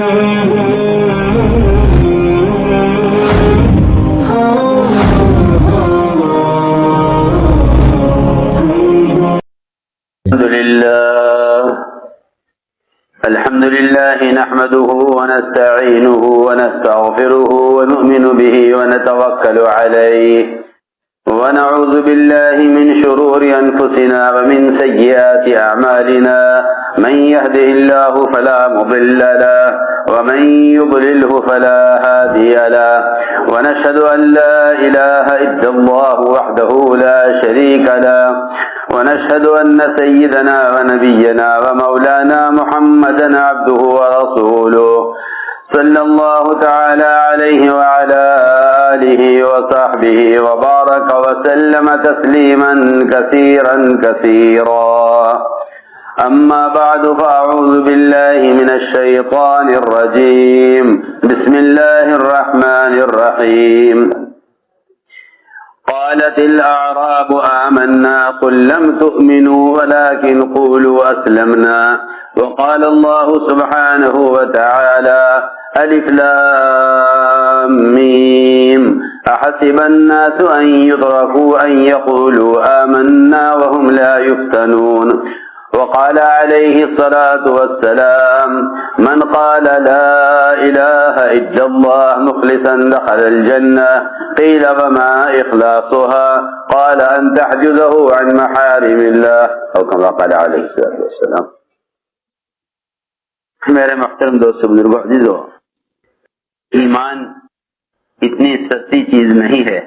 الحمد لله نحمده ونستعينه ونستغفره ونؤمن به ونتوكل عليه ونعوذ بالله من شرور أنفسنا ومن سيئات أعمالنا من يهده الله فلا مضل له ومن يضلله فلا هادي له ونشهد أن لا إله إلا الله وحده لا شريك له ونشهد أن سيدنا ونبينا ومولانا محمدا عبده ورسوله صلى الله تعالى عليه وعلى آله وصحبه وبارك وسلم تسليما كثيرا كثيرا أما بعد فأعوذ بالله من الشيطان الرجيم بسم الله الرحمن الرحيم قالت الأعراب آمنا قل لم تؤمنوا ولكن قولوا أسلمنا وقال الله سبحانه وتعالى ألف لام ميم أحسب الناس أن يتركوا أن يقولوا آمنا وهم لا يفتنون وقال عليه الصلاة والسلام من قال لا إله إلا الله مخلصا دخل الجنة قيل وما إخلاصها قال أن تحجزه عن محارم الله أو كما قال عليه الصلاة والسلام. میرے محترم دوستو بزرگو عزیزو، ایمان اتنی سستی چیز نہیں ہے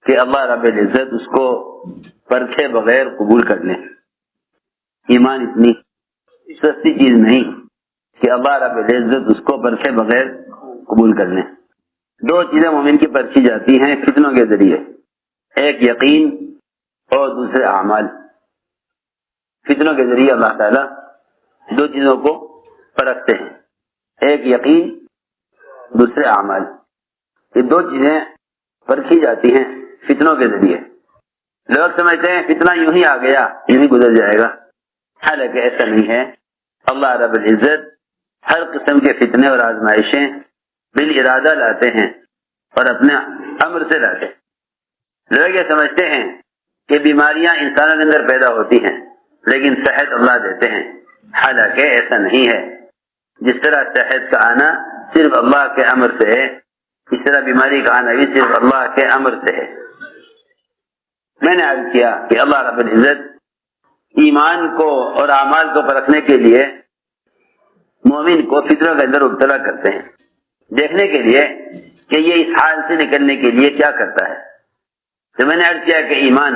کہ اللہ رب العزت اس کو پرکھے بغیر قبول کر لیں. ایمان اتنی سستی چیز نہیں کہ اللہ رب العزت اس کو پرکھے بغیر قبول کر لیں. دو چیزیں مومن کی پرکھی جاتی ہیں فتنوں کے ذریعے، ایک یقین اور دوسرے اعمال. فتنوں کے ذریعے اللہ تعالیٰ دو چیزوں کو پرکھتے ہیں، ایک یقین دوسرے اعمال. یہ دو چیزیں پرکھی جاتی ہیں فتنوں کے ذریعے. لوگ سمجھتے ہیں فتنہ یوں ہی آ گیا یوں ہی گزر جائے گا، حالانکہ ایسا نہیں ہے. اللہ رب العزت ہر قسم کے فتنے اور آزمائشیں بالارادہ لاتے ہیں اور اپنے امر سے لاتے ہیں. لوگ یہ سمجھتے ہیں کہ بیماریاں انسانوں کے اندر پیدا ہوتی ہیں لیکن صحت اللہ دیتے ہیں، حالانکہ ایسا نہیں ہے. جس طرح صحت کا آنا صرف اللہ کے امر سے ہے، اس طرح بیماری کا آنا بھی صرف اللہ کے امر سے ہے. میں نے عرض کیا کہ اللہ رب العزت ایمان کو اور اعمال کو پرکھنے کے لیے مومن کو فطروں کے اندر مبتلا کرتے ہیں، دیکھنے کے لیے کہ یہ اس حال سے نکلنے کے لیے کیا کرتا ہے. تو میں نے عرض کیا کہ ایمان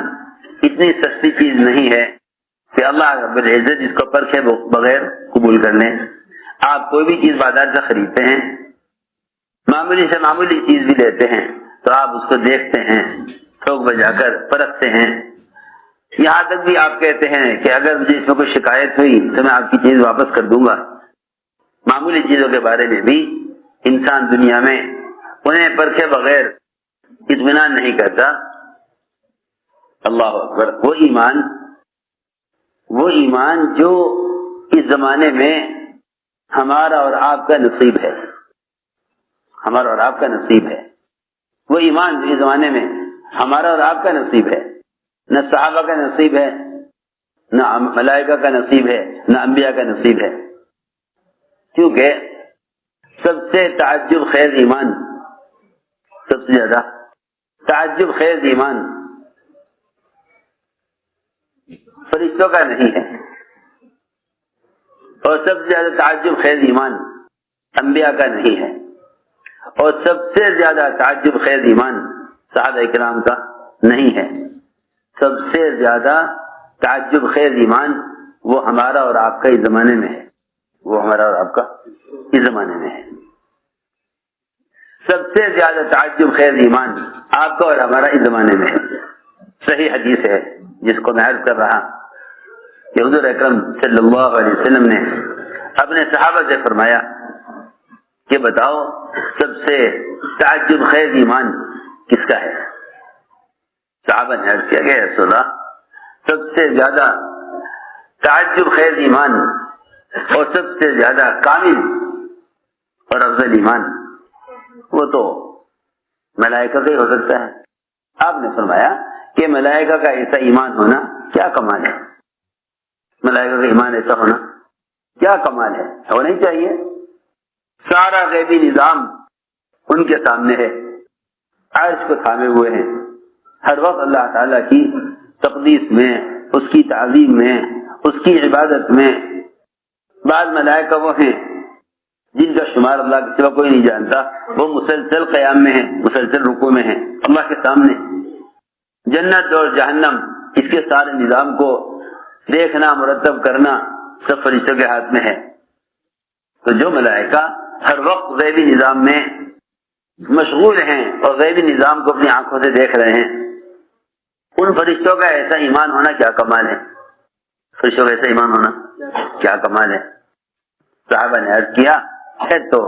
اتنی سستی چیز نہیں ہے کہ اللہ رب العزت اس کو پرکھے بغیر قبول کر لیں. آپ کوئی بھی چیز بازار سے خریدتے ہیں، معمولی سے معمولی چیز بھی لیتے ہیں تو آپ اس کو دیکھتے ہیں، ٹھوک بجا کر پرکھتے ہیں. یہاں تک بھی آپ کہتے ہیں کہ اگر مجھے اس میں کوئی شکایت ہوئی تو میں آپ کی چیز واپس کر دوں گا. معمولی چیزوں کے بارے میں بھی انسان دنیا میں انہیں پرکھے بغیر اطمینان نہیں کرتا. اللہ اکبر. وہ ایمان جو اس زمانے میں ہمارا اور آپ کا نصیب ہے، ہمارا اور آپ کا نصیب ہے. وہ ایمان جو اس زمانے میں ہمارا اور آپ کا نصیب ہے، نہ صحابہ کا نصیب ہے، نہ ملائکہ کا نصیب ہے، نہ انبیاء کا نصیب ہے. کیونکہ سب سے تعجب خیز ایمان، سب سے زیادہ تعجب خیز ایمان فرشتوں کا نہیں ہے، اور سب سے زیادہ تعجب خیز ایمان انبیاء کا نہیں ہے، اور سب سے زیادہ تعجب خیز ایمان صحابہ کرام کا نہیں ہے. سب سے زیادہ تعجب خیز ایمان وہ ہمارا اور آپ کا اس زمانے میں ہے، وہ ہمارا اور آپ کا اس زمانے میں ہے. سب سے زیادہ تعجب خیز ایمان آپ کا اور ہمارا اس زمانے میں ہے. صحیح حدیث ہے جس کو میں عرض کر رہا کہ حضور اکرم صلی اللہ علیہ وسلم نے اپنے صحابہ سے فرمایا کہ بتاؤ سب سے تعجب خیز ایمان کس کا ہے؟ صحابہ نے عرض کیا کہ رسول اللہ سب سے زیادہ تعجب خیز ایمان اور سب سے زیادہ کامل اور افضل ایمان وہ تو ملائکہ کا ہی ہو سکتا ہے۔ آپ نے فرمایا کہ ملائکہ کا ایسا ایمان ہونا کیا کمال ہے، ملائکہ کا ایمان ایسا ہونا کیا کمال ہے، ہونا ہی چاہیے۔ سارا غیبی نظام ان کے سامنے ہے، عرش کو تھامے ہوئے ہیں، ہر وقت اللہ تعالیٰ کی تقدیس میں، اس کی تعظیم میں، اس کی عبادت میں۔ بعض ملائکہ وہ ہیں جن کا شمار اللہ کے سوا کوئی نہیں جانتا، وہ مسلسل قیام میں ہیں، مسلسل رکوع میں ہیں اللہ کے سامنے۔ جنت اور جہنم اس کے سارے نظام کو دیکھنا، مرتب کرنا سب فرشتوں کے ہاتھ میں ہے۔ تو جو ملائکہ ہر وقت غیبی نظام میں مشغول ہیں اور غیبی نظام کو اپنی آنکھوں سے دیکھ رہے ہیں، ان فرشتوں کا ایسا ایمان ہونا کیا کمال ہے، فرشتوں کا ایسا ایمان ہونا کیا کمال ہے۔ صحابہ نے عرض کیا ہے تو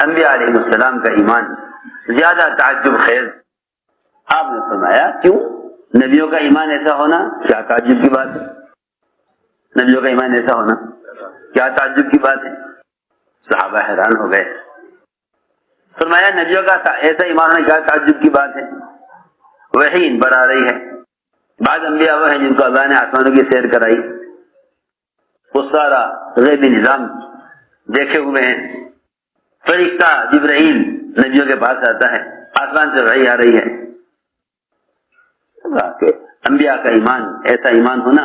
انبیاء علیہ السلام کا ایمان زیادہ تعجب خیز۔ آپ نے فرمایا کیوں؟ نبیوں کا ایمان ایسا ہونا کیا تعجب کی بات ہے، نبیوں کا ایمان ایسا ہونا کیا تعجب کی بات ہے۔ صحابہ حیران ہو گئے، فرمایا نبیوں کا ایسا ایمان ہونا کیا تعجب کی بات ہے، وحی ان پر آ رہی ہے۔ بعض انبیاء وہ ہیں جن کو اللہ نے آسمانوں کی سیر کرائی، وہ سارا غیبی نظام دیکھے ہوئے ہیں۔ فرشتہ جبرائیل نبیوں کے پاس آتا ہے، آسمان سے وحی آ رہی ہے۔ کہ انبیاء کا ایمان ایسا ایمان ہونا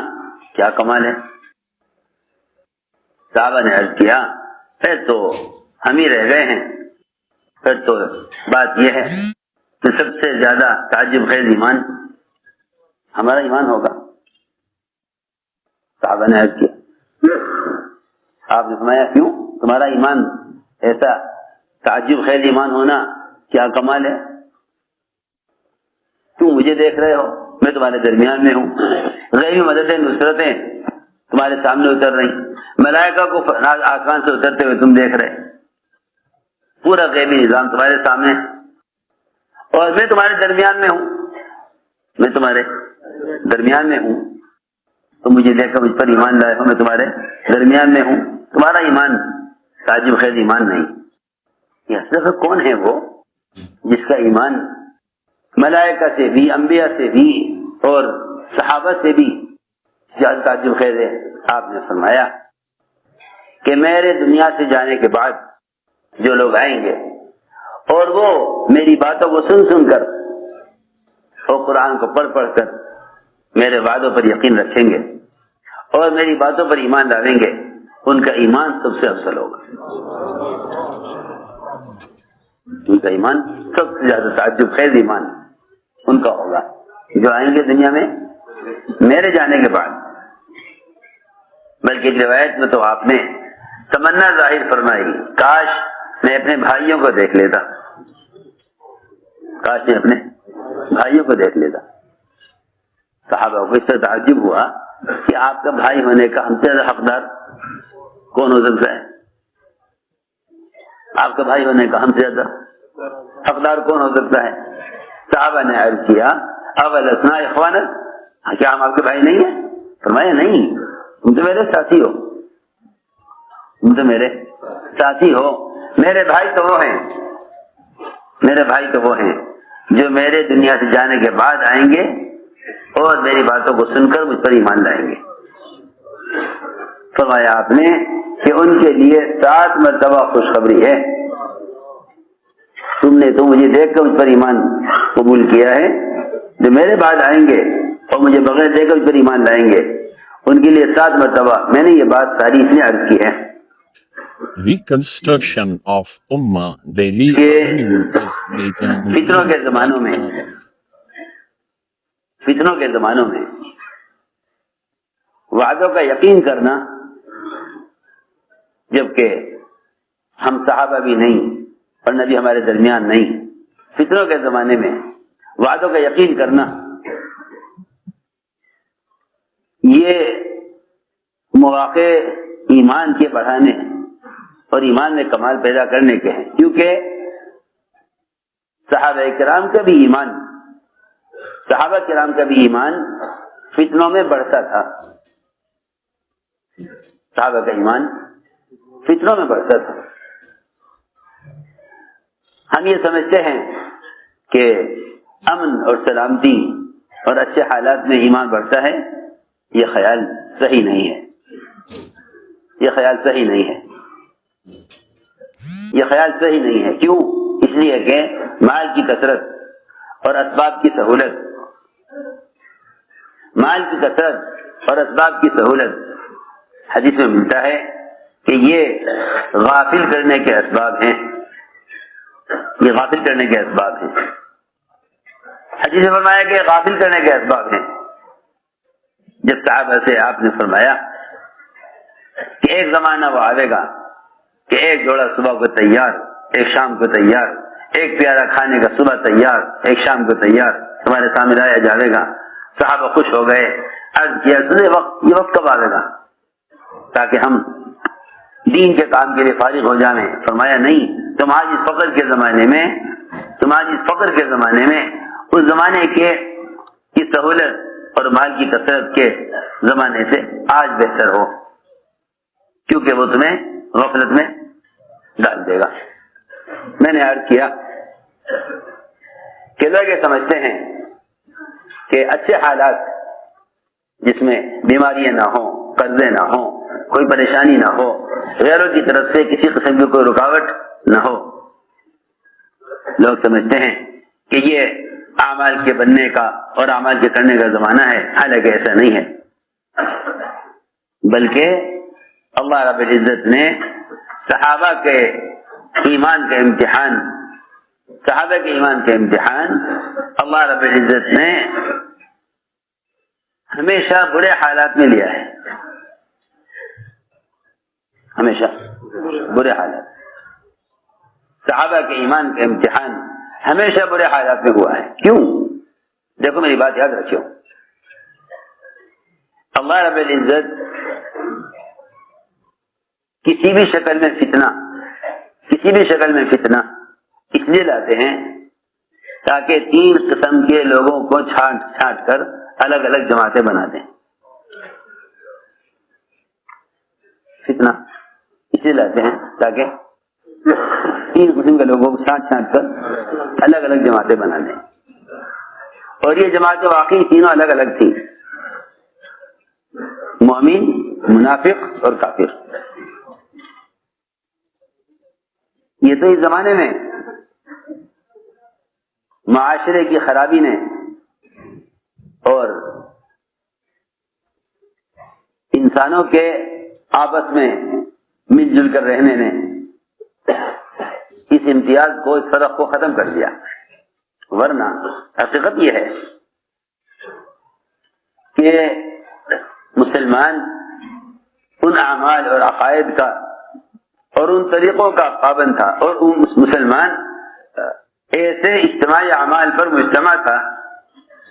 کیا کمال ہے۔ صحابہ نے عرض کیا پھر تو ہم ہی رہ گئے ہیں، پھر تو بات یہ ہے کہ سب سے زیادہ تعجب خیز ایمان ہمارا ایمان ہوگا۔ صحابہ نے عرض کیا، آپ نے فرمایا کیوں؟ تمہارا ایمان ایسا تعجب خیز ایمان ہونا کیا کمال ہے، تم مجھے دیکھ رہے ہو، میں تمہارے درمیان میں ہوں، غیبی مددیں نصرتیں تمہارے سامنے اتر رہی، ملائکہ کو آسمان سے اترتے ہوئے تم دیکھ رہے، پورا غیبی نظام تمہارے سامنے، اور میں تمہارے درمیان میں ہوں، میں تمہارے درمیان میں ہوں، تم مجھے دیکھ کر مجھ پر ایمان لائے ہو، میں تمہارے درمیان میں ہوں، تمہارا ایمان تعجب خیز ایمان نہیں۔ یہ اصل میں کون ہے وہ جس کا ایمان ملائکہ سے بھی، انبیاء سے بھی اور صحابہ سے بھی زیادہ تعجب خیز ہے؟ آپ نے فرمایا کہ میرے دنیا سے جانے کے بعد جو لوگ آئیں گے اور وہ میری باتوں کو سن سن کر اور قرآن کو پڑھ پڑھ کر میرے وعدوں پر یقین رکھیں گے اور میری باتوں پر ایمان ڈالیں گے، ان کا ایمان سب سے افضل ہوگا، ان کا ایمان سب سے زیادہ تعجب خیز ایمان ان کا ہوگا جو آئیں گے دنیا میں میرے جانے کے بعد۔ بلکہ روایت میں تو آپ نے تمنا ظاہر فرمائی، کاش میں اپنے بھائیوں کو دیکھ لیتا، کاش میں اپنے بھائیوں کو دیکھ لیتا۔ صحابہ کو اس سے تعجب ہوا کہ آپ کا بھائی ہونے کا ہم سے زیادہ حقدار کون ہو سکتا ہے، آپ کا بھائی ہونے کا ہم سے زیادہ حقدار کون ہو سکتا ہے۔ صحابہ نے عرض کیا اولسنا اخوانا، کیا ہم آپ کے بھائی نہیں ہیں؟ فرمایا نہیں، تم تو میرے ساتھی ہو، تم تو میرے ساتھی ہو، میرے بھائی تو وہ ہیں، میرے بھائی تو وہ ہیں جو میرے دنیا سے جانے کے بعد آئیں گے اور میری باتوں کو سن کر مجھ پر ایمان لائیں گے۔ فرمایا آپ نے کہ ان کے لیے 7 مرتبہ خوشخبری ہے، تم نے تو مجھے دیکھ کر مجھ پر ایمان قبول کیا ہے، جو میرے بعد آئیں گے اور مجھے بغیر دیکھ کر مجھ پر ایمان لائیں گے، ان کے لیے 7 مرتبہ میں نے یہ بات ساری اس لیے عرض کی ہے۔ Reconstruction of Ummah Daily فتنوں کے زمانوں میں وعدوں کا یقین کرنا، جبکہ ہم صحابہ بھی نہیں اور نبی ہمارے درمیان نہیں، فتنوں کے زمانے میں وعدوں کا یقین کرنا، یہ مواقع ایمان کے بڑھانے اور ایمان میں کمال پیدا کرنے کے ہیں، کیونکہ صحابہ کرام کا بھی ایمان، صحابہ کرام کا بھی ایمان فتنوں میں بڑھتا تھا، صحابہ کا ایمان فتنوں میں بڑھتا تھا۔ ہم یہ سمجھتے ہیں کہ امن اور سلامتی اور اچھے حالات میں ایمان بڑھتا ہے، یہ خیال صحیح نہیں ہے، یہ خیال صحیح نہیں ہے، یہ خیال صحیح نہیں ہے۔ کیوں؟ اس لیے کہ مال کی کثرت اور اسباب کی سہولت، مال کی کثرت اور اسباب کی سہولت حدیث میں ملتا ہے کہ یہ غافل کرنے کے اسباب ہیں، یہ غافل کرنے کے اسباب ہیں۔ حدیث میں فرمایا کہ غافل کرنے کے اسباب ہیں۔ جب صحابہ سے آپ نے فرمایا کہ ایک زمانہ وہ آئے گا کہ ایک جوڑا صبح کو تیار، ایک شام کو تیار، ایک پیارا کھانے کا صبح تیار، ایک شام کو تیار تمہارے سامنے لایا جائے گا۔ صحابہ خوش ہو گئے، عرض کیا یہ وقت کب آئے گا تاکہ ہم دین کے کام کے لیے فارغ ہو جائیں؟ فرمایا نہیں، تمہاری فقر کے زمانے میں، تمہاری فقر کے زمانے میں اس زمانے کی سہولت اور مال کی کثرت کے زمانے سے آج بہتر ہو، کیونکہ وہ تمہیں غفلت میں ڈال دے گا۔ میں نے عرض کیا کہ لوگ یہ سمجھتے ہیں کہ اچھے حالات جس میں بیماریاں نہ ہوں، قرضے نہ ہوں، کوئی پریشانی نہ ہو، غیروں کی طرف سے کسی قسم کی کوئی رکاوٹ نہ ہو، لوگ سمجھتے ہیں کہ یہ اعمال کے بننے کا اور اعمال کے کرنے کا زمانہ ہے، حالانکہ ایسا نہیں ہے، بلکہ اللہ رب العزت نے صحابہ کے ایمان کا امتحان، صحابہ کے ایمان کا امتحان اللہ رب العزت نے ہمیشہ برے حالات میں لیا ہے، ہمیشہ برے حالات، صحابہ کے ایمان کا امتحان ہمیشہ برے حالات میں ہوا ہے۔ کیوں؟ دیکھو میری بات یاد رکھیو، اللہ رب العزت کسی بھی شکل میں فتنہ، کسی بھی شکل میں فتنہ اس لیے لاتے ہیں تاکہ تین قسم کے لوگوں کو چھانٹ چھانٹ کر الگ الگ جماعتیں بنا دیں۔ فتنہ اس لیے لاتے ہیں تاکہ تین قسم کے لوگوں کو چھانٹ چھانٹ کر الگ الگ جماعتیں بنا دیں، اور یہ جماعتیں واقعی تینوں الگ الگ تھیں، مومن، منافق اور کافر۔ یہ تو اس زمانے میں معاشرے کی خرابی نے اور انسانوں کے آپس میں مل جل کر رہنے نے اس امتیاز کو، اس فرق کو ختم کر دیا، ورنہ حقیقت یہ ہے کہ مسلمان ان اعمال اور عقائد کا اور ان طریقوں کا پابند تھا، اور مسلمان ایسے اجتماعی اعمال پر مجتمع تھا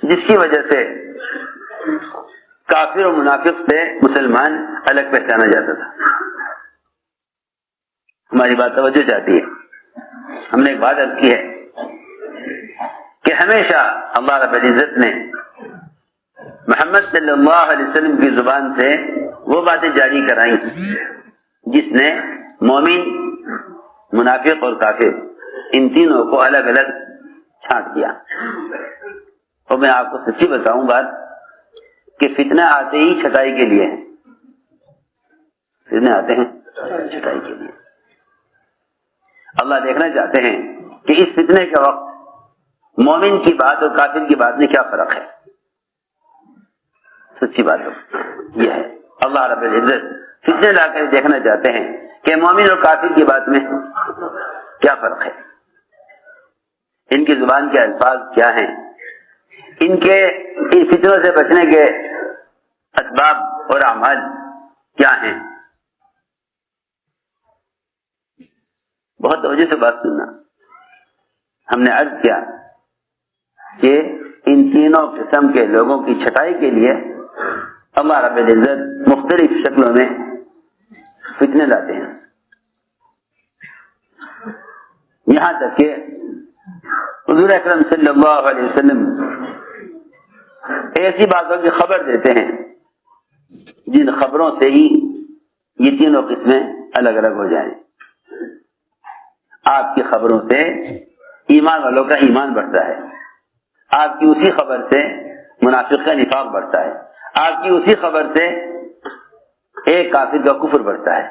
جس کی وجہ سے کافر و منافق سے مسلمان الگ پہچانا جاتا تھا۔ ہماری بات توجہ چاہتی ہے، ہم نے ایک بات عرض کی ہے کہ ہمیشہ اللہ رب العزت نے محمد صلی اللہ علیہ وسلم کی زبان سے وہ باتیں جاری کرائیں جس نے مومن، منافق اور کافر ان تینوں کو الگ الگ چھانٹ دیا۔ اور میں آپ کو سچی بتاؤں بات کہ فتنہ آتے ہی چھٹائی کے لیے ہیں، فتنہ آتے ہیں چھٹائی کے لیے۔ اللہ دیکھنا چاہتے ہیں کہ اس فتنے کے وقت مومن کی بات اور کافر کی بات میں کیا فرق ہے۔ سچی بات یہ ہے، اللہ رب العزت فتنے لا کر دیکھنا چاہتے ہیں کہ مومن اور کافر کی بات میں کیا فرق ہے، ان کی زبان کے الفاظ کیا ہیں، ان فتنوں سے بچنے کے اسباب اور اعمال کیا ہیں۔ بہت توجہ سے بات سننا، ہم نے عرض کیا کہ ان تینوں قسم کے لوگوں کی چھٹائی کے لیے اللہ رب العزت مختلف شکلوں میں فتنے لاتے ہیں، یہاں تک کہ حضور اکرم صلی اللہ علیہ وسلم ایسی باتوں کی خبر دیتے ہیں جن خبروں سے ہی یہ تینوں قسمیں الگ الگ ہو جائیں۔ آپ کی خبروں سے ایمان والوں کا ایمان بڑھتا ہے، آپ کی اسی خبر سے منافق کا نفاق بڑھتا ہے، آپ کی اسی خبر سے ایک کافر کا کفر بڑھتا ہے۔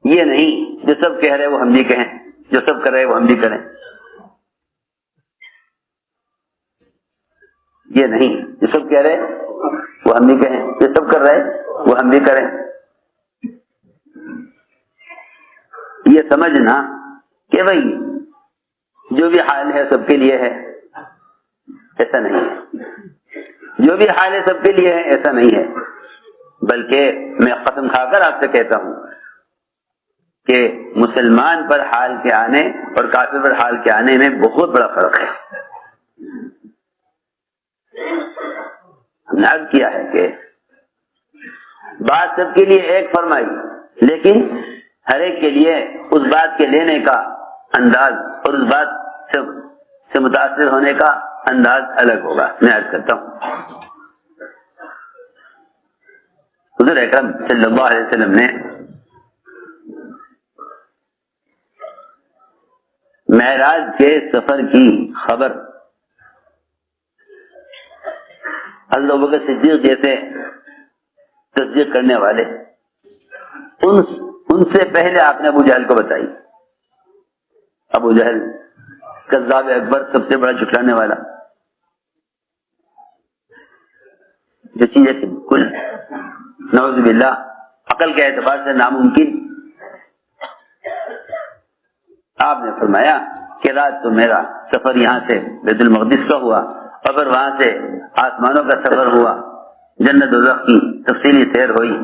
یہ نہیں جو سب کہہ رہے وہ ہم بھی کہیں، جو سب کر رہے وہ ہم بھی کریں، یہ نہیں، جو سب کہہ رہے وہ ہم بھی کہیں، جو سب کر رہے وہ ہم بھی کریں۔ یہ سمجھنا کہ بھائی جو بھی حال ہے سب کے لیے ہے، ایسا نہیں ہے۔ جو بھی حال ہے سب کے لیے ہے ایسا نہیں ہے، بلکہ میں قسم کھا کر آپ سے کہتا ہوں کہ مسلمان پر حال کے آنے اور کافر پر حال کے آنے میں بہت بڑا فرق ہے۔ ہم نے عرض کیا ہے کہ بات سب کے لیے ایک فرمائی، لیکن ہر ایک کے لیے اس بات کے لینے کا انداز اور اس بات سے متاثر ہونے کا انداز الگ ہوگا۔ میں عرض کرتا ہوں، حضور اکرم صلی اللہ علیہ وسلم نے معراج کے سفر کی خبر حضرت ابوبکر صدیق جیسے تصدیق کرنے والے ان سے پہلے آپ نے ابو جہل کو بتائی۔ ابو جہل کذاب اکبر، سب سے بڑا جھٹلانے والا، جو چیزیں بالکل نعوذ باللہ عقل کے اعتبار سے ناممکن، آپ نے فرمایا کہ رات تو میرا سفر یہاں سے بیت المقدس کا ہوا اور پھر وہاں سے آسمانوں کا سفر ہوا، جنت و دوزخ کی تفصیلی سیر ہوئی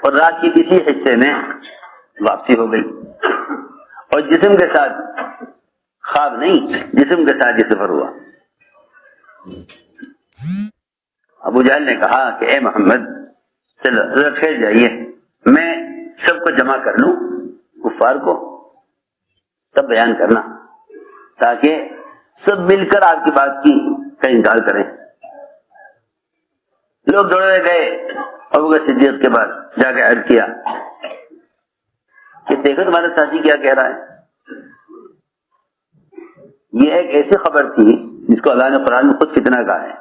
اور رات کی کسی حصے میں واپسی ہو گئی، اور جسم کے ساتھ خواب نہیں، جسم کے ساتھ یہ سفر ہوا۔ ابو جہل نے کہا کہ اے محمد چلو ذرا ٹھہر جائیے، میں سب کو جمع کر لوں کفار کو، تب بیان کرنا، تاکہ سب مل کر آپ کی بات کی کا انکار کریں۔ لوگ دوڑے گئے ابوبکر صدیق کے بعد جا کے عرض کیا کہ دیکھو تمہارا ساتھی کیا کہہ رہا ہے۔ یہ ایک ایسی خبر تھی جس کو اللہ نے قرآن میں خود فتنہ کہا ہے۔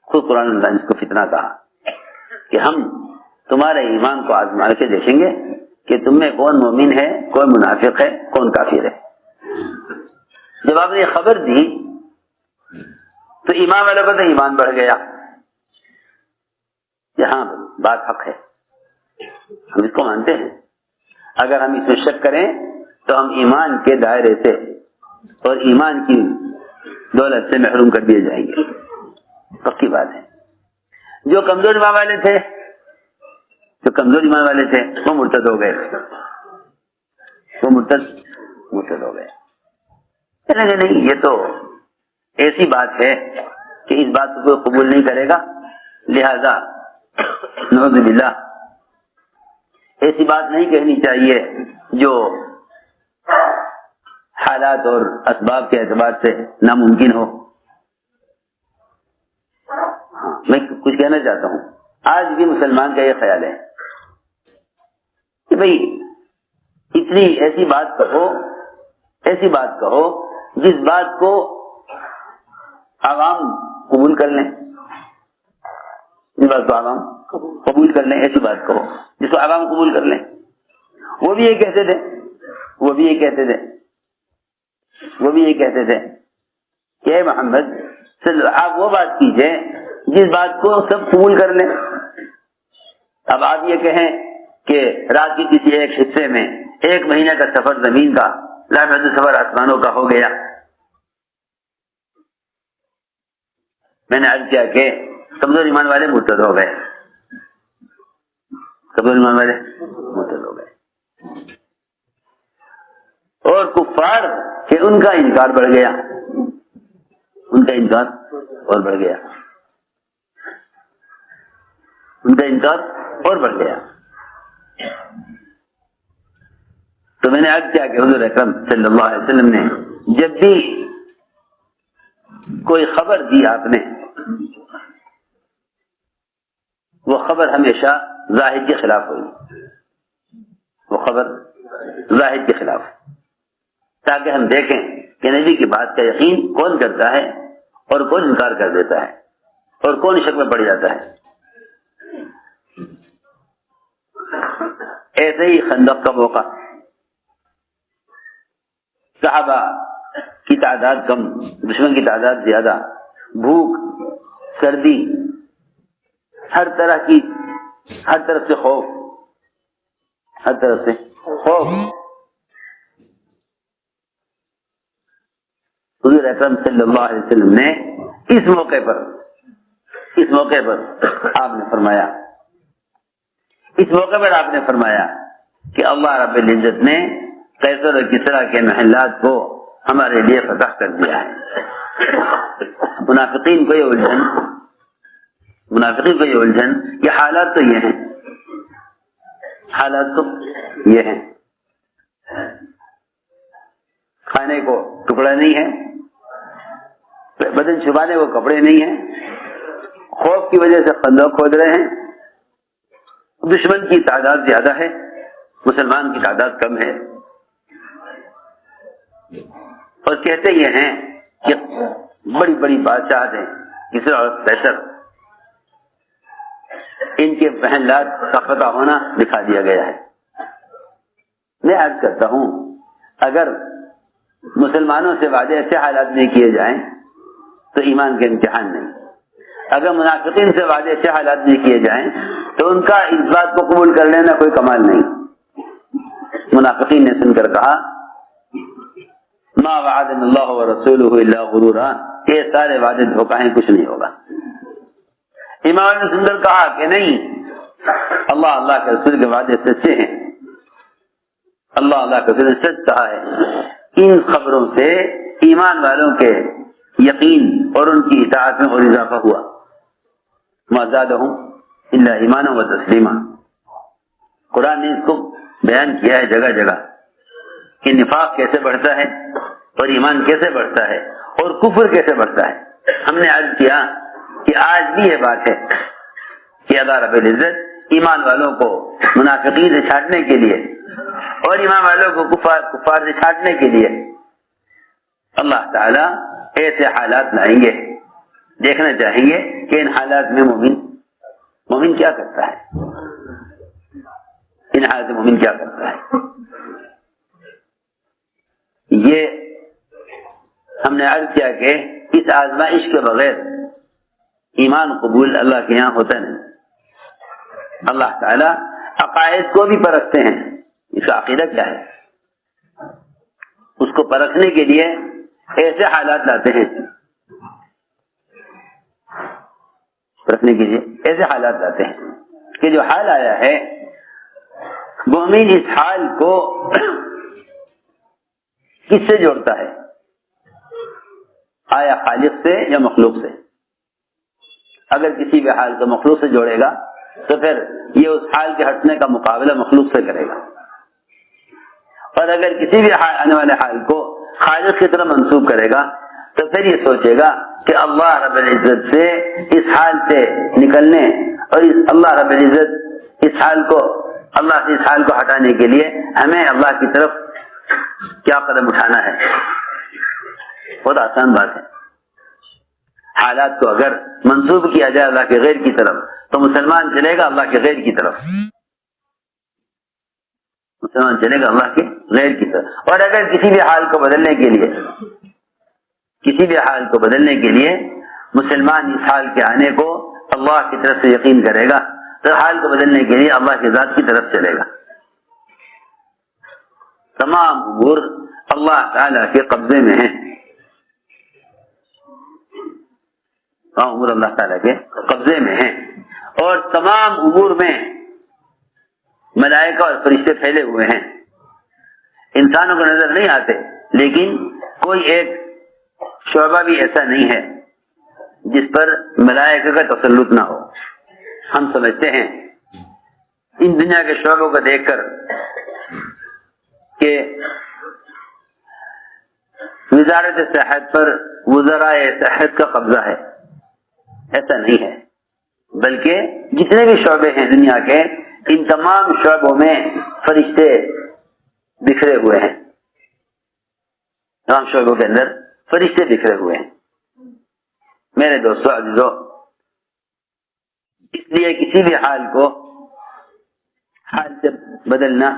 خود قرآن اللہ نے اس کو فتنہ کہا کہ ہم تمہارے ایمان کو آزما کے دیکھیں گے کہ تم میں کون مومن ہے، کون منافق ہے، کون کافر ہے۔ جب آپ نے یہ خبر دی تو ایمان والوں کا تو ایمان بڑھ گیا کہ ہاں بات حق ہے، ہم اس کو مانتے ہیں۔ اگر ہم اس میں شک کریں تو ہم ایمان کے دائرے سے اور ایمان کی دولت سے محروم کر دیے جائیں گے، پکی بات ہے۔ جو کمزور ایمان والے تھے، وہ مرتد ہو گئے، وہ مرتد ہو گئے۔ نہیں، یہ تو ایسی بات ہے کہ اس بات کو کوئی قبول نہیں کرے گا، لہذا نعوذ باللہ ایسی بات نہیں کہنی چاہیے جو حالات اور اسباب کے اعتبار سے ناممکن ہو۔ ہاں، میں کچھ کہنا چاہتا ہوں، آج بھی مسلمان کا یہ خیال ہے کہ بھئی اتنی ایسی بات کہو جس بات کو عوام قبول کر لیں، جس بات کو عوام قبول کر لیں، ایسی بات کہو جس کو عوام قبول کر لیں۔ وہ بھی یہ کہتے تھے کہ اے محمد آپ وہ بات کیجئے جس بات کو سب قبول کر لیں۔ اب آپ یہ کہیں کہ رات کی کسی ایک حصے میں 1 مہینے کا سفر زمین کا، لامحدود سفر آسمانوں کا ہو گیا۔ میں نے عرض کیا کہ کمزور ایمان والے مرتد ہو گئے، اور کفار کہ ان کا انکار بڑھ گیا، تو میں نے عرض کیا کہ حضور اکرم صلی اللہ علیہ وسلم نے جب بھی کوئی خبر دی آپ نے، وہ خبر ہمیشہ ظاہر کے خلاف ہوئی، وہ خبر ظاہر کے خلاف، تاکہ ہم دیکھیں کہ نبی کی بات کا یقین کون کرتا ہے اور کون انکار کر دیتا ہے اور کون شک میں پڑ جاتا ہے۔ ایسے ہی خندق کا موقع، صحابہ کی تعداد کم، دشمن کی تعداد زیادہ، بھوک، سردی، ہر طرف سے خوف، ہر طرف سے خوف۔ حضور اکرم صلی اللہ علیہ وسلم نے اس موقع پر آپ نے فرمایا کہ اللہ رب العزت نے قیصر اور کسریٰ کے محلات کو ہمارے لیے فتح کر دیا ہے۔ منافقین کو یہ الجھن، یہ حالات تو یہ ہیں، کھانے کو ٹکڑا نہیں ہے، بدن چھپانے کو کپڑے نہیں ہیں، خوف کی وجہ سے خندق کھود رہے ہیں، دشمن کی تعداد زیادہ ہے، مسلمان کی تعداد کم ہے، اور کہتے یہ ہیں کہ بڑی بڑی بادشاہت ہیں، کسریٰ اور قیصر، ان کے محلات کا فتح ہونا دکھا دیا گیا ہے۔ میں عرض کرتا ہوں، اگر مسلمانوں سے وعدے ایسے حالات میں کیے جائیں تو ایمان کا امتحان نہیں، اگر منافقین سے وعدے ایسے حالات میں کیے جائیں تو ان کا اس بات کو قبول کر لینا کوئی کمال نہیں۔ منافقین نے سن کر کہا ما وعدنا اللہ ورسولہ الا غرورا، یہ سارے وعدے دھوکہ ہیں، کچھ نہیں ہوگا۔ امام نے سن کر کہا کہ نہیں، اللہ کے رسول کے وعدے سچے ہیں، اللہ کے رسول نے سچ کہا ہے۔ ان خبروں سے ایمان والوں کے یقین اور ان کی اطاعت میں اور اضافہ ہوا۔ ما زادہم الا ایمانا و تسلیما، قرآن نے اس کو بیان کیا ہے جگہ جگہ کہ نفاق کیسے بڑھتا ہے اور ایمان کیسے بڑھتا ہے اور کفر کیسے بڑھتا ہے۔ ہم نے عرض کیا کہ آج بھی یہ بات ہے کہ اللہ رب العزت ایمان والوں کو منافقین سے چھاٹنے کے لیے اور ایمان والوں کو کفار سے چھاٹنے کے لیے اللہ تعالیٰ ایسے حالات لائیں گے۔ دیکھنا چاہیں گے کہ ان حالات میں مومن کیا کرتا ہے، ان حالات میں مومن کیا کرتا ہے۔ یہ ہم نے عرض کیا کہ اس آزمائش کے بغیر ایمان قبول اللہ کے یہاں ہوتا نہیں۔ اللہ تعالیٰ عقائد کو بھی پرکھتے ہیں، اس کا عقیدہ کیا ہے، اس کو پرکھنے کے لیے ایسے حالات لاتے ہیں، پرکھنے کے لیے ایسے حالات لاتے ہیں کہ جو حال آیا ہے مومن اس حال کو کس سے جوڑتا ہے، آیا خالق سے یا مخلوق سے؟ اگر کسی بھی حال کو مخلوق سے جوڑے گا تو پھر یہ اس حال کے ہٹنے کا مقابلہ مخلوق سے کرے گا، اور اگر کسی بھی آنے والے حال کو خالق کی طرف منسوب کرے گا تو پھر یہ سوچے گا کہ اللہ رب العزت سے اس حال سے نکلنے اور اللہ رب العزت اس حال کو ہٹانے کے لیے ہمیں اللہ کی طرف کیا قدم اٹھانا ہے۔ بہت آسان بات ہے، حالات کو اگر منسوب کیا جائے اللہ کے غیر کی طرف تو مسلمان چلے گا اللہ کے غیر کی طرف، مسلمان چلے گا اللہ کے غیر کی طرف۔ اور اگر کسی بھی حال کو بدلنے کے لیے مسلمان اس حال کے آنے کو اللہ کی طرف سے یقین کرے گا تو حال کو بدلنے کے لیے اللہ کی ذات کی طرف چلے گا۔ تمام امور اللہ تعالی کے قبضے میں ہیں، امور اللہ تعالیٰ کے قبضے میں ہیں، اور تمام امور میں ملائکہ اور فرشتے پھیلے ہوئے ہیں، انسانوں کو نظر نہیں آتے، لیکن کوئی ایک شعبہ بھی ایسا نہیں ہے جس پر ملائکہ کا تسلط نہ ہو۔ ہم سمجھتے ہیں ان دنیا کے شعبوں کو دیکھ کر کہ وزارت صحت پر وزرائے صحت کا قبضہ ہے، ایسا نہیں ہے۔ بلکہ جتنے بھی شعبے ہیں دنیا کے ان تمام شعبوں میں فرشتے بکھرے ہوئے ہیں، تمام شعبوں کے اندر فرشتے بکھرے ہوئے ہیں۔ میرے دوستو عزیزو، اس لیے کسی بھی حال کو حال سے بدلنا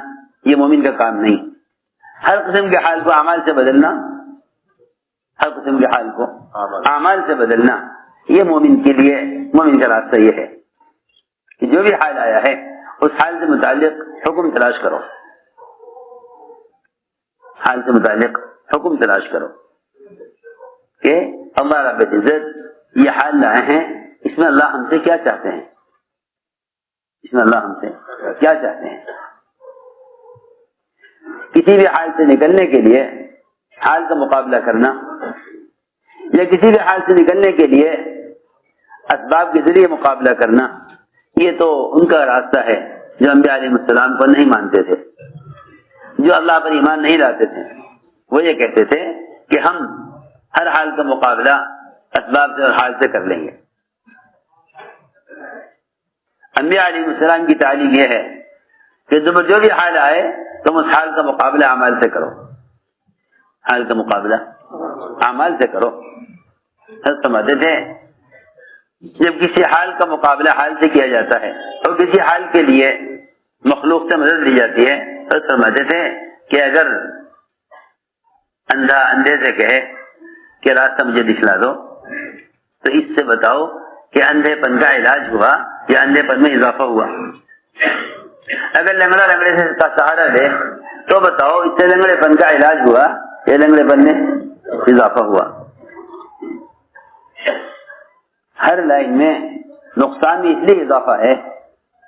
یہ مومن کا کام نہیں۔ ہر قسم کے حال کو اعمال سے بدلنا، ہر قسم کے حال کو اعمال سے بدلنا یہ مومن کے لیے، مومن کا راستہ یہ ہے کہ جو بھی حال آیا ہے اس حال سے متعلق حکم تلاش کرو، حال سے متعلق حکم تلاش کرو کہ اللہ رب العزت یہ حال لائے ہیں، اس میں اللہ ہم سے کیا چاہتے ہیں، اس میں اللہ ہم سے کیا چاہتے ہیں۔ کسی بھی حال سے نکلنے کے لیے حال کا مقابلہ کرنا یا کسی بھی حال سے نکلنے کے لیے اسباب کے ذریعے مقابلہ کرنا، یہ تو ان کا راستہ ہے جو انبیاء علیہ السلام کو نہیں مانتے تھے، جو اللہ پر ایمان نہیں لاتے تھے۔ وہ یہ کہتے تھے کہ ہم ہر حال کا مقابلہ اسباب سے اور حال سے کر لیں گے۔ انبیاء علیہ السلام کی تعلیم یہ ہے کہ جو بھی حال آئے تم اس حال کا مقابلہ اعمال سے کرو، حال کا مقابلہ اعمال سے کرو۔ سمجھتے تھے جب کسی حال کا مقابلہ حال سے کیا جاتا ہے اور کسی حال کے لیے مخلوق سے مدد لی جاتی ہے تو سمجھتے تھے کہ اگر اندھا اندھے سے کہے کہ راستہ مجھے دکھلا دو تو اس سے بتاؤ کہ اندھے پن کا علاج ہوا یا اندھے پن میں اضافہ ہوا۔ اگر لنگڑا لنگڑے سے کا سہارا دے تو بتاؤ اس سے لنگڑے پن کا علاج ہوا یا لنگڑے پن میں اضافہ ہوا۔ ہر لائن میں نقصان میں اس لیے اضافہ ہے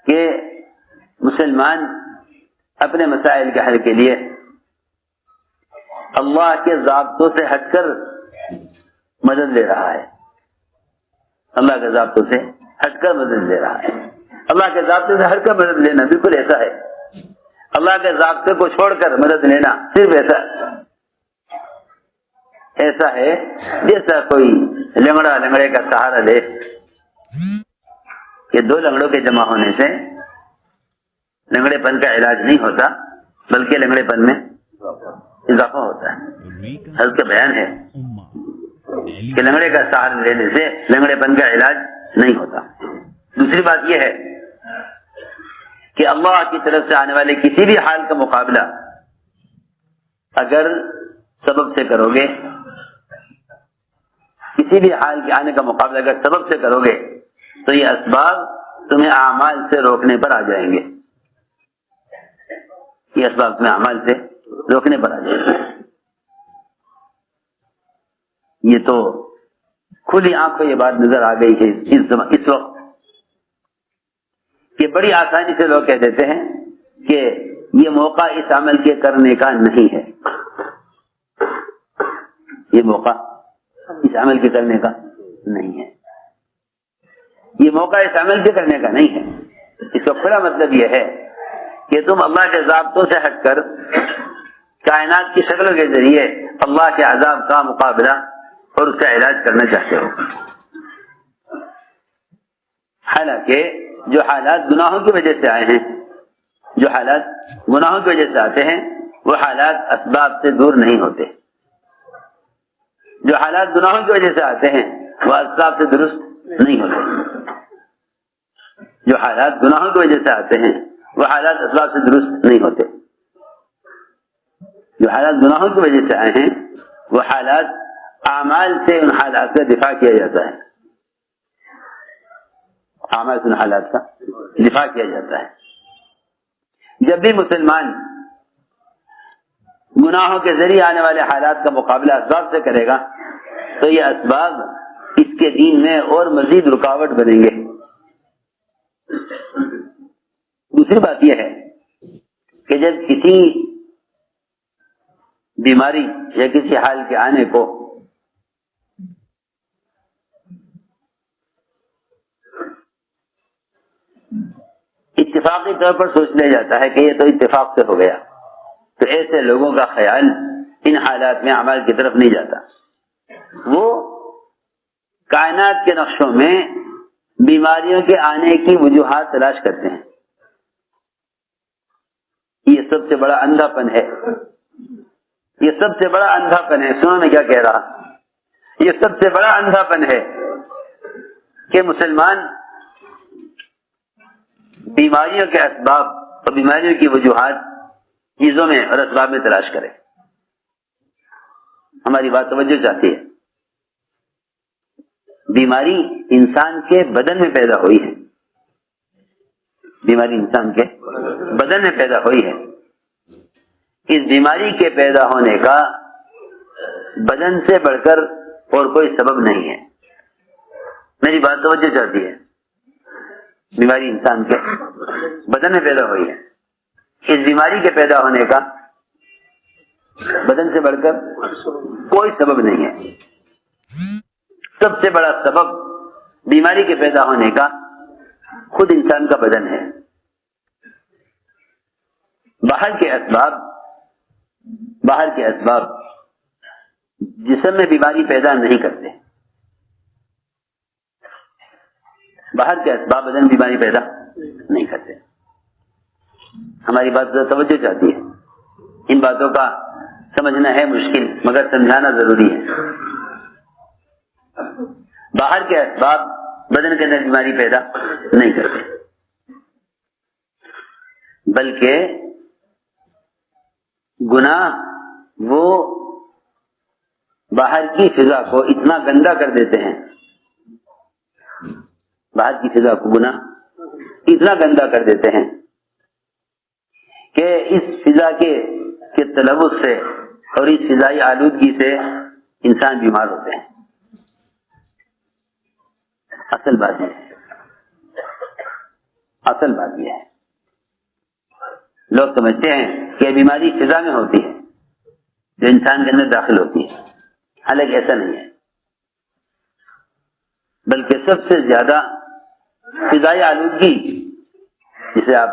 کہ مسلمان اپنے مسائل کے حل کے لیے اللہ کے ضابطوں سے ہٹ کر مدد لے رہا ہے، اللہ کے ضابطوں سے ہٹ کر مدد لے رہا ہے۔ اللہ کے ضابطے سے ہٹ کر مدد لینا بالکل ایسا ہے، اللہ کے ضابطے کو چھوڑ کر مدد لینا صرف ایسا ہے جیسا کوئی لنگڑا لنگڑے کا سہارا لے کہ دو لنگڑوں کے جمع ہونے سے لنگڑے پن کا علاج نہیں ہوتا بلکہ لنگڑے پن میں اضافہ ہوتا ہے۔ حضرت کا بیان ہے کہ لنگڑے کا سہارا لینے سے لنگڑے پن کا علاج نہیں ہوتا۔ دوسری بات یہ ہے کہ اللہ کی طرف سے آنے والے کسی بھی حال کا مقابلہ اگر سبب سے کرو گے، کسی بھی حال کے آنے کا مقابلہ اگر سبب سے کرو گے تو یہ اسباب تمہیں اعمال سے روکنے پر آ جائیں گے، یہ اسباب تمہیں اعمال سے روکنے پر آ جائیں گے۔ یہ تو کھلی آنکھوں یہ بات نظر آ گئی ہے اس وقت کہ بڑی آسانی سے لوگ کہہ دیتے ہیں کہ یہ موقع اس عمل کے کرنے کا نہیں ہے، یہ موقع اس عمل کے کرنے کا نہیں ہے، یہ موقع اس عمل کے کرنے کا نہیں ہے۔ اس کا کھلا مطلب یہ ہے کہ تم اللہ کے ضابطوں سے ہٹ کر کائنات کی شکلوں کے ذریعے اللہ کے عذاب کا مقابلہ اور اس کا علاج کرنا چاہتے ہو، حالانکہ جو حالات گناہوں کی وجہ سے آئے ہیں، جو حالات گناہوں کی وجہ سے آتے ہیں وہ حالات اسباب سے دور نہیں ہوتے، جو حالات گناہوں کی وجہ سے آتے ہیں وہ اسباب سے درست نہیں ہوتے، جو حالات گناہوں کی وجہ سے آتے ہیں وہ حالات اسباب سے درست نہیں ہوتے، جو حالات گناہوں کی وجہ سے آئے ہیں وہ حالات اعمال سے ان حالات کا دفاع کیا جاتا ہے، اعمال سے ان حالات کا دفاع کیا جاتا ہے۔ جب بھی مسلمان گناہوں کے ذریعے آنے والے حالات کا مقابلہ اسباب سے کرے گا تو یہ اسباب اس کے دین میں اور مزید رکاوٹ بنیں گے۔ دوسری بات یہ ہے کہ جب کسی بیماری یا کسی حال کے آنے کو اتفاقی طور پر سوچ لیا جاتا ہے کہ یہ تو اتفاق سے ہو گیا، تو ایسے لوگوں کا خیال ان حالات میں اعمال کی طرف نہیں جاتا، وہ کائنات کے نقشوں میں بیماریوں کے آنے کی وجوہات تلاش کرتے ہیں. یہ سب سے بڑا اندھا پن ہے. یہ سب سے بڑا اندھا پن ہے. سنو میں کیا کہہ رہا. یہ سب سے بڑا اندھا پن ہے کہ مسلمان بیماریوں کے اسباب اور بیماریوں کی وجوہات چیزوں میں اور اسباب میں تلاش کرے. ہماری بات توجہ چاہتی ہے. بیماری انسان کے بدن میں پیدا ہوئی ہے. بیماری انسان کے بدن میں پیدا ہوئی ہے. اس بیماری کے پیدا ہونے کا بدن سے بڑھ کر اور کوئی سبب نہیں ہے. میری بات توجہ چاہتی ہے. بیماری انسان کے بدن میں پیدا ہوئی ہے. اس بیماری کے پیدا ہونے کا بدن سے بڑھ کر کوئی سبب نہیں ہے. سب سے بڑا سبب بیماری کے پیدا ہونے کا خود انسان کا بدن ہے. باہر کے اسباب جسم میں بیماری پیدا نہیں کرتے. باہر کے اسباب بدن میں بیماری پیدا نہیں کرتے. ہماری بات توجہ چاہتی ہے. ان باتوں کا سمجھنا ہے مشکل مگر سمجھانا ضروری ہے. باہر کے اسباب بدن کے اندر بیماری پیدا نہیں کرتے بلکہ گناہ وہ باہر کی فضا کو اتنا گندا کر دیتے ہیں. باہر کی فضا کو گناہ اتنا گندا کر دیتے ہیں کہ اس فضا کے تلوث سے اور اس فضائی آلودگی سے انسان بیمار ہوتے ہیں. اصل بات یہ ہے لوگ سمجھتے ہیں کہ بیماری فضا میں ہوتی ہے جو انسان کے اندر داخل ہوتی ہے. حالانکہ ایسا نہیں ہے بلکہ سب سے زیادہ فضائی آلودگی جسے آپ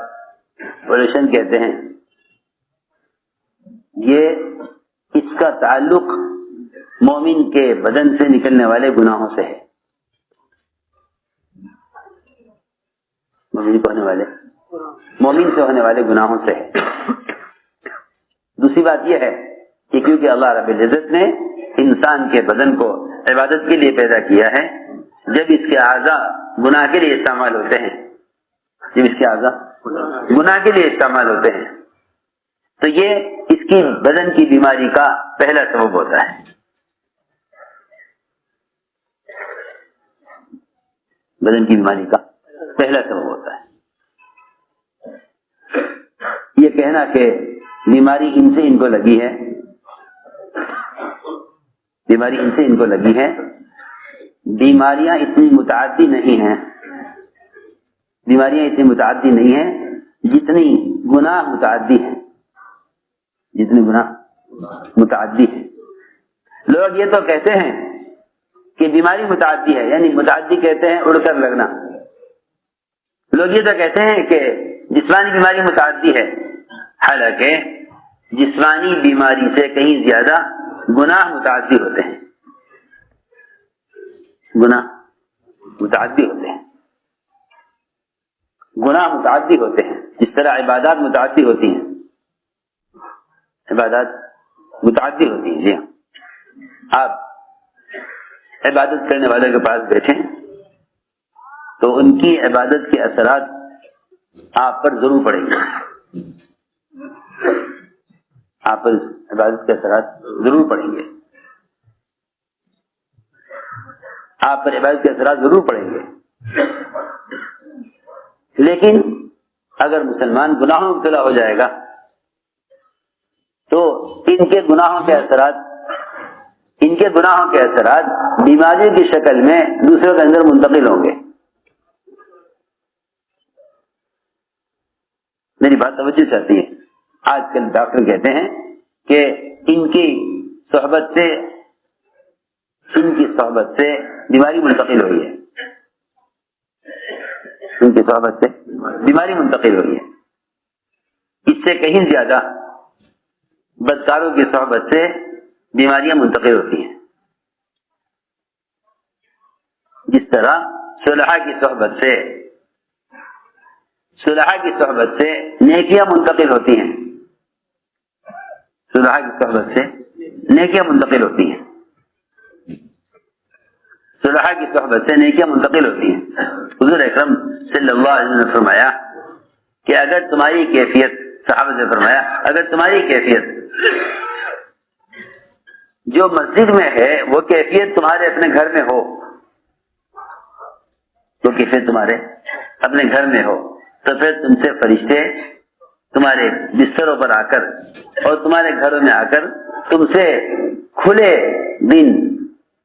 پولوشن کہتے ہیں یہ اس کا تعلق مومن کے بدن سے نکلنے والے گناہوں سے ہے. مومن سے ہونے والے گناہوں سے ہے. دوسری بات یہ ہے کہ کیونکہ اللہ رب العزت نے انسان کے بدن کو عبادت کے لیے پیدا کیا ہے جب اس کے اعضاء گناہ کے لیے استعمال ہوتے ہیں تو یہ اس کی بدن کی بیماری کا پہلا سبب ہوتا ہے. بدن کی بیماری کا پہلا سبب ہوتا ہے. یہ کہنا کہ بیماری ان سے ان کو لگی ہے بیماریاں اتنی متعدی نہیں ہیں جتنی گناہ متعدی ہیں. لوگ یہ تو کہتے ہیں کہ بیماری متعدی ہے, یعنی متعدی کہتے ہیں اڑ کر لگنا. لوگ یہ تو کہتے ہیں کہ جسمانی بیماری متعدی ہے, حالانکہ جسمانی بیماری سے کہیں زیادہ گناہ متعدی ہوتے ہیں. گناہ متعدی ہوتے ہیں جس طرح عبادات متعدی ہوتی ہیں. جی ہاں, آپ عبادت کرنے والے کے پاس بیٹھیں تو ان کی عبادت کے اثرات آپ پر ضرور پڑیں گے. آپ پر عبادت کے اثرات ضرور پڑیں گے. لیکن اگر مسلمان گناہوں میں مبتلا ہو جائے گا تو ان کے گناہوں کے اثرات بیماری کی شکل میں دوسروں کے اندر منتقل ہوں گے. میری بات توجہ چاہتی ہے. آج کل ڈاکٹر کہتے ہیں کہ ان کی صحبت سے بیماری منتقل ہوئی ہے. اس سے کہیں زیادہ بدکاروں کی صحبت سے بیماریاں منتقل ہوتی ہیں. جس طرح صلحاء کی صحبت سے نیکیاں منتقل ہوتی ہیں، صلحاء کی صحبت سے نیکیاں منتقل ہوتی ہیں، صلحاء کی صحبت سے نیکیاں منتقل ہوتی ہیں۔ حضور اکرم صلی اللہ علیہ وسلم نے فرمایا کہ اگر تمہاری کیفیت، صحابہ سے فرمایا اگر تمہاری کیفیت جو مسجد میں ہے وہ کیفیت تمہارے اپنے گھر میں ہو، تو کیفیت تمہارے اپنے گھر میں ہو، تو پھر تم سے فرشتے تمہارے بستروں پر آ کر اور تمہارے گھروں میں آ کر تم سے کھلے دن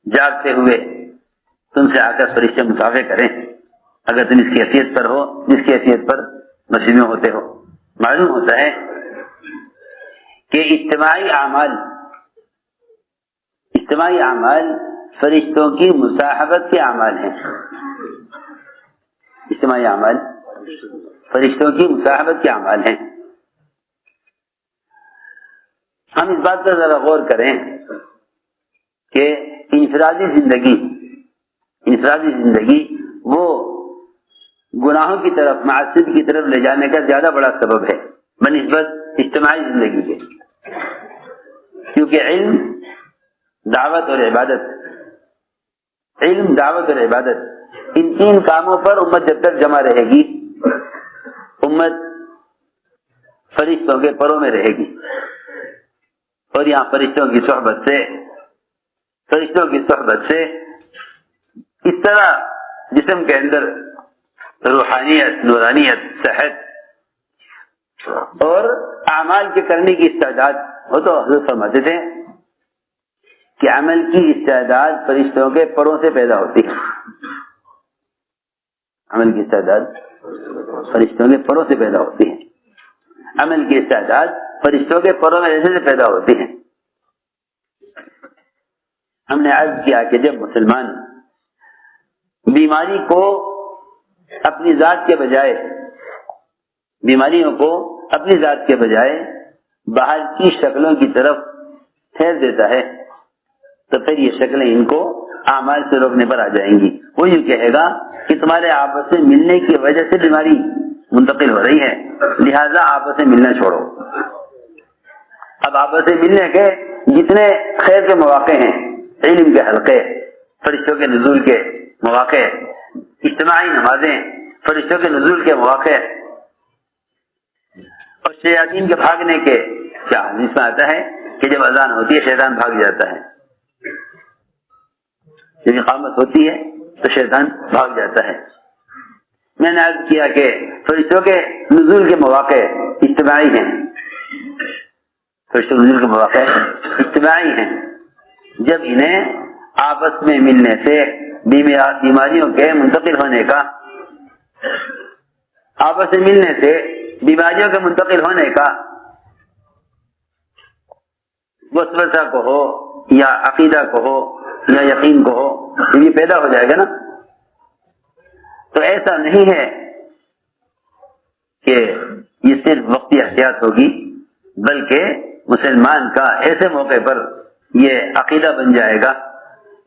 جاگتے ہوئے تم سے آ کر فرشتے مصافحہ کریں، اگر تم اس کیفیت پر ہو جس کیفیت پر مسجد میں ہوتے ہو۔ معلوم ہوتا ہے کہ اجتماعی اعمال فرشتوں کی مصاحبت کے اعمال ہیں، اجتماعی اعمال فرشتوں کی مصاحبت کے اعمال ہیں۔ ہم اس بات پر ذرا غور کریں کہ انفرادی زندگی وہ گناہوں کی طرف، معاصی کی طرف لے جانے کا زیادہ بڑا سبب ہے بنسبت اجتماعی زندگی کے، کیونکہ علم، دعوت اور عبادت ان تین کاموں پر امت جب تک جمع رہے گی، امت فرشتوں کے پروں میں رہے گی، اور یہاں فرشتوں کی صحبت سے اس طرح جسم کے اندر روحانیت، نورانیت، صحت اور اعمال کے کرنے کی استعداد ہو، تو حضرت فرماتے تھے کہ عمل کی استعداد فرشتوں کے پروں سے پیدا ہوتی ہے، عمل کی استعداد فرشتوں کے پروں سے پیدا ہوتی ہے، عمل کی استعداد فرشتوں کے پروں میں رہنے سے پیدا ہوتی ہے۔ ہم نے عرض کیا کہ جب مسلمان بیماریوں کو اپنی ذات کے بجائے باہر کی شکلوں کی طرف پھیر دیتا ہے، تو پھر یہ شکلیں ان کو اعمال سے روکنے پر آ جائیں گی۔ وہ یوں کہے گا کہ تمہارے آپس میں ملنے کی وجہ سے بیماری منتقل ہو رہی ہے، لہذا آپس میں ملنا چھوڑو۔ اب آپس میں ملنے کے جتنے خیر کے مواقع ہیں، علم کے حلقے، فرشتوں کے نزول کے مواقع، اجتماعی نمازیں، فرشتوں کے نزول کے مواقع اور شیاطین کے بھاگنے کے، کیا حدیث میں آتا ہے کہ جب اذان ہوتی ہے شیطان بھاگ جاتا ہے، جب اقامت ہوتی ہے تو شیطان بھاگ جاتا ہے۔ میں نے عرض کیا کہ فرشتوں کے نزول کے مواقع اجتماعی ہیں، فرشتوں کے نزول کے مواقع اجتماعی ہیں، جب انہیں آپس میں ملنے سے بیماریوں کے منتقل ہونے کا، آپس میں ملنے سے بیماریوں کے منتقل ہونے کا وسوسہ کو ہو یا عقیدہ کو ہو یا یقین کو ہو، یہ پیدا ہو جائے گا نا، تو ایسا نہیں ہے کہ یہ صرف وقتی احتیاط ہوگی، بلکہ مسلمان کا ایسے موقع پر یہ عقیدہ بن جائے گا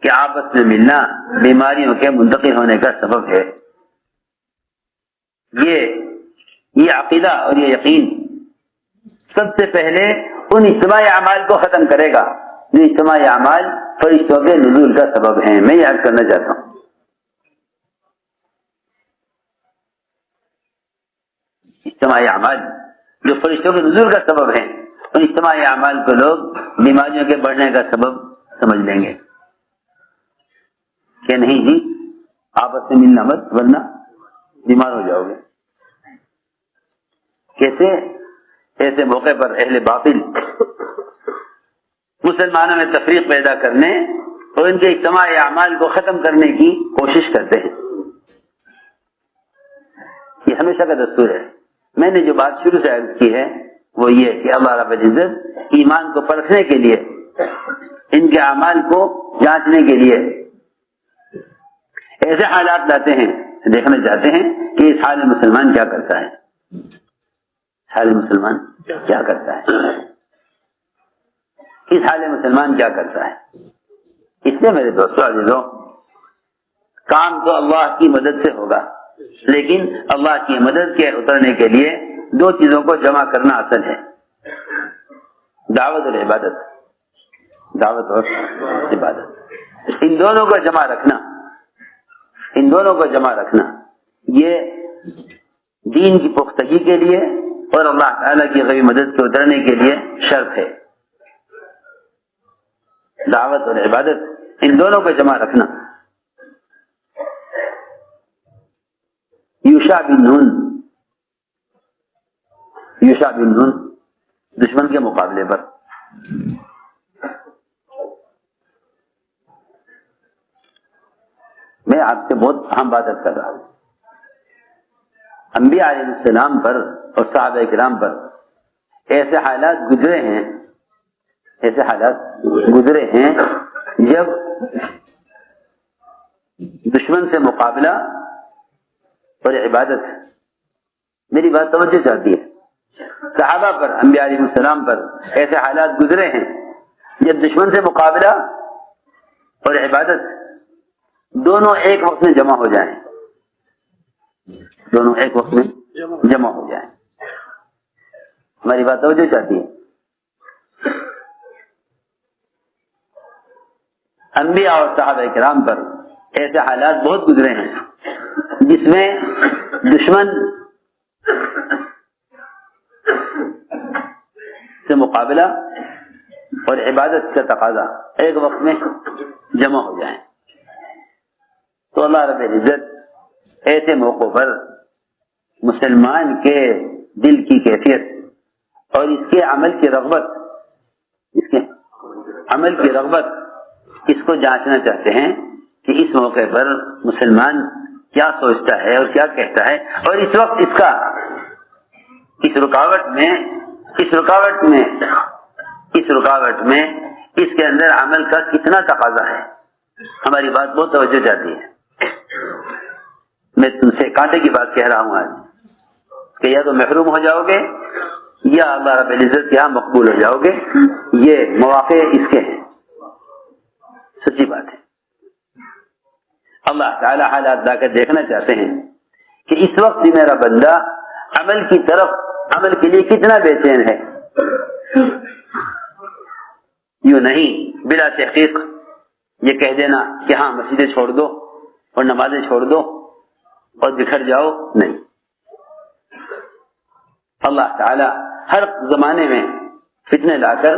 کہ آپس میں ملنا بیماریوں کے منتقل ہونے کا سبب ہے۔ یہ عقیدہ اور یہ یقین سب سے پہلے ان اجتماعی اعمال کو ختم کرے گا جو اجتماعی اعمال فرشتوں کے نزول کا سبب ہیں۔ میں یاد کرنا چاہتا ہوں، اجتماعی اعمال جو فرشتوں کے نزول کا سبب ہیں، ان اجتماعی اعمال کو لوگ بیماریوں کے بڑھنے کا سبب سمجھ لیں گے کہ نہیں جی آپس میں ملنا مت ورنہ بیمار ہو جاؤ گے۔ کیسے؟ ایسے موقع پر اہل باطل مسلمانوں میں تفریق پیدا کرنے اور ان کے اجتماعی اعمال کو ختم کرنے کی کوشش کرتے ہیں۔ یہ ہمیشہ کا دستور ہے۔ میں نے جو بات شروع سے عرض کی ہے وہ یہ کہ اللہ رب العزت ایمان کو پرکھنے کے لیے، ان کے اعمال کو جانچنے کے لیے ایسے حالات لاتے ہیں، دیکھنا چاہتے ہیں کہ اس حال میں مسلمان کیا کرتا ہے، حال مسلمان کیا کرتا ہے، اس حال مسلمان کیا کرتا ہے۔ اس لیے میرے دوستوں عزیزوں، کام تو اللہ کی مدد سے ہوگا، لیکن اللہ کی مدد کے اترنے کے لیے دو چیزوں کو جمع کرنا اصل ہے، دعوت اور عبادت، دعوت اور عبادت، ان دونوں کو جمع رکھنا، ان دونوں کو جمع رکھنا یہ دین کی پختگی کے لیے اور اللہ تعالیٰ کی غیبی مدد کے اترنے کے لیے شرط ہے، دعوت اور عبادت ان دونوں کو جمع رکھنا۔ یوشع بن نون دشمن کے مقابلے پر میں آپ سے بہت اہم بات کر رہا ہوں، انبیاء علیہ السلام پر اور صحابہ کرام پر ایسے حالات گزرے ہیں، ایسے حالات گزرے ہیں جب دشمن سے مقابلہ اور عبادت، میری بات توجہ چاہتی ہے، صحابہ پر، انبیاء علیہ السلام پر ایسے حالات گزرے ہیں جب دشمن سے مقابلہ اور عبادت دونوں ایک وقت میں جمع ہو جائیں، دونوں ایک وقت میں جمع ہو جائیں، ہماری بات توجہ چاہتی ہے۔ انبیاء اور صحابہ کرام پر ایسے حالات بہت گزرے ہیں جس میں دشمن سے مقابلہ اور عبادت کا تقاضا ایک وقت میں جمع ہو جائیں، تو اللہ رب العزت ایسے موقع پر مسلمان کے دل کی کیفیت اور اس کے عمل کی رغبت، اس کے عمل کی رغبت، اس کو جانچنا چاہتے ہیں کہ اس موقع پر مسلمان کیا سوچتا ہے اور کیا کہتا ہے، اور اس وقت اس کا اس رکاوٹ میں اس کے اندر عمل کا کتنا تقاضا ہے، ہماری بات بہت توجہ چاہتی ہے۔ میں تم سے کانٹے کی بات کہہ رہا ہوں آج کہ یا تو محروم ہو جاؤ گے یا اللہ رب العزت کے یہاں مقبول ہو جاؤ گے، یہ مواقع اس کے ہیں، سچی بات ہے۔ اللہ تعالی حالات لا کر دیکھنا چاہتے ہیں کہ اس وقت بھی میرا بندہ عمل کی طرف، عمل کے لیے کتنا بے چین ہے۔ یوں نہیں بلا تحقیق یہ کہہ دینا کہ ہاں مسجدیں چھوڑ دو اور نمازیں چھوڑ دو اور بکھر جاؤ، نہیں۔ اللہ تعالی ہر زمانے میں فتنے لا کر،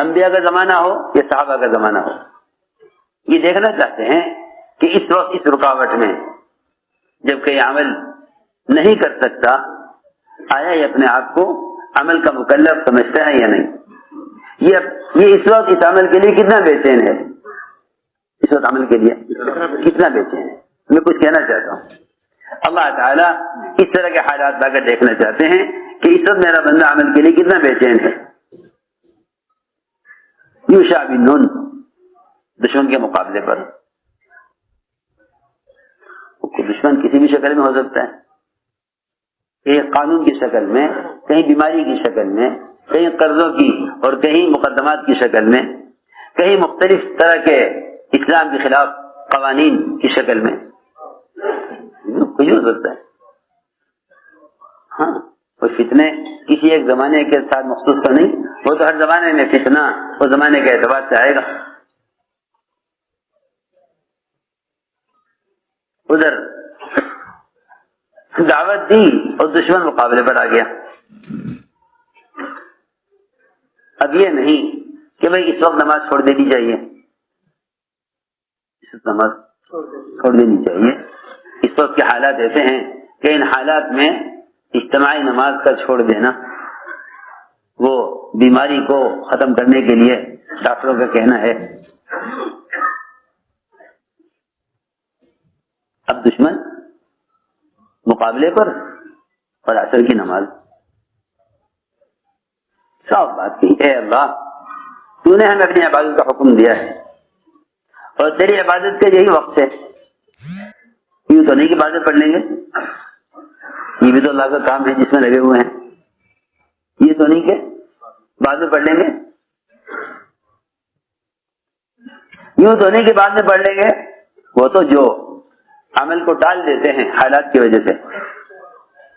انبیاء کا زمانہ ہو یا صحابہ کا زمانہ ہو، یہ دیکھنا چاہتے ہیں کہ اس وقت اس رکاوٹ میں جب کہ عمل نہیں کر سکتا، آیا یہ اپنے آپ کو عمل کا مکلف سمجھتا ہے یا نہیں، یہ اس وقت اس عمل کے لیے کتنا بے چین ہے، اس وقت عمل کے لیے کتنا بے چین ہے۔ میں کچھ کہنا چاہتا ہوں، اللہ تعالیٰ اس طرح کے حالات لا کر دیکھنا چاہتے ہیں کہ اس وقت میرا بندہ عمل کے لیے کتنا بے چین ہے۔ یوشع بن نون دشمن کے مقابلے پر، دشمن کسی بھی شکل میں ہو سکتا ہے، کہیں قانون کی شکل میں، کہیں بیماری کی شکل میں، کہیں قرضوں کی اور کہیں مقدمات کی شکل میں، کہیں مختلف طرح کے اسلام کے خلاف قوانین کی شکل میں، کچھ ہو سکتا ہے۔ ہاں، کوئی فتنے کسی ایک زمانے کے ساتھ مخصوص تو نہیں، وہ تو ہر زمانے میں فتنہ اس زمانے کے اعتبار سے آئے گا۔ ادھر دعوت دی اور دشمن مقابلے پر آ گیا۔ اب یہ نہیں کہ بھئی اس وقت نماز چھوڑ دینی چاہیے، اس وقت نماز چھوڑ دینی چاہیے۔ اس وقت کے حالات ایسے ہیں کہ ان حالات میں اجتماعی نماز کا چھوڑ دینا وہ بیماری کو ختم کرنے کے لیے ڈاکٹروں کا کہنا ہے۔ اب دشمن مقابلے پر اور عصر کی نماز، صاف بات کی، اے اللہ تو نے ہمیں اپنی عبادت کا حکم دیا ہے اور تیری عبادت کا یہی وقت ہے، یوں تو نہیں کہ باتیں پڑھ لیں گے، یہ بھی تو اللہ کا کام ہے جس میں لگے ہوئے ہیں، یہ تو نہیں کہ بعد میں پڑھ لیں گے، یوں تو نہیں کہ بعد میں پڑھ لیں گے، وہ تو جو عمل کو ٹال دیتے ہیں حالات کی وجہ سے،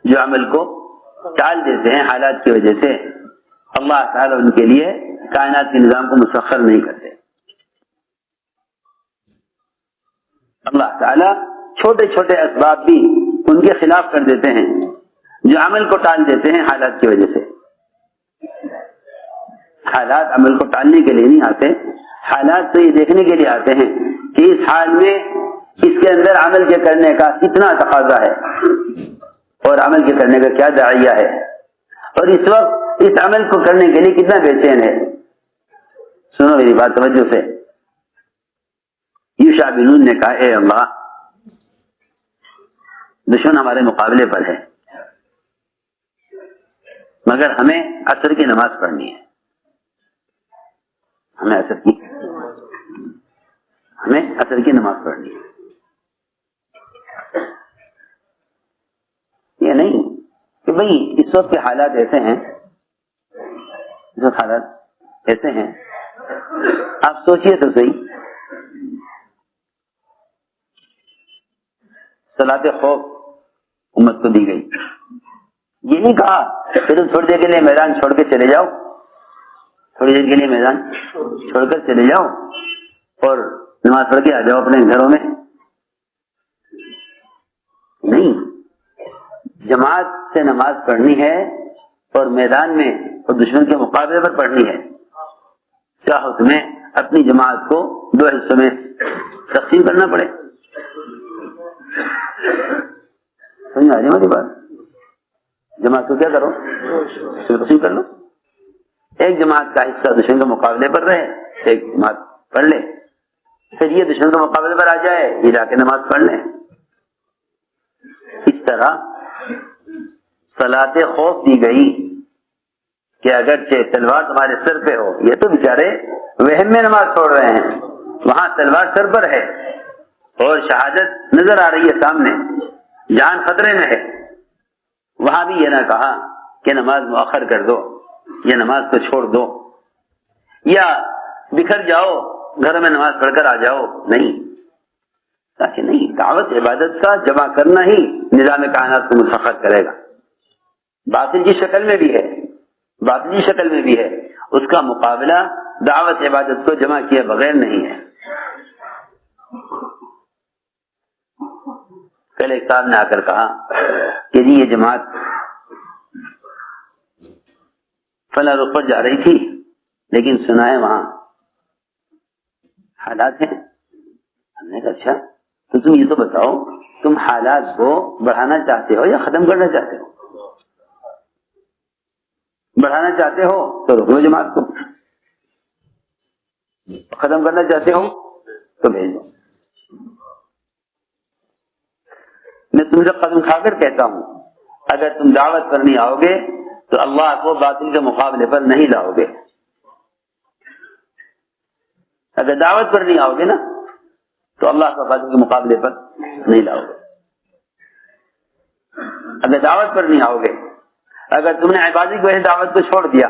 جو عمل کو ٹال دیتے ہیں حالات کی وجہ سے، اللہ تعالیٰ ان کے لیے کائنات کے نظام کو مسخر نہیں کرتے۔ اللہ تعالیٰ چھوٹے چھوٹے اسباب بھی ان کے خلاف کر دیتے ہیں جو عمل کو ٹال دیتے ہیں حالات کی وجہ سے۔ حالات عمل کو ٹالنے کے لیے نہیں آتے، حالات تو یہ دیکھنے کے لیے آتے ہیں کہ اس حال میں اس کے اندر عمل کے کرنے کا کتنا تقاضا ہے اور عمل کے کرنے کا کیا داعیہ ہے، اور اس وقت اس عمل کو کرنے کے لیے کتنا بے چین ہے۔ سنو میری بات توجہ سے۔ یوشع بن نون نے کہا اے اللہ، دشمن ہمارے مقابلے پر ہے، مگر ہمیں عصر کی نماز پڑھنی ہے، ہمیں عصر کی نماز پڑھنی ہے۔ یہ نہیں کہ بھئی اس وقت کے حالات ایسے ہیں، جو حالات ایسے ہیں، آپ سوچئے تو صحیح، صلاۃ خوف امت کو دی گئی، یہ نہیں کہا کہ تم تھوڑی دیر کے لیے میدان چھوڑ کے چلے جاؤ، تھوڑی دیر کے لیے میدان چھوڑ کر چلے جاؤ اور نماز پڑھ کے آ جاؤ اپنے گھروں میں۔ نہیں، جماعت سے نماز پڑھنی ہے اور میدان میں اور دشمن کے مقابلے پر پڑھنی ہے۔ چاہو تمہیں اپنی جماعت کو 2 حصوں میں تقسیم کرنا پڑے۔ سمجھ آ رہی ہماری بات؟ جماعت کو کیا کرو، تقسیم کر لو، ایک جماعت کا حصہ دشمن کے مقابلے پر رہے، ایک جماعت پڑھ لے، پھر یہ دشمن کے مقابلے پر آ جائے، یہ جا کے نماز پڑھ لیں۔ اس طرح صلاۃ خوف دی گئی کہ اگرچہ تلوار تمہارے سر پہ ہو، یہ تو بیچارے وہم میں نماز چھوڑ رہے ہیں، وہاں تلوار سر پر ہے اور شہادت نظر آ رہی ہے سامنے، جان خطرے میں ہے، وہاں بھی یہ نہ کہا کہ نماز مؤخر کر دو یا نماز کو چھوڑ دو یا بکھر جاؤ گھر میں نماز پڑھ کر آ جاؤ، نہیں، تاکہ نہیں، دعوت عبادت کا جمع کرنا ہی نظام کائنات کو مسخر کرے گا۔ باطل کی شکل میں بھی ہے، باطلی شکل میں بھی ہے، اس کا مقابلہ دعوت عبادت کو جمع کیے بغیر نہیں ہے۔ کل ایک صاحب نے آ کر کہا کہ جی یہ جماعت فلاں رخ پر جا رہی تھی، لیکن سنا ہے وہاں حالات ہیں۔ ہم نے کہا اچھا، تو تم یہ تو بتاؤ تم حالات کو بڑھانا چاہتے ہو یا ختم کرنا چاہتے ہو؟ بڑھانا چاہتے ہو تو روک لو جماعت کو، ختم کرنا چاہتے ہو تو بھیج دو۔ میں تم سے قدم کھا کر کہتا ہوں، اگر تم دعوت پر نہیں آؤ گے تو اللہ کو باطل کے مقابلے پر نہیں لاؤ گے۔ اگر دعوت پر نہیں آؤ گے نا تو اللہ کو باطل کے مقابلے پر نہیں لاؤ گے۔ اگر دعوت پر نہیں آؤ گے، اگر تم نے عبادت کی وجہ سے دعوت کو چھوڑ دیا،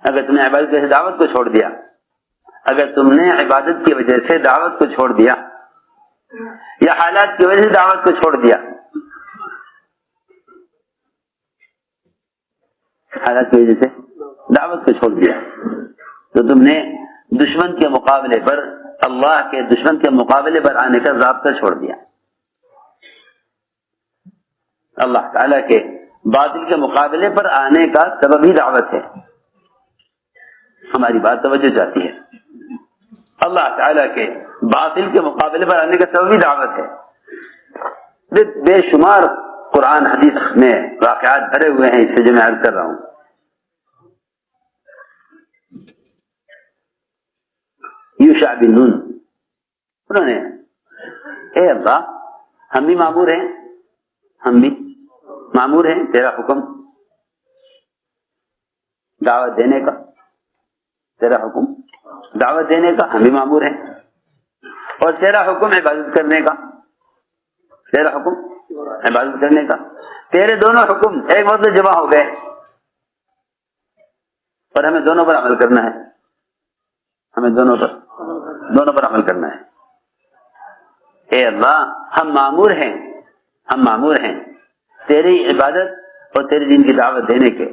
اگر تم نے عبادت کی وجہ سے دعوت کو چھوڑ دیا، اگر تم نے عبادت کی وجہ سے دعوت کو چھوڑ دیا یا حالات کی وجہ سے دعوت کو چھوڑ دیا، حالات کی وجہ سے دعوت کو چھوڑ دیا، تو تم نے دشمن کے مقابلے پر، اللہ کے دشمن کے مقابلے پر آنے کا ضابطہ چھوڑ دیا۔ اللہ تعالیٰ کے باطل کے مقابلے پر آنے کا سبب ہی دعوت ہے۔ ہماری بات توجہ چاہتی ہے، اللہ تعالیٰ کے باطل کے مقابلے پر آنے کا سبب ہی دعوت ہے۔ بے شمار قرآن حدیث میں واقعات بھرے ہوئے ہیں، اس سے جو میں عرض کر رہا ہوں۔ یوشع بن نون انہوں نے، اے اللہ، ہم بھی مامور ہیں، ہم بھی مامور ہیں، تیرا حکم دعوت دینے کا، تیرا حکم دعوت دینے کا، ہم بھی مامور ہیں، اور تیرا حکم عبادت کرنے کا، تیرا حکم عبادت کرنے کا، تیرے دونوں حکم ایک وقت جمع ہو گئے اور ہمیں دونوں پر عمل کرنا ہے، ہمیں دونوں پر عمل کرنا ہے۔ اے اللہ ہم مامور ہیں تیری عبادت اور تیرے دین کی دعوت دینے کے.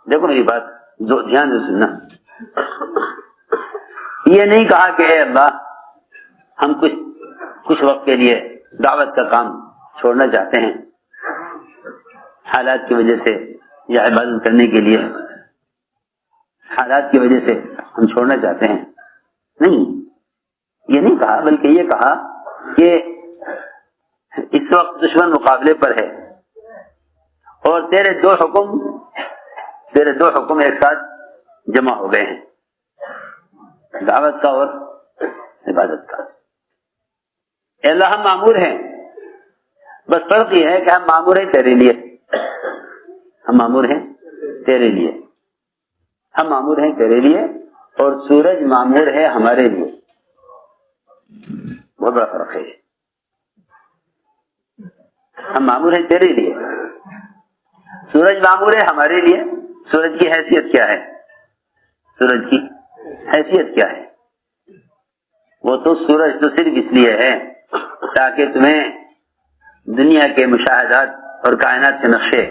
دیکھو میری بات دھیان سے سننا. یہ نہیں کہا کہ اے اللہ ہم کچھ وقت کے لیے دعوت کا کام چھوڑنا چاہتے ہیں حالات کی وجہ سے یا عبادت کرنے کے لیے حالات کی وجہ سے ہم چھوڑنا چاہتے ہیں. نہیں، یہ نہیں کہا، بلکہ یہ کہا کہ اس وقت دشمن مقابلے پر ہے اور تیرے دو حکم ایک ساتھ جمع ہو گئے ہیں، دعوت کا اور عبادت کا. اے اللہ ہم مامور ہیں، بس فرق یہ ہے کہ ہم مامور ہیں تیرے لیے، ہم مامور ہیں تیرے لیے، ہم مامور ہیں تیرے لیے اور سورج مامور ہے ہمارے لیے. بہت بڑا فرق ہے. ہم مامور ہیں تیرے لیے، سورج مامور ہے ہمارے لیے. سورج کی حیثیت کیا ہے؟ سورج کی حیثیت کیا ہے؟ وہ تو سورج تو صرف اس لیے ہے تاکہ تمہیں دنیا کے مشاہدات اور کائنات کے نقشے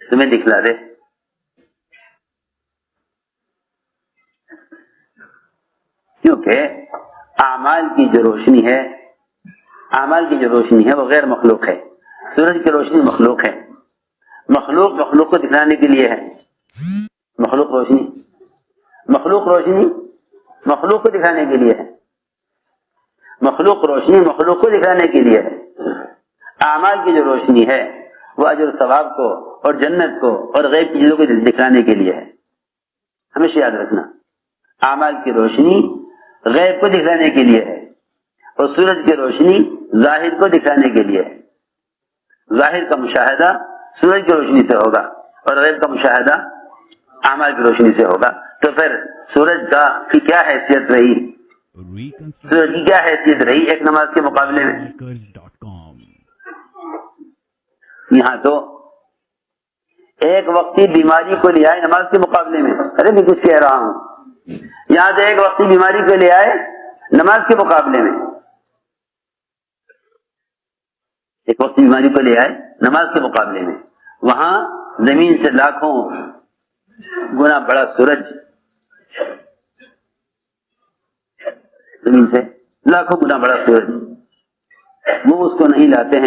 تمہیں دکھلا دے. کیونکہ اعمال کی جو روشنی ہے وہ غیر مخلوق ہے. سورج کی روشنی مخلوق ہے. مخلوق کو دکھلانے کے لیے ہے. مخلوق روشنی مخلوق کو دکھانے کے لیے ہے. مخلوق روشنی مخلوق کو دکھانے کے لیے ہے. اعمال کی جو روشنی ہے وہ اجر و ثواب کو اور جنت کو اور غیب کی چیزوں کو دکھانے کے لیے ہے. ہمیشہ یاد رکھنا، اعمال کی روشنی غیب کو دکھانے کے لیے ہے اور سورج کی روشنی ظاہر کو دکھانے کے لیے ہے. ظاہر کا مشاہدہ سورج کی روشنی سے ہوگا اور غیب کا مشاہدہ اعمال کی روشنی سے ہوگا. تو پھر سورج کی کیا حیثیت رہی؟ سورج کی کیا حیثیت رہی ایک نماز کے مقابلے میں؟ یہاں تو ایک وقتی بیماری کو لے آئے نماز کے مقابلے میں. ارے میں کچھ کہہ رہا ہوں. یہاں تو ایک وقتی بیماری کو لے آئے نماز کے مقابلے میں. ایک وقتی بیماری کو لے آئے نماز کے مقابلے میں. وہاں زمین سے لاکھوں گنا بڑا سورج، زمین سے لاکھوں گنا بڑا سورج، وہ اس کو نہیں لاتے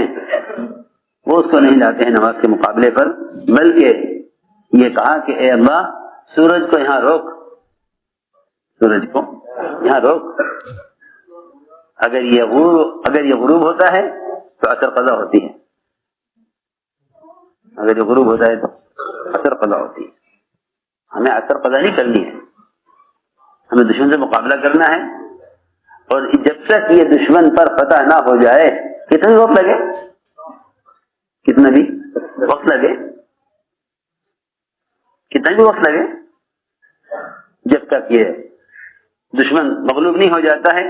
ہیں نماز کے مقابلے پر. بلکہ یہ کہا کہ اے اللہ سورج کو یہاں روک، اگر یہ غروب ہوتا ہے تو اثر قضا ہوتی ہے. اگر یہ غروب ہوتا ہے تو اثر قضا ہوتی ہے. ہمیں اثر قضا نہیں کرنی ہے، ہمیں دشمن سے مقابلہ کرنا ہے. اور جب تک یہ دشمن پر فتح نہ ہو جائے کتنا بھی وقت لگے، جب تک یہ دشمن مغلوب نہیں ہو جاتا ہے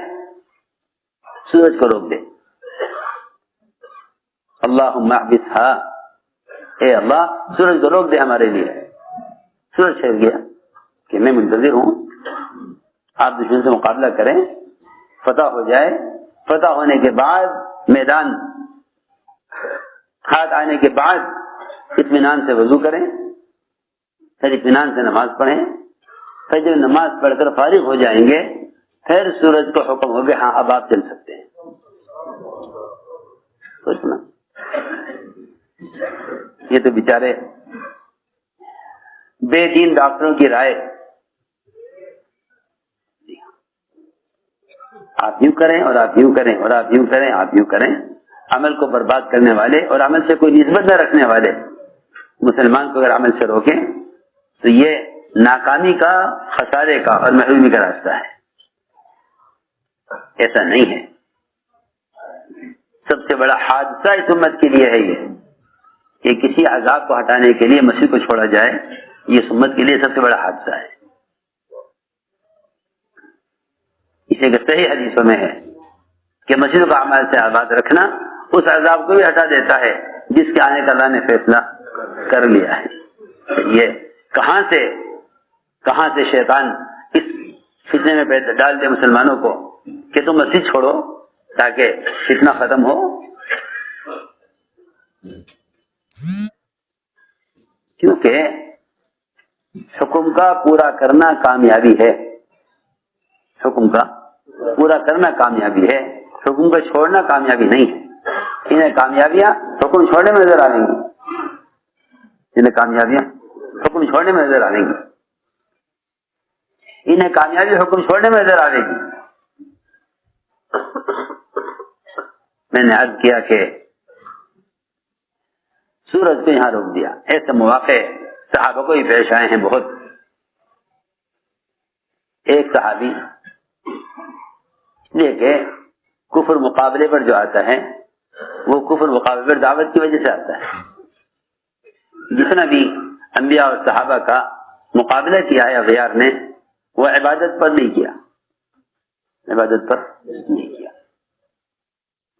سورج کو روک دے. اللہم احبسھا، اے اللہ سورج کو روک دے ہمارے لیے. سورج ٹھہر گیا کہ میں منتظر ہوں، آپ دشمن سے مقابلہ کریں، فتح ہو جائے. فتح ہونے کے بعد میدان ہاتھ آنے کے بعد اطمینان سے وضو کریں، پھر اطمینان سے نماز پڑھیں. پھر جب نماز پڑھ کر فارغ ہو جائیں گے پھر سورج کو حکم ہو گیا ہاں اب آپ چل سکتے ہیں. سوچنا، یہ تو بیچارے بے دین ڈاکٹروں کی رائے، آپ یوں کریں اور آپ یوں کریں اور آپ یوں کریں، آپ یوں کریں. عمل کو برباد کرنے والے اور عمل سے کوئی نسبت نہ رکھنے والے مسلمان کو اگر عمل سے روکیں تو یہ ناکامی کا، خسارے کا اور محرومی کا راستہ ہے. ایسا نہیں ہے. سب سے بڑا حادثہ اس امت کے لیے ہے یہ کہ کسی عذاب کو ہٹانے کے لیے مسیح کو چھوڑا جائے. یہ اس امت کے لیے سب سے بڑا حادثہ ہے. اسے کہ صحیح حدیثوں میں ہے کہ مسجد کو اعمال سے آباد رکھنا اس عذاب کو بھی ہٹا دیتا ہے جس کے آنے کا اللہ نے فیصلہ کر لیا ہے. یہ کہاں سے شیطان اس فتنے میں ڈال دے مسلمانوں کو کہ تم مسجد چھوڑو تاکہ فتنہ ختم ہو. کیونکہ حکم کا پورا کرنا کامیابی ہے. حکم کا پورا کرنا کامیابی ہے، حکم کو چھوڑنا کامیابی نہیں ہے. انہیں کامیابیاں حکم چھوڑنے میں نظر آئیں گی. انہیں کامیابیاں حکم چھوڑنے میں نظر آئیں گی. انہیں کامیابی حکم چھوڑنے میں نظر آئے گی. میں نے عرض کیا کہ سورج کو یہاں روک دیا. ایسے مواقع صحابہ کو ہی پیش آئے ہیں بہت. ایک صحابی یہ کہ کفر مقابلے پر جو آتا ہے وہ کفر مقابلے پر دعوت کی وجہ سے آتا ہے. جتنا بھی انبیاء اور صحابہ کا مقابلہ کیا ہے اغیار نے، وہ عبادت پر نہیں کیا. عبادت پر نہیں کیا.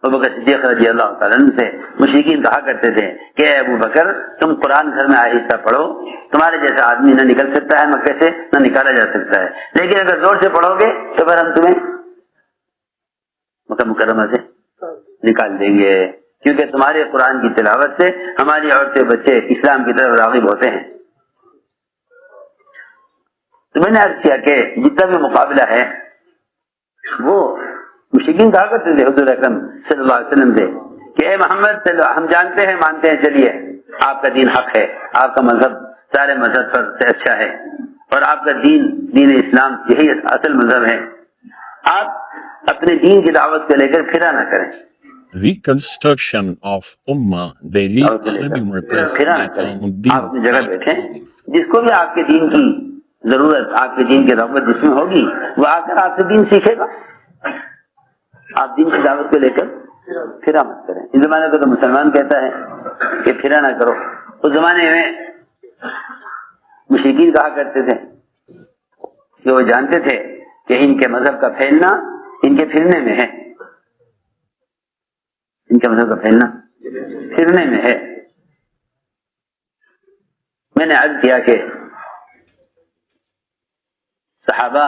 ابوبکر صدیق رضی اللہ تعالیٰ عنہ سے مشرکین کہا کرتے تھے کہ اے ابو بکر تم قرآن گھر میں آہستہ پڑھو، تمہارے جیسا آدمی نہ نکل سکتا ہے مکے سے، نہ نکالا جا سکتا ہے، لیکن اگر زور سے پڑھو گے تو پھر ہم تمہیں مکہ مکرمہ سے نکال دیں گے، کیونکہ تمہارے قرآن کی تلاوت سے ہماری عورتیں بچے اسلام کی طرف راغب ہوتے ہیں. تو میں نے عرض کیا کہ جتنا بھی مقابلہ ہے وہ مشرکین کہا کرتے تھے حضور اکرم صلی اللہ علیہ وسلم سے کہ اے محمد ہم جانتے ہیں مانتے ہیں، چلیے آپ کا دین حق ہے، آپ کا مذہب سارے مذہب پر سے اچھا ہے، اور آپ کا دین اسلام یہی اصل مذہب ہے، آپ اپنے دین کی دعوت کو لے کر پھرا نہ کریں. Reconstruction of Ummah Daily Alim پھرا نہ کریں. آپ اپنی جگہ بیٹھیں. represents جس کو بھی آپ کے دین کی ضرورت، آپ کے دین کی رغبت جس میں ہوگی، وہ آ کر آپ سے دین سیکھے گا. آپ دین کی دعوت کو لے کر پھرا مت کریں. اس زمانے کو تو مسلمان کہتا ہے کہ پھرا نہ کرو. اس زمانے میں مشرکین کہا کرتے تھے کہ وہ جانتے تھے کہ ان کے مذہب کا پھیلنا ان کے پھرنے میں ہے. ان کے مذہب کا پھیلنا پھرنے میں ہے. میں نے عرض کیا کہ صحابہ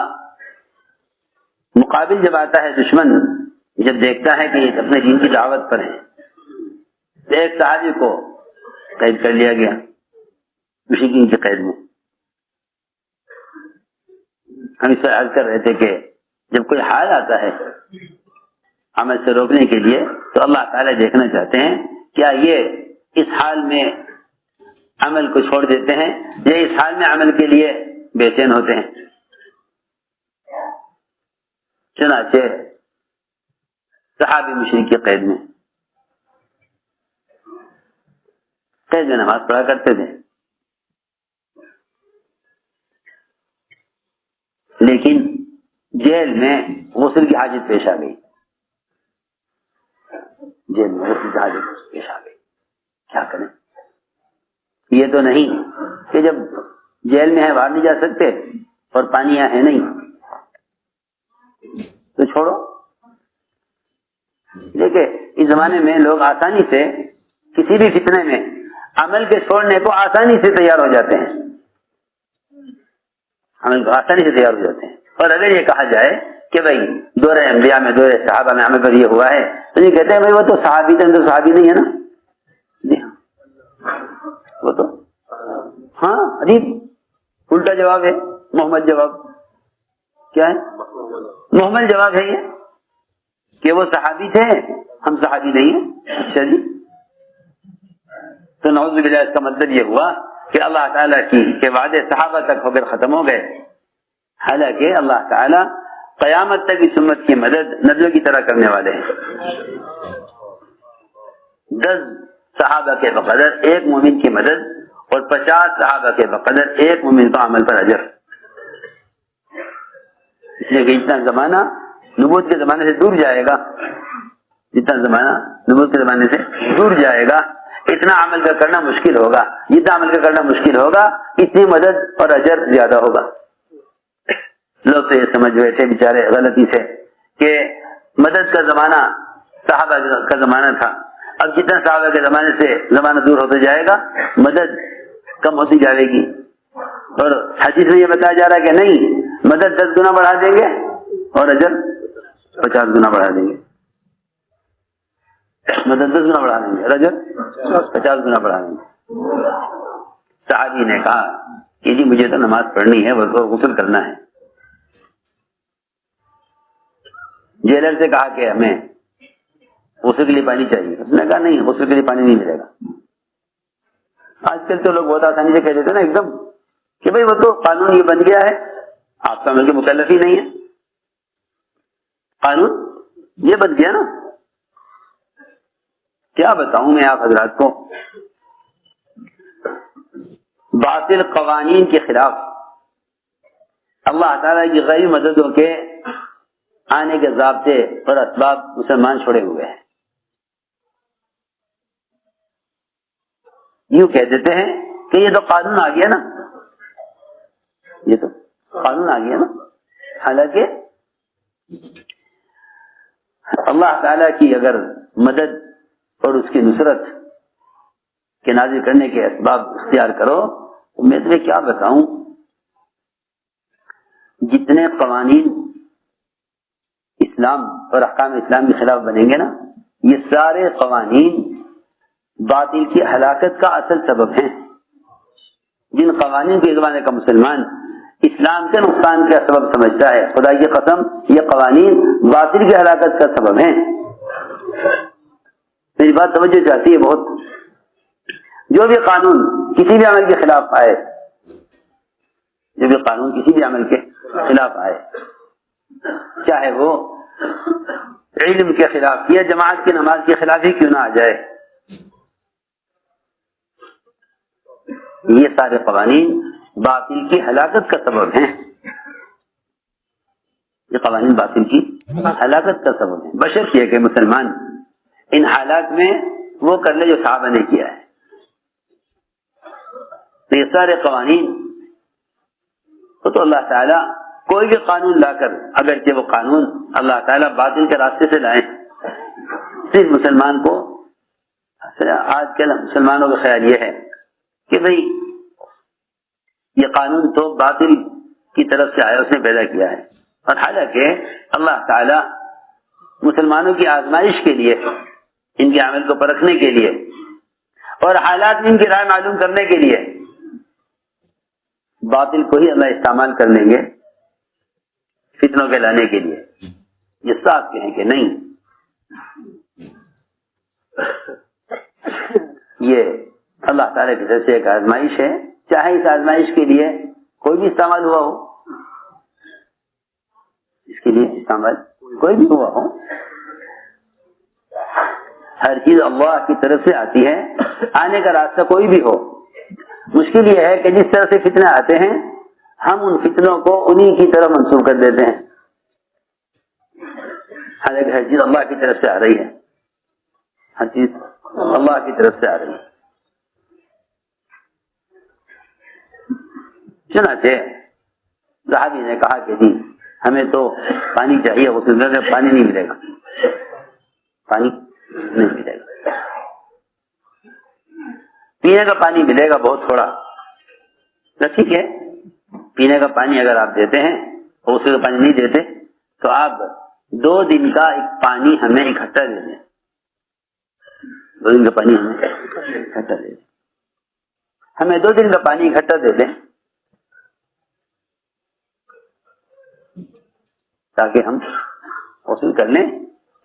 مقابل جب آتا ہے دشمن، جب دیکھتا ہے کہ یہ اپنے دین کی دعوت پر ہے، تو ایک صحابی کو قید کر لیا گیا مشرکین کی قید میں. ہم اس سے عرض کر رہے تھے کہ جب کوئی حال آتا ہے عمل سے روکنے کے لیے تو اللہ تعالیٰ دیکھنا چاہتے ہیں کیا یہ اس حال میں عمل کو چھوڑ دیتے ہیں یا اس حال میں عمل کے لیے بے چین ہوتے ہیں. چنانچہ صحابی مشرک کی قید میں نماز پڑھا کرتے تھے، لیکن جیل میں غسل کی حاجت پیش آ گئی. جیل میں غسل کی حاجت پیش آ گئی. کیا کریں؟ یہ تو نہیں کہ جب جیل میں ہے باہر نہیں جا سکتے اور پانی یہاں ہے نہیں تو چھوڑو. دیکھیں اس زمانے میں لوگ آسانی سے کسی بھی فتنے میں عمل کے چھوڑنے کو آسانی سے تیار ہو جاتے ہیں. عمل کو آسانی سے تیار ہو جاتے ہیں. اور اگر یہ کہا جائے کہ بھائی دور انبیاء میں دور صحابہ میں عمل پر یہ ہوا ہے تو یہ کہتے ہیں بھائی وہ تو صحابی تھے، تو صحابی نہیں ہے نا. جی ہاں وہ تو ہاں عجیب الٹا جواب ہے. محمد جواب کیا ہے؟ محمد جواب ہے یہ کہ وہ صحابی تھے، ہم صحابی نہیں ہیں. اچھا جی، تو نعوذ باللہ اس کا مطلب یہ ہوا کہ اللہ تعالیٰ کی کہ وعدے صحابہ تک ہو کر ختم ہو گئے، حالانکہ اللہ تعالیٰ قیامت تک اس امت کی مدد نبیوں کی طرح کرنے والے ہیں. 10 صحابہ کے بقدر ایک مومن کی مدد اور 50 صحابہ کے بقدر ایک مومن کا عمل پر اجر. اس لیے کہ اتنا زمانہ نبوت کے زمانے سے دور جائے گا، جتنا زمانہ نبوت کے زمانے سے دور جائے گا اتنا عمل کا کرنا مشکل ہوگا. جتنا عمل کا کرنا مشکل ہوگا اتنی مدد اور اجر زیادہ ہوگا. لوگ تو یہ سمجھ بیٹھے بیچارے غلطی سے کہ مدد کا زمانہ صحابہ کا زمانہ تھا. اب جتنا صحابہ کے زمانے سے زمانہ دور ہوتا جائے گا مدد کم ہوتی جائے گی. اور حدیث میں یہ بتایا جا رہا ہے کہ نہیں، مدد 10 گنا بڑھا دیں گے اور اجر 50 گنا بڑھا دیں گے. مدد 10 گنا بڑھا دیں گے، رجب 50 گنا بڑھا دیں گے۔ صحابی نے کہا کہ جی مجھے تو نماز پڑھنی ہے، غسل کرنا ہے۔ جیلر سے کہا کہ ہمیں غسل کے لیے پانی چاہیے، اس نے کہا نہیں، غسل کے لیے پانی نہیں ملے گا۔ آج کل تو لوگ بہت آسانی سے کہہ دیتے نا ایک دم کہ بھئی وہ تو قانون یہ بن گیا ہے، آپ تو عمل کے مکلف ہی نہیں ہے، قانون یہ بن گیا نا۔ کیا بتاؤں میں آپ حضرات کو، باطل قوانین کے خلاف اللہ تعالیٰ کی غیر مددوں کے آنے کے ضابطے اور اسباب مسلمان چھوڑے ہوئے ہیں۔ یوں کہہ دیتے ہیں کہ یہ تو قانون آ گیا نا، یہ تو قانون آ گیا نا، حالانکہ اللہ تعالیٰ کی اگر مدد اور اس کی نصرت کے نازل کرنے کے اسباب اختیار کرو تو میں تمہیں کیا بتاؤں، جتنے قوانین اسلام اور احکام اسلام کے خلاف بنیں گے نا، یہ سارے قوانین باطل کی ہلاکت کا اصل سبب ہیں۔ جن قوانین کے زمانے کا مسلمان اسلام کے نقصان کا سبب سمجھتا ہے، خدا کی قسم یہ قوانین باطل کی ہلاکت کا سبب ہیں۔ میری بات توجہ چاہتی ہے بہت۔ جو بھی قانون کسی بھی عمل کے خلاف آئے، جو بھی قانون کسی بھی عمل کے خلاف آئے، چاہے وہ علم کے خلاف یا جماعت کی نماز کے خلاف ہی کیوں نہ آ جائے، یہ سارے قوانین باطل کی ہلاکت کا سبب ہیں۔ یہ قوانین باطل کی ہلاکت کا سبب ہیں، بشرط یہ کہ مسلمان ان حالات میں وہ کر لے جو صحابہ نے کیا ہے۔ تو یہ سارے قوانین تو اللہ تعالیٰ کوئی بھی قانون لا کر، اگرچہ وہ قانون اللہ تعالیٰ باطل کے راستے سے لائیں، صرف مسلمان کو، آج کل مسلمانوں کا خیال یہ ہے کہ بھئی یہ قانون تو باطل کی طرف سے آیا، اس نے پیدا کیا ہے، اور حالانکہ اللہ تعالیٰ مسلمانوں کی آزمائش کے لیے، ان کے عمل کو پرکھنے کے لیے اور حالات میں ان کی رائے معلوم کرنے کے لیے باطل کو ہی اللہ استعمال کر لیں گے فتنوں کے لانے کے لیے۔ یہ صاف کہیں کہ نہیں، یہ اللہ تعالیٰ کی طرف سے ایک آزمائش ہے، چاہے اس آزمائش کے لیے کوئی بھی استعمال ہوا ہو، اس کے لیے استعمال کوئی بھی ہوا ہو، ہر چیز اللہ کی طرف سے آتی ہے، آنے کا راستہ کوئی بھی ہو۔ مشکل یہ ہے کہ جس طرح سے فتنے آتے ہیں ہم ان فتنوں کو انہی کی طرف منسوخ کر دیتے ہیں، حالانکہ ہر چیز اللہ کی طرف سے آ رہی ہے، ہر چیز اللہ کی طرف سے آ رہی ہے۔ چنانچہ صحابی نے کہا کہ جی ہمیں تو پانی چاہیے، غسل کرنے میں پانی نہیں ملے گا، پانی نہیں ملے گا، پینے کا پانی ملے گا بہت تھوڑا، تو ٹھیک ہے، پینے کا پانی اگر آپ دیتے ہیں اور غسل کا پانی نہیں دیتے تو آپ 2 دن کا ایک پانی ہمیں اکٹھا دے دیں، 2 دن کا پانی ہمیں اکٹھا دے دیں، ہمیں 2 دن کا پانی اکٹھا دے دیں تاکہ ہم غسل کر لیں،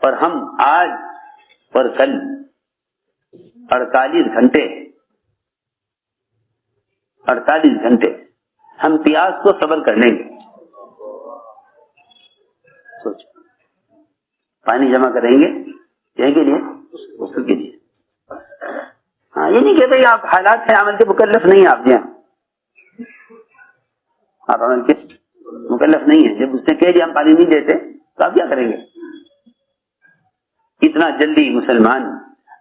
اور ہم آج اور کل 48 گھنٹے ہم پیاس کو صبر کر لیں گے۔ سوچ، پانی جمع کریں گے کے لیے، غسل کے لیے۔ ہاں، یہ نہیں کہتے کہ آپ حالات سے عمل کے مکلف نہیں، آپ جی آپ عمل کے مکلف نہیں ہیں۔ جب اس نے کہہ دیا ہم پانی نہیں دیتے تو آپ کیا کریں گے؟ اتنا جلدی مسلمان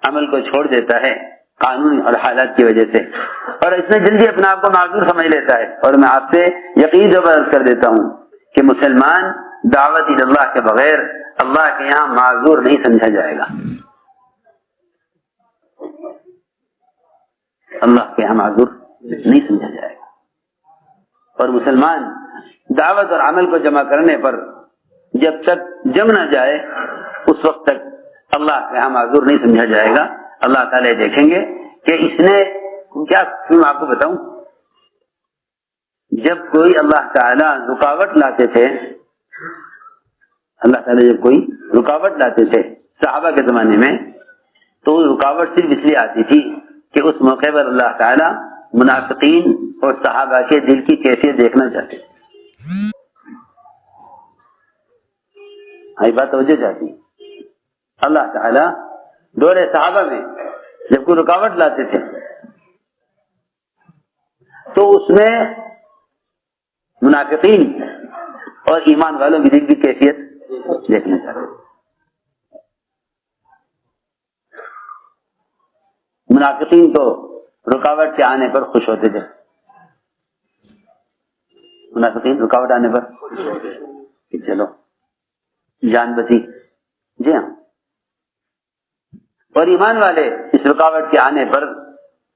عمل کو چھوڑ دیتا ہے قانون اور حالات کی وجہ سے، اور اتنا جلدی اپنے آپ کو معذور سمجھ لیتا ہے۔ اور میں آپ سے یقین زبردست کر دیتا ہوں کہ مسلمان دعوت اللہ کے بغیر اللہ کے یہاں معذور نہیں سمجھا جائے گا، اللہ کے یہاں معذور نہیں سمجھا جائے گا۔ اور مسلمان دعوت اور عمل کو جمع کرنے پر جب تک جم نہ جائے اس وقت تک اللہ کے یہاں معذور نہیں سمجھا جائے گا. اللہ تعالیٰ دیکھیں گے کہ اس نے کیا. میں آپ کو بتاؤں, جب کوئی اللہ تعالیٰ رکاوٹ لاتے تھے, اللہ تعالیٰ جب کوئی رکاوٹ لاتے تھے صحابہ کے زمانے میں, تو رکاوٹ صرف اس لیے آتی تھی کہ اس موقع پر اللہ تعالیٰ منافقین اور صحابہ کے دل کی کیفیت دیکھنا چاہتے تھے. بات توجہ چاہتی. اللہ تعالیٰ دور صحابہ میں جب کوئی رکاوٹ لاتے تھے تو اس میں منافقین اور ایمان والوں کی دل کی کیفیت دیکھنا چاہتے تھے. منافقین تو رکاوٹ کے آنے پر خوش ہوتے تھے. منافقین رکاوٹ آنے پر کہ چلو جان بچی. جی ہاں. اور ایمان والے اس رکاوٹ کے آنے پر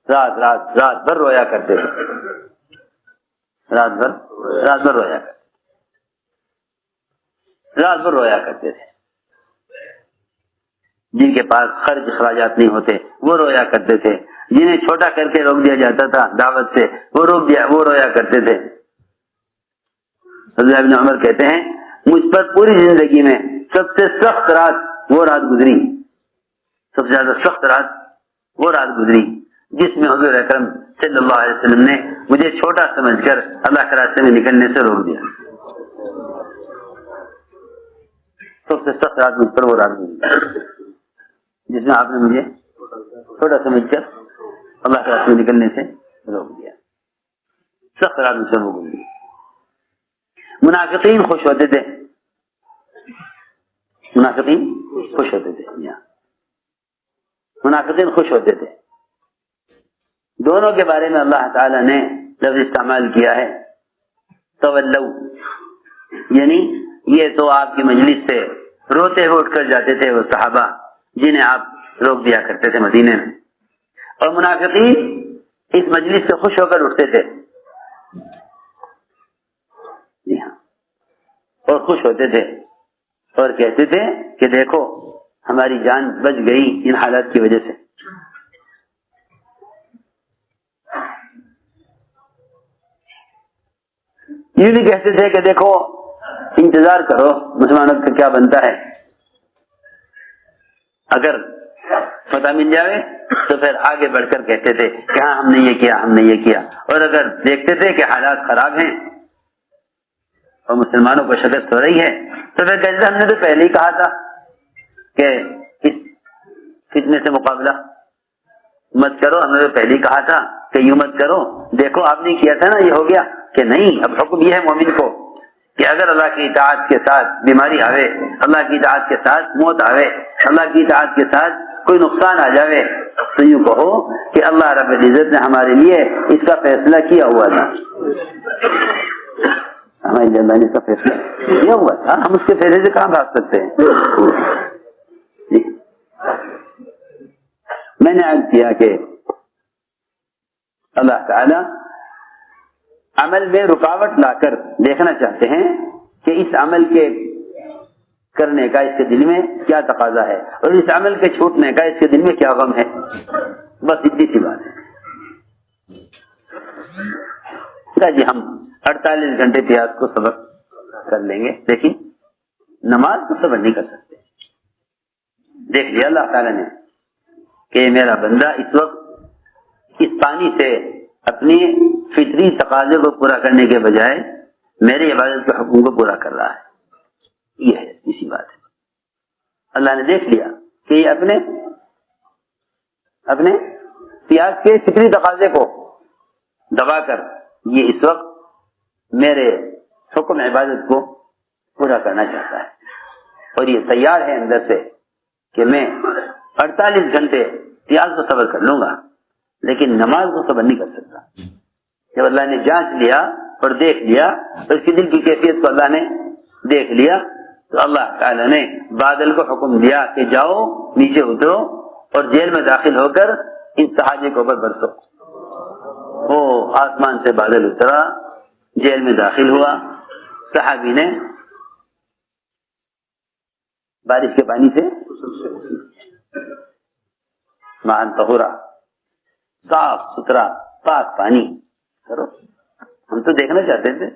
رات بھر رویا کرتے تھے. رات بھر رویا کرتے تھے. جن کے پاس خرچ اخراجات نہیں ہوتے وہ رویا کرتے تھے. جنہیں چھوٹا کر کے روک دیا جاتا تھا دعوت سے وہ رویا کرتے تھے. حضرت ابن عمر کہتے ہیں مجھ پر پوری زندگی میں سب سے سخت رات وہ رات گزری, سب سے زیادہ سخت رات وہ رات گزری جس میں حضور اکرم صلی اللہ علیہ وسلم نے مجھے چھوٹا سمجھ کر اللہ کے راستے میں نکلنے سے روک دیا. سب سے سخت رات مجھ پر وہ رات گزری جس میں آپ نے مجھے چھوٹا سمجھ کر اللہ کے راستے میں نکلنے سے روک دیا. سخت رات مجھ سے وہ گزری. منافقین خوش ہوتے تھے. منافقین خوش ہوتے تھے. دونوں کے بارے میں اللہ تعالی نے لفظ استعمال کیا ہے تولو, یعنی یہ تو آپ کی مجلس سے روتے ہوئے اٹھ کر جاتے تھے وہ صحابہ جنہیں آپ روک دیا کرتے تھے مدینے میں, اور منافقین اس مجلس سے خوش ہو کر اٹھتے تھے. جی ہاں, اور خوش ہوتے تھے اور کہتے تھے کہ دیکھو ہماری جان بچ گئی ان حالات کی وجہ سے. یہ بھی کہتے تھے کہ دیکھو انتظار کرو مسلمانوں کا کیا بنتا ہے, اگر فتح مل جائے تو پھر آگے بڑھ کر کہتے تھے کہ ہاں ہم نے یہ کیا, اور اگر دیکھتے تھے کہ حالات خراب ہیں اور مسلمانوں کو شکست ہو رہی ہے تو پھر کہتے تھے ہم نے تو پہلے ہی کہا تھا کہ اس فتنے سے مقابلہ مت کرو, ہم نے تو پہلے ہی کہا تھا کہ یوں مت کرو, دیکھو آپ نے کیا تھا نا یہ ہو گیا. کہ نہیں, اب حکم یہ ہے مومن کو کہ اگر اللہ کی اطاعت کے ساتھ بیماری آوے, اللہ کی اطاعت کے ساتھ موت آوے, اللہ کی اطاعت کے ساتھ کوئی نقصان آ جاوے تو یوں کہو کہ اللہ رب العزت نے ہمارے لیے اس کا فیصلہ کیا ہوا تھا. ہمارے لیے اللہ نے اس کا فیصلہ کیا ہوا تھا, ہم اس کے فیصلے سے کہاں بھاگ سکتے ہیں. میں نے عرض کیا کہ اللہ تعالی عمل میں رکاوٹ لا کر دیکھنا چاہتے ہیں کہ اس عمل کے کرنے کا اس کے دل میں کیا تقاضا ہے, اور اس عمل کے چھوٹنے کا اس کے دل میں کیا غم ہے. بس اتنی سی بات ہے. جی ہم 48 گھنٹے پیاس کو صبر کر لیں گے, لیکن نماز کو صبر نہیں کر سکتے. دیکھ لیا اللہ تعالیٰ نے کہ میرا بندہ اس وقت اس پانی سے اپنی فطری تقاضے کو پورا کرنے کے بجائے میری عبادت کے حکم کو پورا کر رہا ہے. یہ ہے اسی بات ہے. اللہ نے دیکھ لیا کہ یہ اپنے پیاس کے فطری تقاضے کو دبا کر یہ اس وقت میرے حکم عبادت کو پورا کرنا چاہتا ہے, اور یہ تیار ہے اندر سے کہ میں 48 گھنٹے پیاس کو صبر کر لوں گا, لیکن نماز کو صبر نہیں کر سکتا. جب اللہ نے جانچ لیا اور دیکھ لیا, اور اس کی دل کی کیفیت کو اللہ نے دیکھ لیا, تو اللہ تعالی نے بادل کو حکم دیا کہ جاؤ نیچے اترو اور جیل میں داخل ہو کر ان صحابی کے اوپر برسو. وہ آسمان سے بادل اترا, جیل میں داخل ہوا, صحابی نے بارش کے پانی سے مان طہورا، صاف ستھرا پاک پانی کرو. ہم تو دیکھنا چاہتے تھے،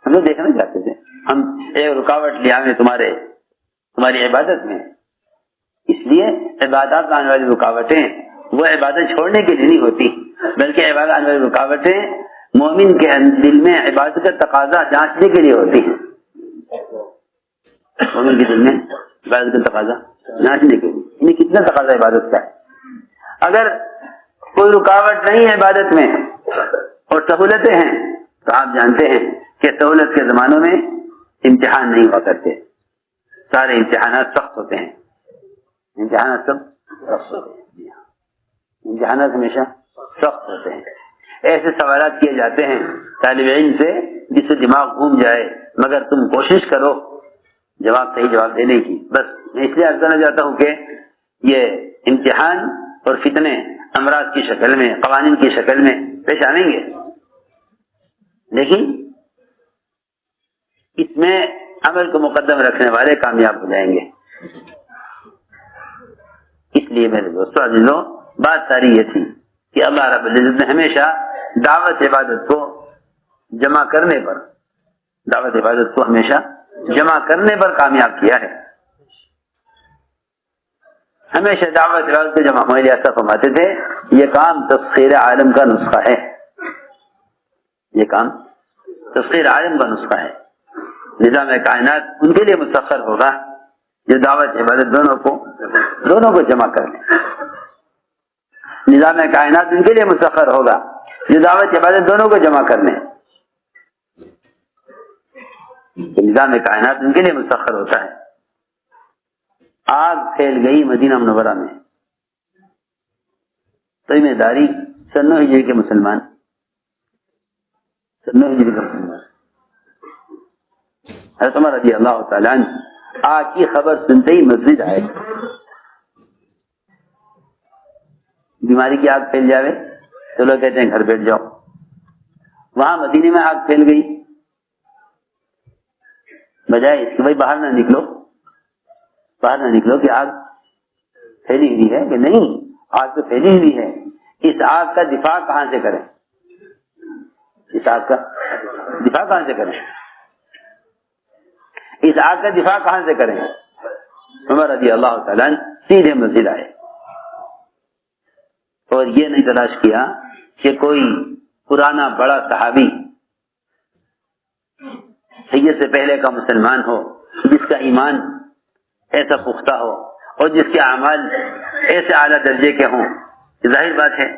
ہم تو دیکھنا چاہتے تھے. ہم ایک رکاوٹ لیا ہمیں تمہاری عبادت میں. اس لیے عبادات میں آنے والی رکاوٹیں وہ عبادت چھوڑنے کے لیے نہیں ہوتی، بلکہ عبادت آنے والی رکاوٹیں مومن کے دل میں عبادت کا تقاضا جانچنے کے لیے ہوتی ہیں. مومن کے دل میں عبادت کا تقاضا جانچنے کے لیے انہیں کتنا تقاضا عبادت کا ہے. اگر کوئی رکاوٹ نہیں ہے عبادت میں اور سہولتیں ہیں تو آپ جانتے ہیں کہ سہولت کے زمانوں میں امتحان نہیں ہوا کرتے. سارے امتحانات سخت ہوتے ہیں. امتحانات سب سخت ہوتے ہیں. امتحانات ہمیشہ سخت ہوتے ہیں. ایسے سوالات کیے جاتے ہیں طالب علم سے جس سے دماغ گھوم جائے، مگر تم کوشش کرو صحیح جواب دینے کی. بس میں اس لیے عرض کرنا چاہتا ہوں کہ یہ امتحان اور فتنے امراض کی شکل میں، قوانین کی شکل میں پیش آئیں گے، لیکن اس میں عمل کو مقدم رکھنے والے کامیاب ہو جائیں گے. اس لیے میرے دوستو عزیزوں، بات ساری یہ تھی کہ اللہ رب العزت نے ہمیشہ دعوت عبادت کو جمع کرنے پر کامیاب کیا ہے. ہمیشہ دعوت عبادت کو جمع ہوئے ایسا فرماتے تھے یہ کام تسخیر عالم کا نسخہ ہے. یہ کام تسخیر عالم کا نسخہ ہے. نظام کائنات ان کے لیے مسخر ہوگا جو دعوت عبادت دونوں کو جمع کر لیں. نظام کائنات ان کے لیے مسخر ہوگا جو دعوت عبادت دونوں کو جمع کر لیں. نظام کائنات ان کے لیے مسخر ہوتا ہے. آگ پھیل گئی مدینہ منورہ میں، ذمہ داری 9 ہجری کے مسلمان حضرت عمر رضی اللہ تعالیٰ عنہ آگ کی خبر سنتے ہی مسجد آئے. بیماری کی آگ پھیل جاوے تو لوگ کہتے ہیں گھر بیٹھ جاؤ. وہاں مدینے میں آگ پھیل گئی، بجائے اس کے بھائی باہر نہ نکلو کہ آگ پھیلی ہوئی ہے کہ نہیں. آگ تو پھیلی ہوئی ہے، اس آگ کا دفاع کہاں سے کریں؟ اس آگ کا دفاع کہاں سے کریں؟ عمر رضی اللہ تعالیٰ سیدھے مسجد آئے اور یہ نہیں تلاش کیا کہ کوئی پرانا بڑا صحابی سید سے پہلے کا مسلمان ہو جس کا ایمان ایسا پختہ ہو اور جس کے اعمال ایسے اعلیٰ درجے کے ہوں. ظاہر بات ہے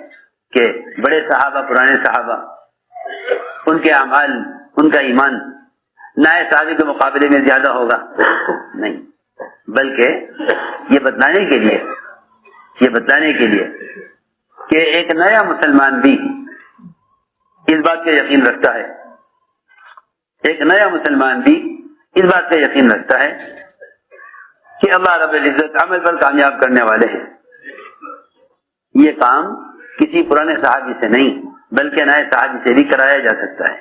کہ بڑے صحابہ، پرانے صحابہ، ان کے اعمال، ان کا ایمان نئے صحابی کے مقابلے میں زیادہ ہوگا نہیں، بلکہ یہ بتلانے کے لیے کہ ایک نیا مسلمان بھی اس بات کا یقین رکھتا ہے، کہ اللہ رب العزت عمل پر کامیاب کرنے والے ہیں. یہ کام کسی پرانے صحابی سے نہیں بلکہ نئے صحابی سے بھی کرایا جا سکتا ہے.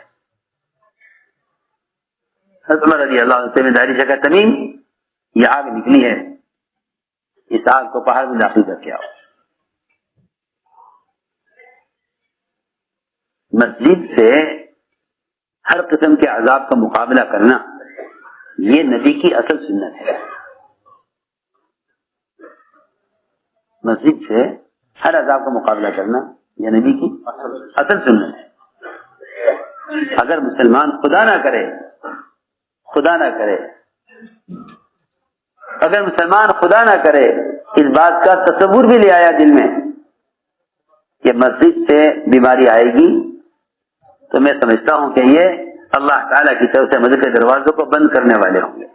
حضرت عمر رضی اللہ عنہ سے داری جگہ تمیم یہ آگ نکلی ہے، اس آگ کو پہاڑ میں داخل کر کے آؤ. مسجد سے ہر قسم کے عذاب کا مقابلہ کرنا یہ نبی کی اصل سنت ہے. مسجد سے ہر عذاب کا مقابلہ کرنا یہ نبی کی اصل سنت ہے. اگر مسلمان خدا نہ کرے اگر مسلمان خدا نہ کرے اس بات کا تصور بھی لے آیا دل میں کہ مسجد سے بیماری آئے گی، تو میں سمجھتا ہوں کہ یہ اللہ تعالیٰ کی طرف سے مسجد کے دروازوں کو بند کرنے والے ہوں گے،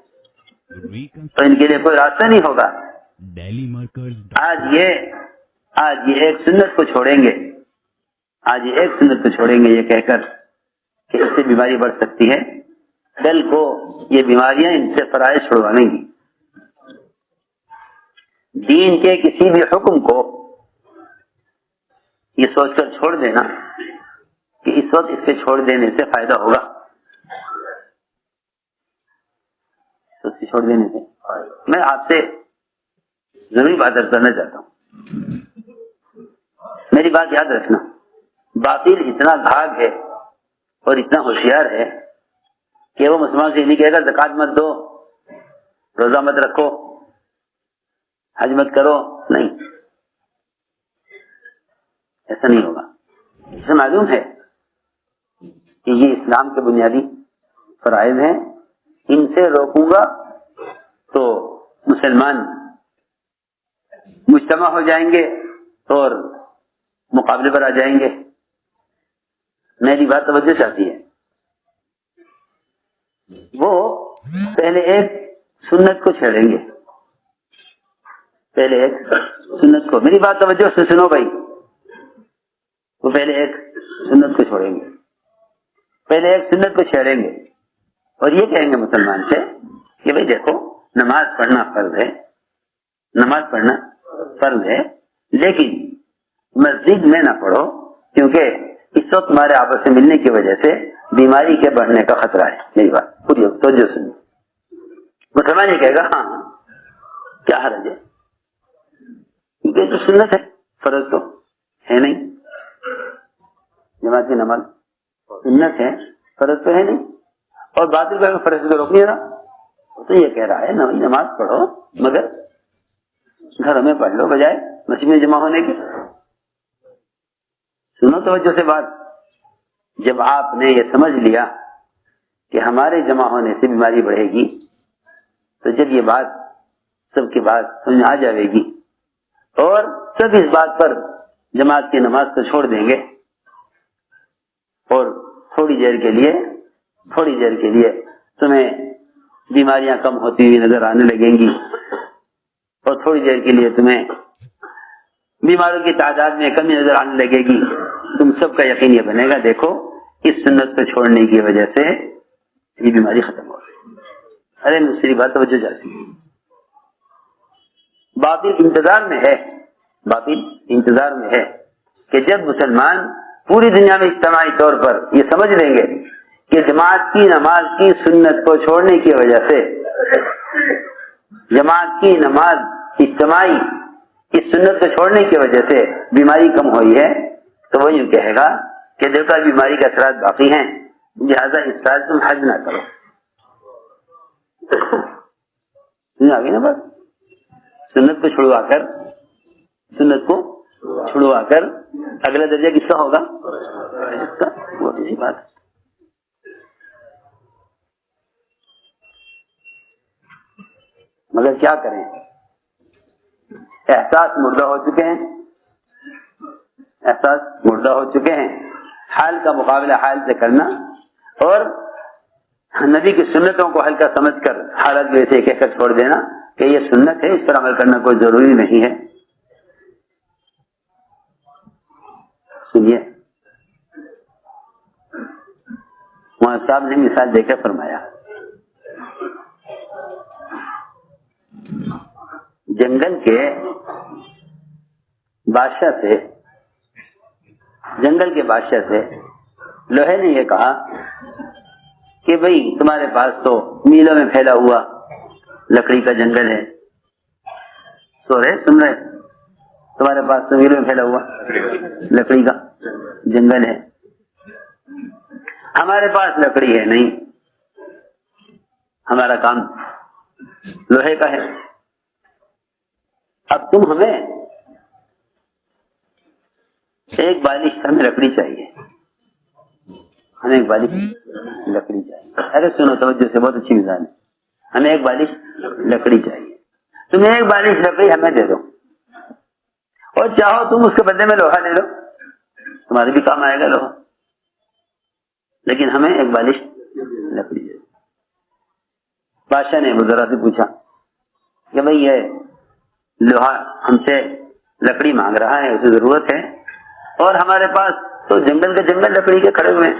تو ان کے لیے کوئی راستہ نہیں ہوگا. آج یہ ایک سنت کو چھوڑیں گے، یہ کہہ کر کہ اس سے بیماری بڑھ سکتی ہے، کل کو یہ بیماریاں ان سے فرائض چھڑوائیں گی. دین کے کسی بھی حکم کو یہ سوچ کر چھوڑ دینا کہ اس وقت اس کے چھوڑ دینے سے فائدہ ہوگا، میں آپ سے ضروری بات عرض کرنا چاہتا ہوں، میری بات یاد رکھنا، باطل اتنا گھاگ ہے اور اتنا ہوشیار ہے کہ وہ مسلمان سے نہیں کہے گا زکوٰۃ مت دو، روزہ مت رکھو، حج مت کرو، نہیں، ایسا نہیں ہوگا۔ اسے معلوم ہے کہ یہ اسلام کے بنیادی فرائض ہیں، ان سے روکوں گا تو مسلمان مجتمع ہو جائیں گے اور مقابلے پر آ جائیں گے۔ میری بات توجہ چاہتی ہے، وہ پہلے ایک سنت کو چھیڑیں گے، پہلے ایک سنت کو، میری بات توجہ سے سنو بھائی، وہ پہلے ایک سنت کو چھوڑیں گے، پہلے ایک سنت کو چھیڑیں گے اور یہ کہیں گے مسلمان سے کہ بھئی دیکھو نماز پڑھنا فرض ہے، نماز پڑھنا فرض ہے، لیکن مسجد میں نہ پڑھو کیونکہ اس وقت تمہارے آپس سے ملنے کی وجہ سے بیماری کے بڑھنے کا خطرہ ہے۔ میری بات پوری توجہ سنو، مسلمان یہ کہے گا ہاں کیا حرج ہے، کیونکہ تو سنت ہے، فرض تو ہے نہیں، جماعت کی نماز سنت ہے، فرض تو ہے نہیں، اور باطل کا فرض تو روک نہیں رہا، تو یہ کہہ رہا ہے نماز پڑھو مگر گھروں میں پڑھ لو بجائے مسجد میں جمع ہونے کے۔ سنو توجہ سے بات، جب آپ نے یہ سمجھ لیا کہ ہمارے جمع ہونے سے بیماری بڑھے گی، تو جب یہ بات سب کی بات سمجھ آ جائے گی اور سب اس بات پر جماعت کی نماز کو چھوڑ دیں گے اور تھوڑی دیر کے لیے تمہیں بیماریاں کم ہوتی ہوئی نظر آنے لگیں گی اور تھوڑی دیر کے لیے تمہیں بیماروں کی تعداد میں کمی نظر آنے لگے گی، تم سب کا یقین یہ بنے گا دیکھو اس سنت کو چھوڑنے کی وجہ سے یہ بیماری ختم ہو گئی۔ ارے دوسری بات توجہ جاتی ہے، باطل انتظار میں ہے کہ جب مسلمان پوری دنیا میں اجتماعی طور پر یہ سمجھ لیں گے کہ جماعت کی نماز کی سنت کو چھوڑنے کی وجہ سے، جماعت کی نماز اجتماعی اس سنت کو چھوڑنے کی وجہ سے بیماری کم ہوئی ہے، تو وہ یوں کہے گا کہ دیکھو بیماری کے اثرات باقی ہیں، لہٰذا اس سال تم حج نہ کرو۔ آگے نا بات، سنت کو چھڑوا کر اگلا درجہ کس کا ہوگا؟ وہ اسی بات ہے۔ مگر کیا کریں، احساس مردہ ہو چکے ہیں، حال کا مقابلہ حال سے کرنا اور نبی کی سنتوں کو ہلکا سمجھ کر حالت میں سے کہہ کر چھوڑ دینا کہ یہ سنت ہے، اس پر عمل کرنا کوئی ضروری نہیں ہے۔ سنیے، وہاں صاحب نے مثال دے کر فرمایا، جنگل کے بادشاہ سے لوہے نے یہ کہا کہ بھئی تمہارے پاس تو میلوں میں پھیلا ہوا لکڑی کا جنگل ہے، سن رہے، تمہارے پاس تو میلوں میں پھیلا ہوا لکڑی کا جنگل ہے، ہمارے پاس لکڑی ہے نہیں، ہمارا کام لوہے کا ہے، اب تم ہمیں ایک بالش، ہمیں لکڑی چاہیے، ہمیں ایک بالش لکڑی چاہیے۔ ارے سنو توجہ سے، بہت اچھی مثال ہے، ہمیں ایک بالش لکڑی چاہیے، تمہیں ایک بالش لکڑی ہمیں دے دو، اور چاہو تم اس کے بدلے میں لوہا لے لو، تمہارے بھی کام آئے گا لوہا، لیکن ہمیں ایک بالش لکڑی دے دو۔ بادشاہ نے وزراء سے پوچھا کہ بھئی یہ لوہا ہم سے لکڑی مانگ رہا ہے، اسے ضرورت ہے، اور ہمارے پاس تو جنگل کے جنگل لکڑی کے کھڑے ہوئے ہیں،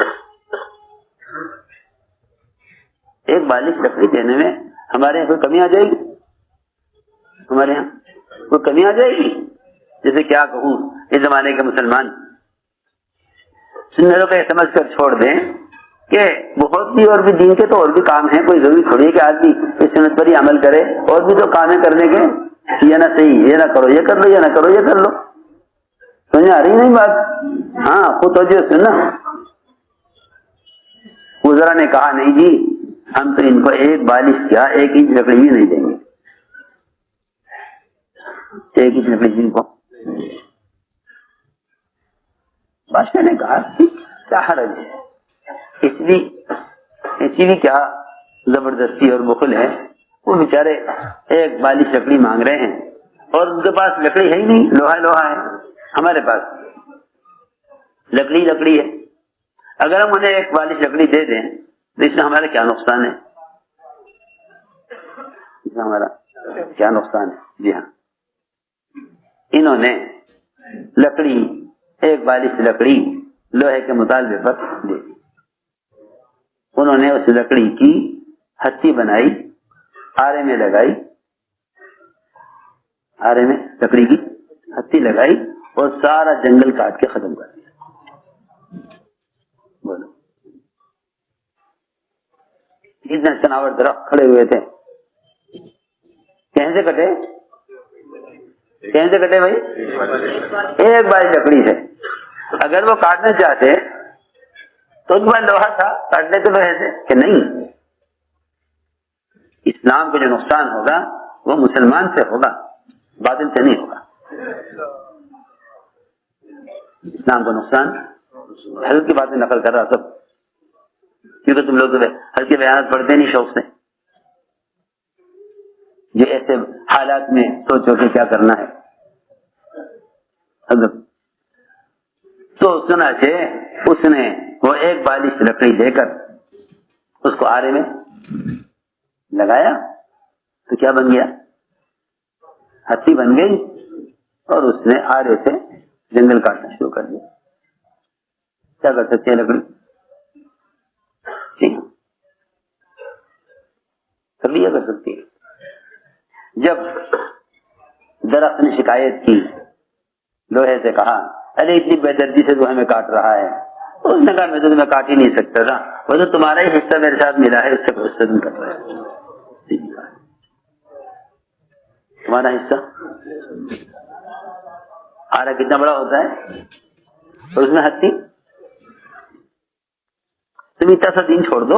ایک بالش لکڑی دینے میں ہمارے یہاں کوئی کمی آ جائے گی؟ ہمارے یہاں کوئی کمی آ جائے گی؟ جیسے کیا کہوں، اس زمانے کے مسلمان سنتوں کو یہ سمجھ کر چھوڑ دیں کہ بہت بھی اور بھی دین کے تو اور بھی کام ہیں، کوئی ضروری تھوڑی ہے کہ آدمی اس سنت پر ہی عمل کرے، اور بھی تو کام ہے کرنے کے، یہ نہ صحیح، یہ نہ کرو، یہ کر لو، یہ نہ کرو، یہ کر لو. سمجھ آ رہی نہیں بات؟ ہاں خود توجہ سے نا. وزرا نے کہا نہیں جی ہم تو ان کو ایک بالش کیا 1 انچ لکڑی بھی نہیں دیں گے، 1 انچ لکڑی جن کو. بادشاہ نے کہا کیا حرج ہے، اس لیے کیا زبردستی اور بخل ہے. وہ بیچارے 1 بالش لکڑی مانگ رہے ہیں اور ان کے پاس لکڑی ہے ہی نہیں، لوہا ہے. ہمارے پاس لکڑی ہے. اگر ہم انہیں 1 بالش لکڑی دے دیں تو اس میں ہمارا کیا نقصان ہے؟ اس میں ہمارا کیا نقصان ہے؟ جی ہاں، انہوں نے لکڑی 1 بالش لکڑی لوہے کے مطالبے پر دے دی. انہوں نے اس لکڑی کی ہتھی بنائی، آرے میں لگائی، آرے میں لکڑی کی ہتھی لگائی اور سارا جنگل کاٹ کے ختم کر دیا. بولو اتنے سناور درخت کھڑے ہوئے تھے، کہیں سے کٹے بھائی؟ 1 بالش لکڑی سے. اگر وہ کاٹنا چاہتے تو اس میں لوہا تھا، کاٹنے تو لوہے سے کہ نہیں. اسلام کو جو نقصان ہوگا وہ مسلمان سے ہوگا، باطل سے نہیں ہوگا. اسلام کو نقصان، حضرت کی باتیں نقل کر رہا سب، کیونکہ تم لوگ حضرت کے بیانات پڑھتے نہیں شوق سے. جو ایسے حالات میں سوچو کہ کیا کرنا ہے حضرت. تو چنانچہ اس نے وہ 1 بالش لکڑی دے کر اس کو آرے میں لگایا تو کیا بن گیا؟ ہتھی بن گئی. اور اس نے آرے سے جنگل کاٹنا شروع کر دیا. کیا کر سکتے ہیں لکڑی؟ ٹھیک لکڑی کر سکتی ہے. جب درخت نے شکایت کی، لوہے سے کہا ارے اتنی بے دردی سے تو ہمیں کاٹ رہا ہے، اس نے کہا میں تو تمہیں کاٹ ہی نہیں سکتا تھا، وہ تو تمہارا ہی حصہ میرے ساتھ ملا ہے، اس سے کوئی نہیں کر رہا ہے. تمہارا حصہ آرا کتنا بڑا ہوتا ہے اور اس میں ہتھی. تم اتنا سا دین چھوڑ دو،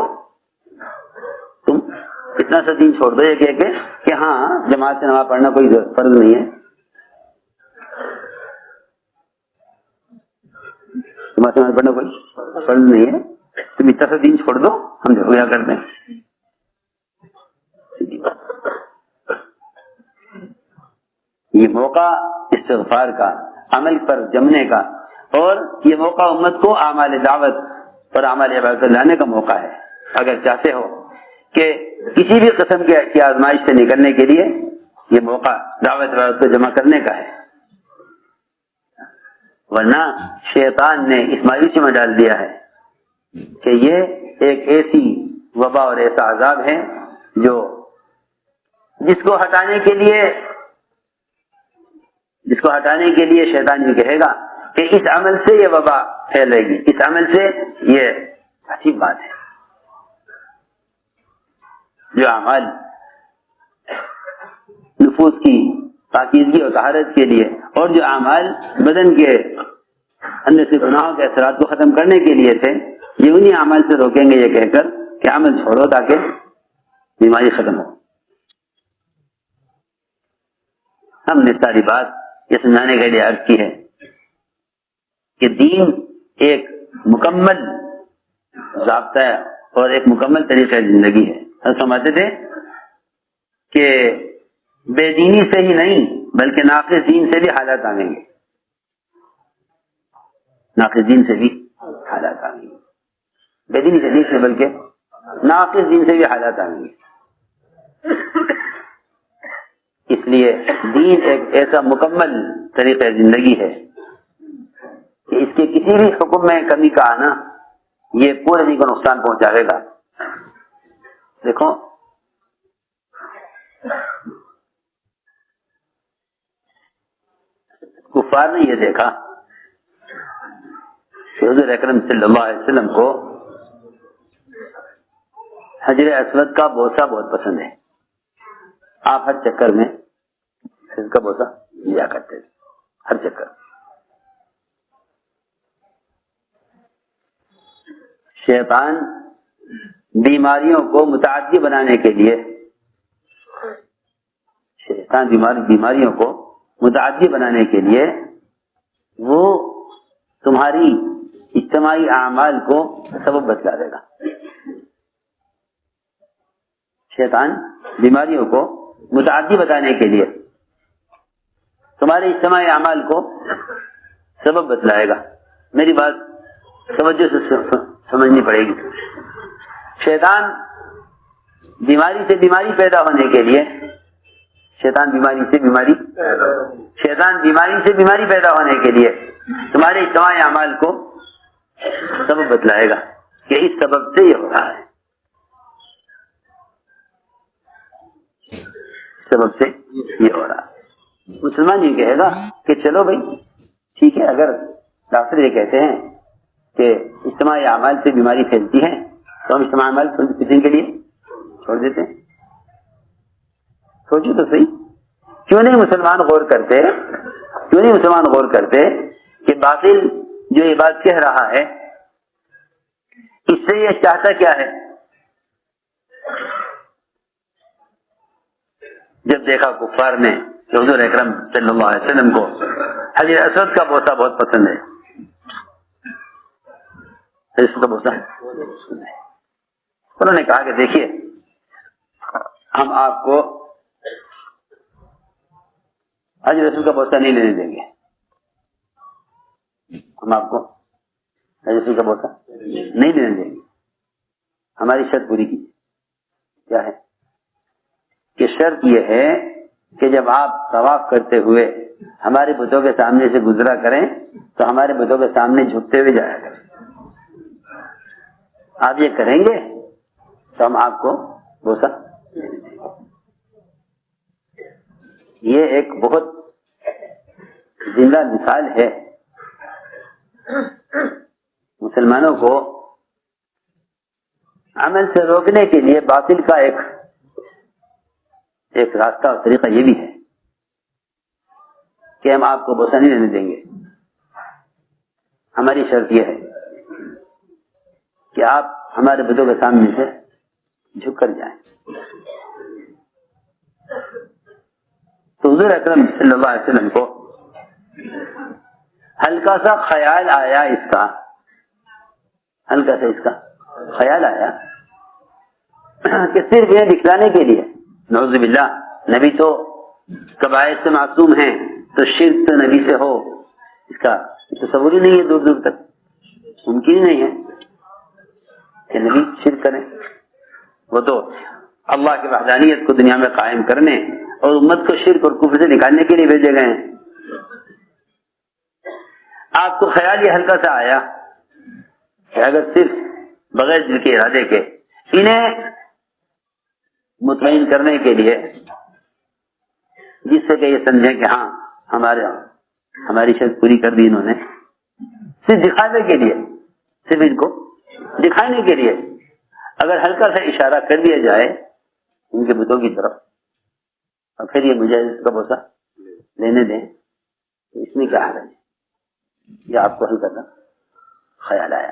یہ کہہ کے کہ ہاں جماعت سے نماز پڑھنا کوئی فرض نہیں ہے، جماعت سے نماز پڑھنا کوئی فرض نہیں ہے، تم اتنا سا دین چھوڑ دو، ہم جو کیا کرتے ہیں. یہ موقع استغفار کا، عمل پر جمنے کا، اور یہ موقع امت کو اعمال دعوت اور اعمال عبادت لانے کا موقع ہے. اگر چاہتے ہو کہ کسی بھی قسم کی آزمائش سے نکلنے کے لیے یہ موقع دعوت عبادت کو جمع کرنے کا ہے. ورنہ شیطان نے اس مایوسی میں ڈال دیا ہے کہ یہ ایک ایسی وبا اور ایسا عذاب ہے جو جس کو ہٹانے کے لیے شیطان یہ کہے گا کہ اس عمل سے یہ وبا پھیلے گی، اس عمل سے یہ عجیب بات ہے. جو اعمال نفوس کی پاکیزگی اور طہارت کے لیے، اور جو اعمال بدن کے اندر سے گناہوں کے اثرات کو ختم کرنے کے لیے تھے، یہ انہی اعمال سے روکیں گے یہ کہہ کر کہ عمل چھوڑو تاکہ بیماری ختم ہو. ہم نے ساری بات یہ سمجھانے کے لیے عرض کی ہے کہ دین ایک مکمل ضابطہ ہے اور ایک مکمل طریقہ زندگی ہے. ہم سمجھتے تھے کہ بے دینی سے ہی نہیں بلکہ ناقص دین سے بھی حالات آئیں گے، ناقص دین سے بھی حالات آئیں گے، بے دینی سے نہیں بلکہ ناقص دین سے بھی حالات آئیں گے. اس لیے دین ایک ایسا مکمل طریقہ زندگی ہے کہ اس کے کسی بھی حکم میں کمی کا آنا یہ پورے دین کو نقصان پہنچائے گا. دیکھو کفار نے یہ دیکھا کہ حضور اکرم صلی اللہ علیہ وسلم کو حجر اسود کا بوسہ بہت پسند ہے. آپ ہر چکر میں اس کا بوسہ لیا کرتے تھے, ہر چکر. شیطان بیماریوں کو متعدی بنانے کے لیے, شیطان بیماریوں کو متعدی بنانے کے لیے وہ تمہاری اجتماعی اعمال کو سبب بتلا دے گا. شیطان بیماریوں کو متعدی بتانے کے لیے تمہارے اجتماعی اعمال کو سبب بتلائے گا. میری بات توجہ سے سمجھنی پڑے گی. شیطان بیماری سے بیماری پیدا ہونے کے لیے, شیطان بیماری سے بیماری پیدا ہونے کے لیے تمہارے اجتماعی اعمال کو سبب بتلائے گا کہ اس سبب سے یہ ہو رہا ہے, سبب سے یہ ہو رہا ہے. مسلمان یہ کہے گا کہ چلو بھائی ٹھیک ہے, اگر ڈاکٹر یہ کہتے ہیں کہ اجتماعی اعمال سے بیماری پھیلتی ہے تو ہم اجتماعی اعمال کسی دن کے لیے چھوڑ دیتے ہیں. سوچو تو صحیح, کیوں نہیں مسلمان غور کرتے کہ باطل جو یہ بات کہہ رہا ہے اس سے یہ چاہتا کیا ہے. جب دیکھا کفار نے حضور اکرم صلی اللہ علیہ وسلم کو حجر اسود کا بوسہ بہت پسند ہے, اس کا بوسہ انہوں نے کہا کہ دیکھیے ہم آپ کو حجر اسود کا بوسہ نہیں لینے دیں گے, ہم آپ کو حجر اسود کا بوسہ نہیں لینے دیں گے. ہماری شرط پوری کی. کیا ہے کہ شرط یہ ہے کہ جب آپ طواف کرتے ہوئے ہمارے بتوں کے سامنے سے گزرا کریں تو ہمارے بتوں کے سامنے جھکتے ہوئے جایا کریں. آپ یہ کریں گے تو ہم آپ کو بوسہ دیں گے. یہ ایک بہت زندہ مثال ہے مسلمانوں کو عمل سے روکنے کے لیے. باطل کا ایک راستہ اور طریقہ یہ بھی ہے کہ ہم آپ کو بوسہ نہیں لینے دیں گے. ہماری شرط یہ ہے کہ آپ ہمارے بتوں کے سامنے سے جھک کر جائیں. تو حضور اکرم صلی اللہ علیہ وسلم کو ہلکا سا خیال آیا, اس کا خیال آیا کہ صرف یہ دکھلانے کے لیے, نعوذ باللہ نبی تو کبائر سے معصوم ہیں تو شرک تو نبی سے ہو اس کا تصور ہی نہیں ہے, دور دور تک ممکن ہی نہیں ہے کہ نبی شرک کریں. وہ تو اللہ کی وحدانیت کو دنیا میں قائم کرنے اور امت کو شرک اور کفر سے نکالنے کے لیے بھیجے گئے ہیں. آپ کو خیال یہ ہلکا سا آیا کہ اگر صرف بغیر دل کے ارادے کے انہیں مطمئن کرنے کے لیے, جس سے کہ یہ سمجھیں کہ ہاں ہماری شرط پوری کر دی انہوں نے, صرف دکھانے کے لیے, صرف ان کو دکھانے کے لیے اگر ہلکا سا اشارہ کر دیا جائے ان کے بتوں کی طرف اور پھر یہ مجھے اس کا بوسہ لینے دیں تو اس میں کیا حرج ہے. یہ آپ کو ہلکا سا خیال آیا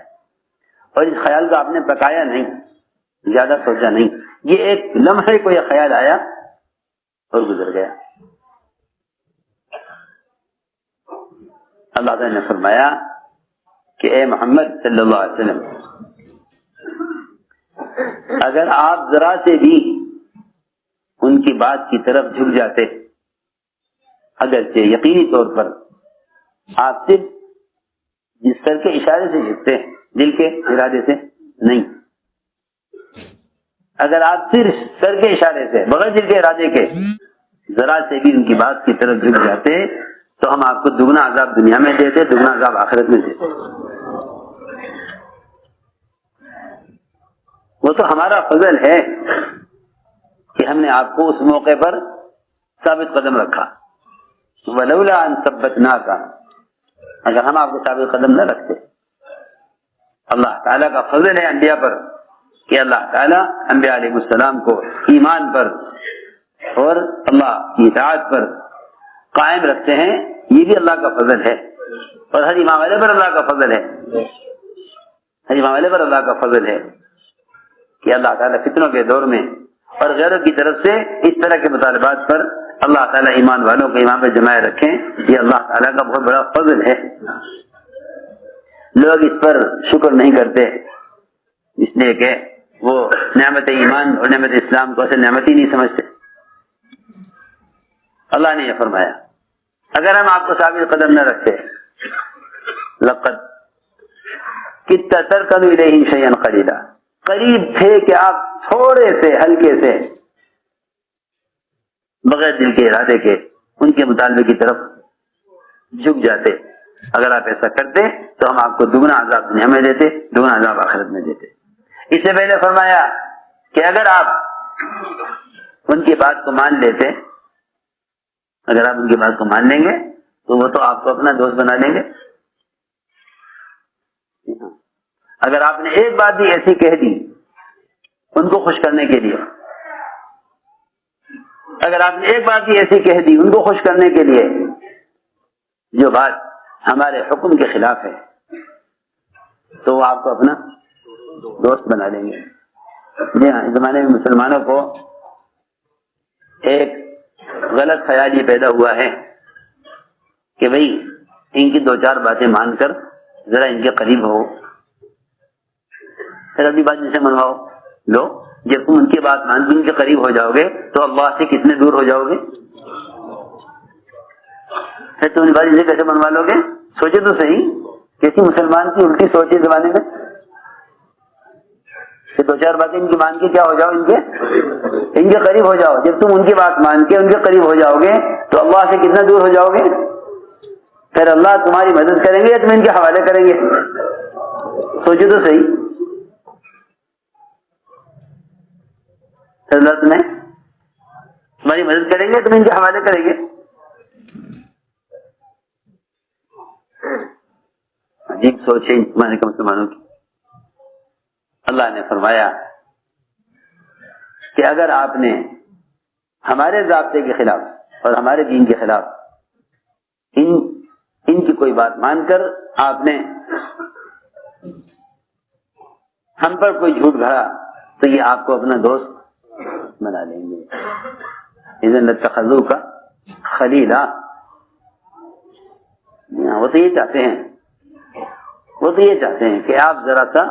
اور اس خیال کا آپ نے پکایا نہیں, زیادہ سوچا نہیں, یہ ایک لمحے کو یہ خیال آیا اور گزر گیا. اللہ تعالی نے فرمایا کہ اے محمد صلی اللہ علیہ وسلم, اگر آپ ذرا سے بھی ان کی بات کی طرف جھک جاتے, اگرچہ یقینی طور پر آپ صرف جس سر کے اشارے سے جھکتے ہیں, دل کے ارادے سے نہیں, اگر آپ صرف سر کے اشارے سے بغیر دل کے ارادے کے ذرا سے بھی ان کی بات کی طرف جھک جاتے تو ہم آپ کو دگنا عذاب دنیا میں دیتے, دگنا عذاب آخرت میں دیتے. وہ تو ہمارا فضل ہے کہ ہم نے آپ کو اس موقع پر ثابت قدم رکھا. ولولا ان ثبتناک, اگر ہم آپ کو ثابت قدم نہ رکھتے. اللہ تعالیٰ کا فضل ہے انبیاء پر کہ اللہ تعالیٰ انبیاء علیہ السلام کو ایمان پر اور اللہ کی اطاعت پر قائم رکھتے ہیں، یہ بھی اللہ کا فضل ہے، اور ہر ایمان والے پر اللہ کا فضل ہے، ہر ایمان والے پر اللہ کا فضل ہے کہ اللہ تعالیٰ فتنوں کے دور میں اور غیروں کی طرف سے اس طرح کے مطالبات پر اللہ تعالیٰ ایمان والوں کو ایمان پہ جمائے رکھیں، یہ اللہ تعالیٰ کا بہت بڑا فضل ہے۔ لوگ اس پر شکر نہیں کرتے، اس لیے کہ وہ نعمت ایمان اور نعمت اسلام کو اصل نعمت ہی نہیں سمجھتے۔ اللہ نے یہ فرمایا اگر ہم آپ کو ثابت قدم نہ رکھتے لقد کدت ترکن الیہم شیئا قلیلا، قریب تھے کہ آپ تھوڑے سے ہلکے سے بغیر دل کے ارادے کے ان کے مطالبے کی طرف جھک جاتے۔ اگر آپ ایسا کرتے تو ہم آپ کو دگنا عذاب دنیا میں دیتے، دگنا عذاب آخرت میں دیتے۔ اس سے پہلے فرمایا کہ اگر آپ ان کی بات کو مان لیتے، اگر آپ ان کی بات کو مان لیں گے تو وہ تو آپ کو اپنا دوست بنا لیں گے۔ اگر آپ نے ایک بات بھی ایسی کہہ دی ان کو خوش کرنے کے لیے، اگر آپ نے ایک بات بھی ایسی کہہ دی ان کو خوش کرنے کے لیے جو بات ہمارے حکم کے خلاف ہے، تو وہ آپ کو اپنا دوست بنا لیں گے۔ جی ہاں، اس زمانے میں مسلمانوں کو ایک غلط خیال یہ پیدا ہوا ہے کہ بھئی ان کی دو چار باتیں مان کر ذرا ان کے قریب ہو، پھر اپنی بات جن سے منواؤ لو۔ جب تم ان کی بات مان کے ان کے قریب ہو جاؤ گے تو اللہ سے کتنے دور ہو جاؤ گے؟ پھر تم ان بات جن سے کیسے منوا لو گے؟ سوچے تو صحیح، کسی مسلمان کی الٹی سوچ ہے زمانے میں کہ دو چار باتیں ان کی مان کے کیا ہو جاؤ، ان کے قریب ہو جاؤ۔ جب تم ان کی بات مان کے ان کے قریب ہو جاؤ گے تو اللہ سے کتنا دور ہو جاؤ گے؟ پھر اللہ تمہاری مدد کریں گے یا تم ان کے حوالے کریں گے؟ سوچے تو صحیح، پھر اللہ تمہاری مدد کریں گے، تم ان کے حوالے کریں گے۔ عجیب سوچ ہے زمانے کے مسلمانوں کی۔ اللہ نے فرمایا کہ اگر آپ نے ہمارے ضابطے کے خلاف اور ہمارے دین کے خلاف ان کی کوئی بات مان کر آپ نے ہم پر کوئی جھوٹ گھڑا تو یہ آپ کو اپنا دوست بنا لیں گے۔ اذن لاتخذوک خلیلا، وہ تو یہ چاہتے ہیں کہ آپ ذرا سا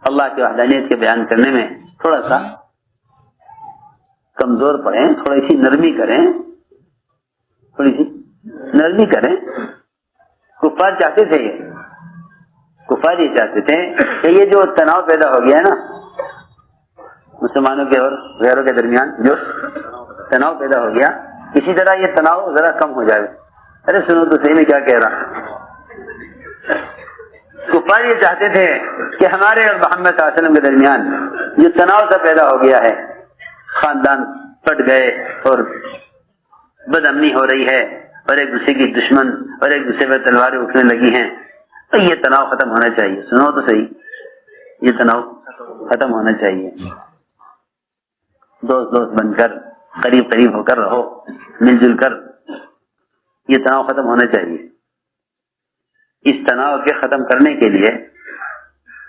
اللہ کی وحدانیت کے بیان کرنے میں تھوڑا سا کمزور پڑیں، تھوڑی سی نرمی کریں۔ کفار چاہتے تھے، کفار یہ چاہتے تھے کہ یہ جو تناؤ پیدا ہو گیا ہے نا مسلمانوں کے اور غیروں کے درمیان، جو تناؤ پیدا ہو گیا، اسی طرح یہ تناؤ ذرا کم ہو جائے۔ ارے سنو تو صحیح میں کیا کہہ رہا۔ کفار یہ چاہتے تھے کہ ہمارے اور محمد صلی اللہ علیہ وسلم کے درمیان جو تناؤ سا پیدا ہو گیا ہے، خاندان پٹ گئے اور بد امنی ہو رہی ہے اور ایک دوسرے کی دشمن اور ایک دوسرے پہ تلواریں اٹھنے لگی ہیں، تو یہ تناؤ ختم ہونا چاہیے۔ سنو تو صحیح، یہ تناؤ ختم ہونا چاہیے۔ دوست بن کر قریب ہو کر رہو، مل جل کر، یہ تناؤ ختم ہونا چاہیے۔ اس تناؤ کے ختم کرنے کے لیے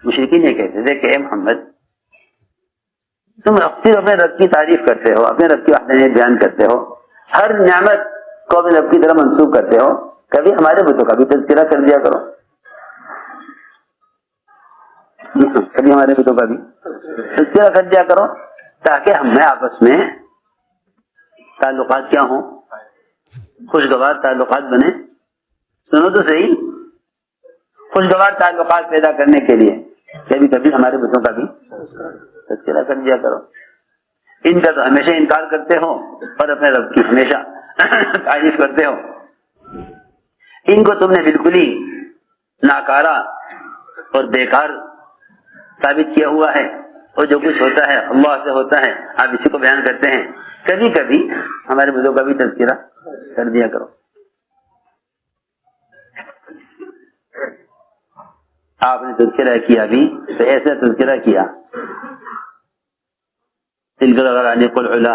مشرکین یہ کہتے تھے کہ اے محمد، تم صرف اپنے رب کی تعریف کرتے ہو، اپنے رب کی وحدانیت بیان کرتے ہو، ہر نعمت کو اپنے رب کی طرح منسوب کرتے ہو، کبھی ہمارے بتوں کا بھی تذکرہ کر دیا کرو، کبھی ہمارے بتوں کا بھی تذکرہ کر دیا کرو، تاکہ ہم میں آپس میں تعلقات کیا ہوں، خوشگوار تعلقات بنے۔ سنو تو صحیح، خوشگوار تعلقات پیدا کرنے کے لیے کبھی ہمارے بتوں کا بھی تذکرہ کر دیا کرو۔ ان کا تو ہمیشہ انکار کرتے ہو اور اپنے رب کی ہمیشہ تعریف کرتے ہو۔ ان کو تم نے بالکل ہی ناکارہ اور بیکار ثابت کیا ہوا ہے، اور جو کچھ ہوتا ہے اللہ سے ہوتا ہے، آپ اسی کو بیان کرتے ہیں۔ کبھی ہمارے بتوں کا بھی تذکرہ کر دیا کرو۔ آپ نے تذکرہ کیا بھی تو ایسا تذکرہ کیا ذکر العلا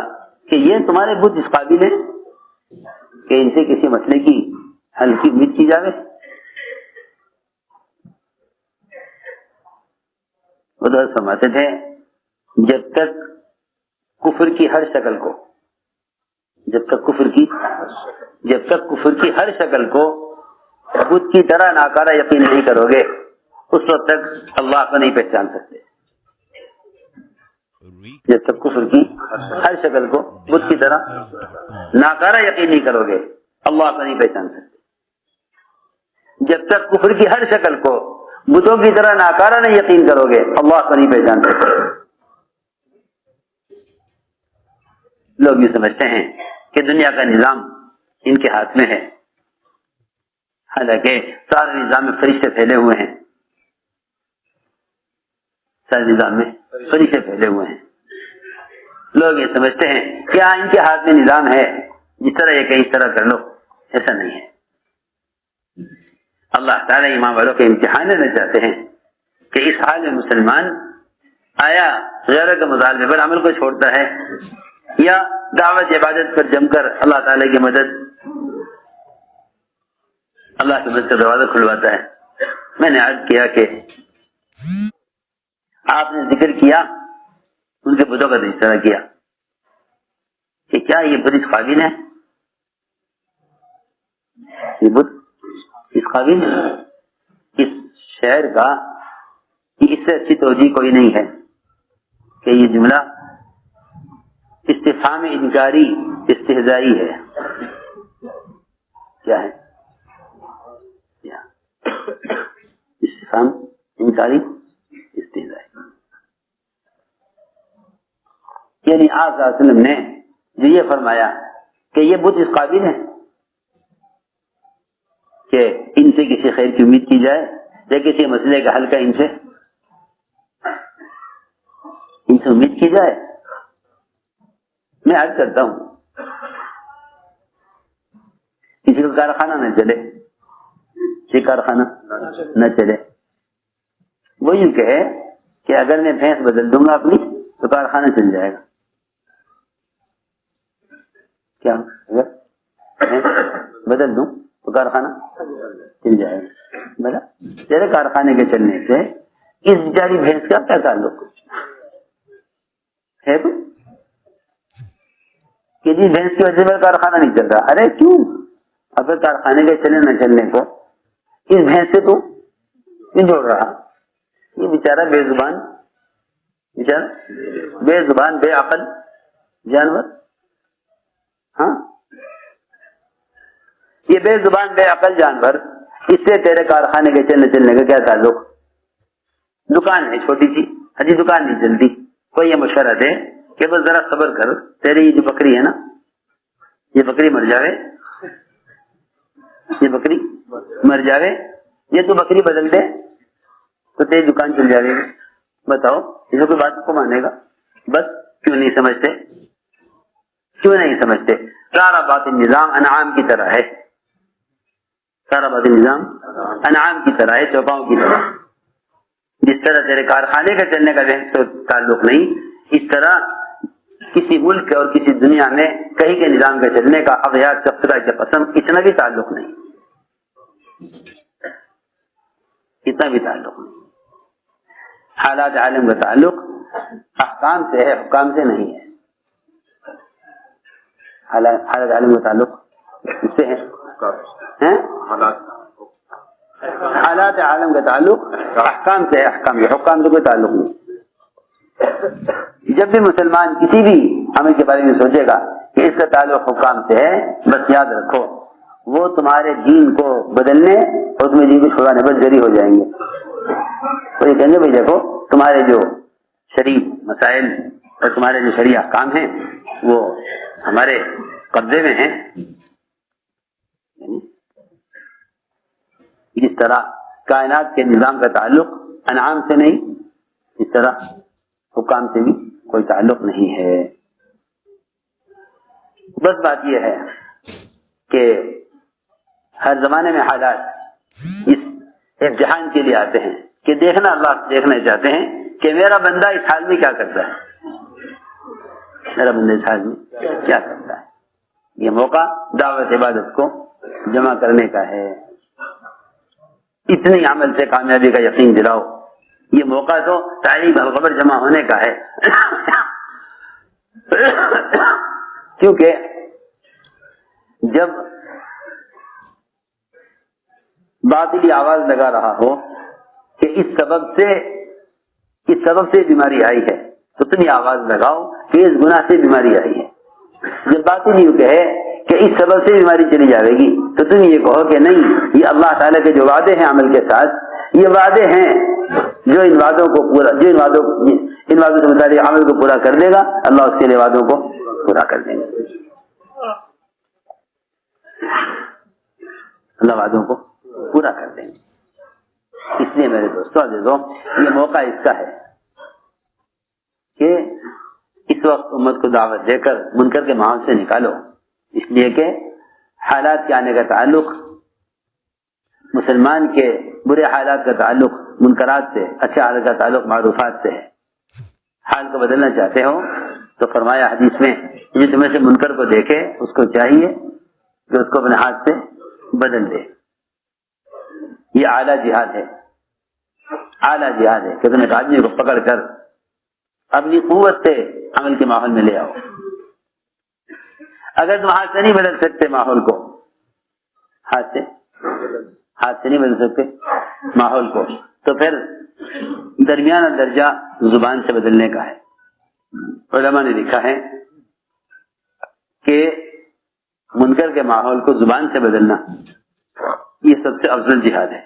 کہ یہ تمہارے بت اس قابل ہیں کہ ان سے کسی مسئلے کی حل کی امید کی جاوے؟ ادھر سمجھتے تھے جب تک کفر کی ہر شکل کو بت کی طرح ناکارہ یقین نہیں کرو گے اس وقت تک اللہ کو نہیں پہچان سکتے. جب تک کفر کی ہر شکل کو بت کی طرح ناکارہ یقین نہیں کرو گے اللہ کو نہیں پہچان سکتے. جب تک کفر کی ہر شکل کو بتوں کی طرح ناکارہ نہیں یقین کرو گے اللہ کو نہیں پہچان سکتے. لوگ یہ سمجھتے ہیں کہ دنیا کا نظام ان کے ہاتھ میں ہے، حالانکہ سارے نظام میں فرشتے پھیلے ہوئے ہیں. سارے نظام میں فرشتے پھیلے ہوئے ہیں. لوگ یہ سمجھتے ہیں کہ ان کے ہاتھ میں نظام ہے، جس طرح یہ کہیں اس طرح کر لو. ایسا نہیں ہے. اللہ تعالیٰ ایمان والوں کے امتحان لینا چاہتے ہیں کہ اس حال میں مسلمان آیا غیروں کے مطالبے پر عمل کو چھوڑتا ہے یا دعوت عبادت پر جم کر اللہ تعالیٰ کی مدد، اللہ کی مدد کا دروازہ کھلواتا ہے. میں نے عرض کیا کہ آپ نے ذکر کیا ان کے بتوں کا تذکرہ کیا کہ کیا یہ بت اس قابل ہے؟ یہ بت اس قابل ہے؟ اس شہر کا اس سے اچھی توجیہ کوئی نہیں ہے کہ یہ جملہ استفہام انکاری استہزائی ہے. کیا ہے؟ استفہام انکاری استہزائی. یعنی آپ صلی اللہ علیہ وسلم نے جو یہ فرمایا کہ یہ بت اس قابل ہے کہ ان سے کسی خیر کی امید کی جائے یا کسی مسئلے کا حل کا ان سے امید کی جائے. میں عرض کرتا ہوں کسی کا کارخانہ نہ چلے، کسی کارخانہ نہ چلے، وہ یوں کہے کہ اگر میں بھینس بدل دوں گا اپنی تو کارخانہ چل جائے گا. کیا اگر بھینس بدل دوں تو کارخانہ چل جائے گا؟ بلا تیرے کارخانے کے چلنے سے اس بیچاری بھینس کا کیا تعلق ہے کہ جی بھینس کی وجہ سے میرا کارخانہ نہیں چل رہا؟ ارے کیوں؟ اگر کارخانے کے چلنے نہ چلنے کو اس بھینس سے تو نہیں جوڑ رہا. یہ بیچارہ بے زبان بے عقل جانور. ہاں یہ بے زبان بے عقل جانور، اس سے تیرے کارخانے کے چلنے کا کیا تعلق؟ دکان ہے چھوٹی سی، ہجی دکان نہیں چلتی، کوئی یہ مشورہ دے کہ بس ذرا صبر کر، تیری جو بکری ہے نا یہ بکری مر جاوے، یہ تو بکری بدل دے تو تیری دکان چل جائے گی. بتاؤ اسے کوئی بات کو مانے گا؟ بس کیوں نہیں سمجھتے؟ سارا باطن نظام انعام کی طرح ہے، چوپاؤں کی طرح. جس طرح تیرے کارخانے کا چلنے کا تو تعلق نہیں، اس طرح کسی ملک اور کسی دنیا میں کہیں کے نظام کے چلنے کا اغیار چپرا کے قسم اتنا بھی تعلق نہیں. حالات عالم کا تعلق احکام سے ہے، حکام سے نہیں ہے. حالات عالم کا تعلق اس سے ہے، حالات عالم کا تعلق احکام سے ہے، حکام سے کوئی تعلق نہیں. جب بھی مسلمان کسی بھی عمل کے بارے میں سوچے گا کہ اس کا تعلق حکام سے ہے، بس یاد رکھو وہ تمہارے دین کو بدلنے اور تمہیں دین کو چھڑانے پر جری ہو جائیں گے. تو یہ کہیں گے بھائی دیکھو تمہارے جو شرعی مسائل اور تمہارے جو شرعی احکام ہیں وہ ہمارے قبضے میں ہیں. جس طرح کائنات کے نظام کا تعلق انعام سے نہیں، اس طرح حکام سے بھی کوئی تعلق نہیں ہے. بس بات یہ ہے کہ ہر زمانے میں حالات اس امتحان کے لیے آتے ہیں کہ اللہ دیکھنا چاہتے ہیں کہ میرا بندہ اس حال میں کیا کرتا ہے. میرا بندہ اس حال میں کیا کرتا ہے. یہ موقع دعوت عبادت کو جمع کرنے کا ہے. اتنی عمل سے کامیابی کا یقین دلاؤ. یہ موقع تو تعلیم الخبر جمع ہونے کا ہے. کیونکہ جب باطلی آواز لگا رہا ہو کہ اس سبب سے بیماری آئی ہے تو تم یہ آواز لگاؤ کہ اس گناہ سے بیماری آئی ہے. جب باطل یوں کہے کہ اس سبب سے بیماری چلی جائے گی تو تم یہ کہو کہ نہیں, یہ اللہ تعالیٰ کے جو وعدے ہیں عمل کے ساتھ, یہ وعدے ہیں جو ان وعدوں کے مطابق عمل کو پورا کر دے گا, اللہ اس کے لیے وعدوں کو پورا کر دیں گے. اللہ وعدوں کو پورا کر دیں گے. اس لیے میرے دوستوں عزیزوں, یہ موقع اس کا ہے کہ اس وقت امت کو دعوت دے کر منکر کے ماحول سے نکالو. اس لیے کہ حالات کے آنے کا تعلق, مسلمان کے برے حالات کا تعلق منکرات سے, اچھے حالات کا تعلق معروفات سے ہے. حال کو بدلنا چاہتے ہو تو فرمایا حدیث میں, جو تمہیں سے منکر کو دیکھے اس کو چاہیے کہ اس کو اپنے ہاتھ سے بدل دے. یہ اعلیٰ جہاد ہے, اعلیٰ جہاد ہے کہ تم ایک آدمی کو پکڑ کر اپنی قوت سے عمل کے ماحول میں لے آؤ. اگر تم ہاتھ سے نہیں بدل سکتے ماحول کو, ہاتھ سے نہیں بدل سکتے ماحول کو, تو پھر درمیانہ درجہ زبان سے بدلنے کا ہے. علماء نے لکھا ہے کہ منکر کے ماحول کو زبان سے بدلنا یہ سب سے افضل جہاد ہے.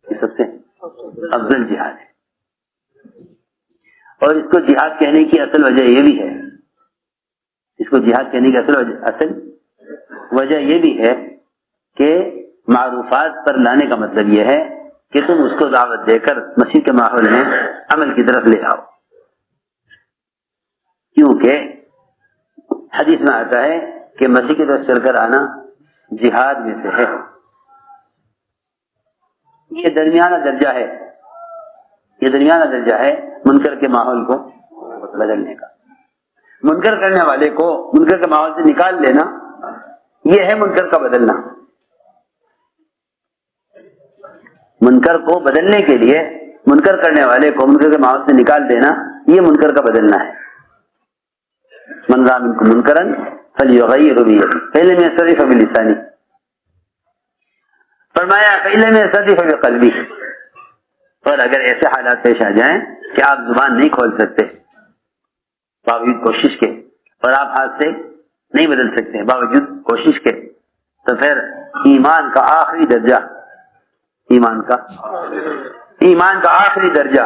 یہ سب سے افضل جہاد ہے. اور اس کو جہاد کہنے کی اصل وجہ یہ بھی ہے, اس کو جہاد کہنے کی اصل وجہ یہ بھی ہے کہ معروفات پر لانے کا مطلب یہ ہے کہ تم اس کو دعوت دے کر مسیح کے ماحول میں عمل کی طرف لے آؤ. کیونکہ حدیث میں آتا ہے کہ مسیح کی طرف چل کر آنا جہاد میں سے ہے. یہ درمیانہ درجہ ہے, یہ درمیانہ درجہ ہے منکر کے ماحول کو بدلنے کا. منکر کرنے والے کو منکر کے ماحول سے نکال لینا یہ ہے منکر کا بدلنا. منکر کو بدلنے کے لیے منکر کرنے والے کو منکر کے ماحول سے نکال دینا یہ منکر کا بدلنا ہے. من رأى منكم منکرا فلیغیرہ بیدہ فإن لم یستطع فبلسانہ, فرمایا فإن لم یستطع فبقلبہ. اور اگر ایسے حالات پیش آ جائیں کہ آپ زبان نہیں کھول سکتے باوجود کوشش کے, اور آپ ہاتھ سے نہیں بدل سکتے باوجود کوشش کے, تو پھر ایمان کا آخری درجہ, ایمان کا آخری درجہ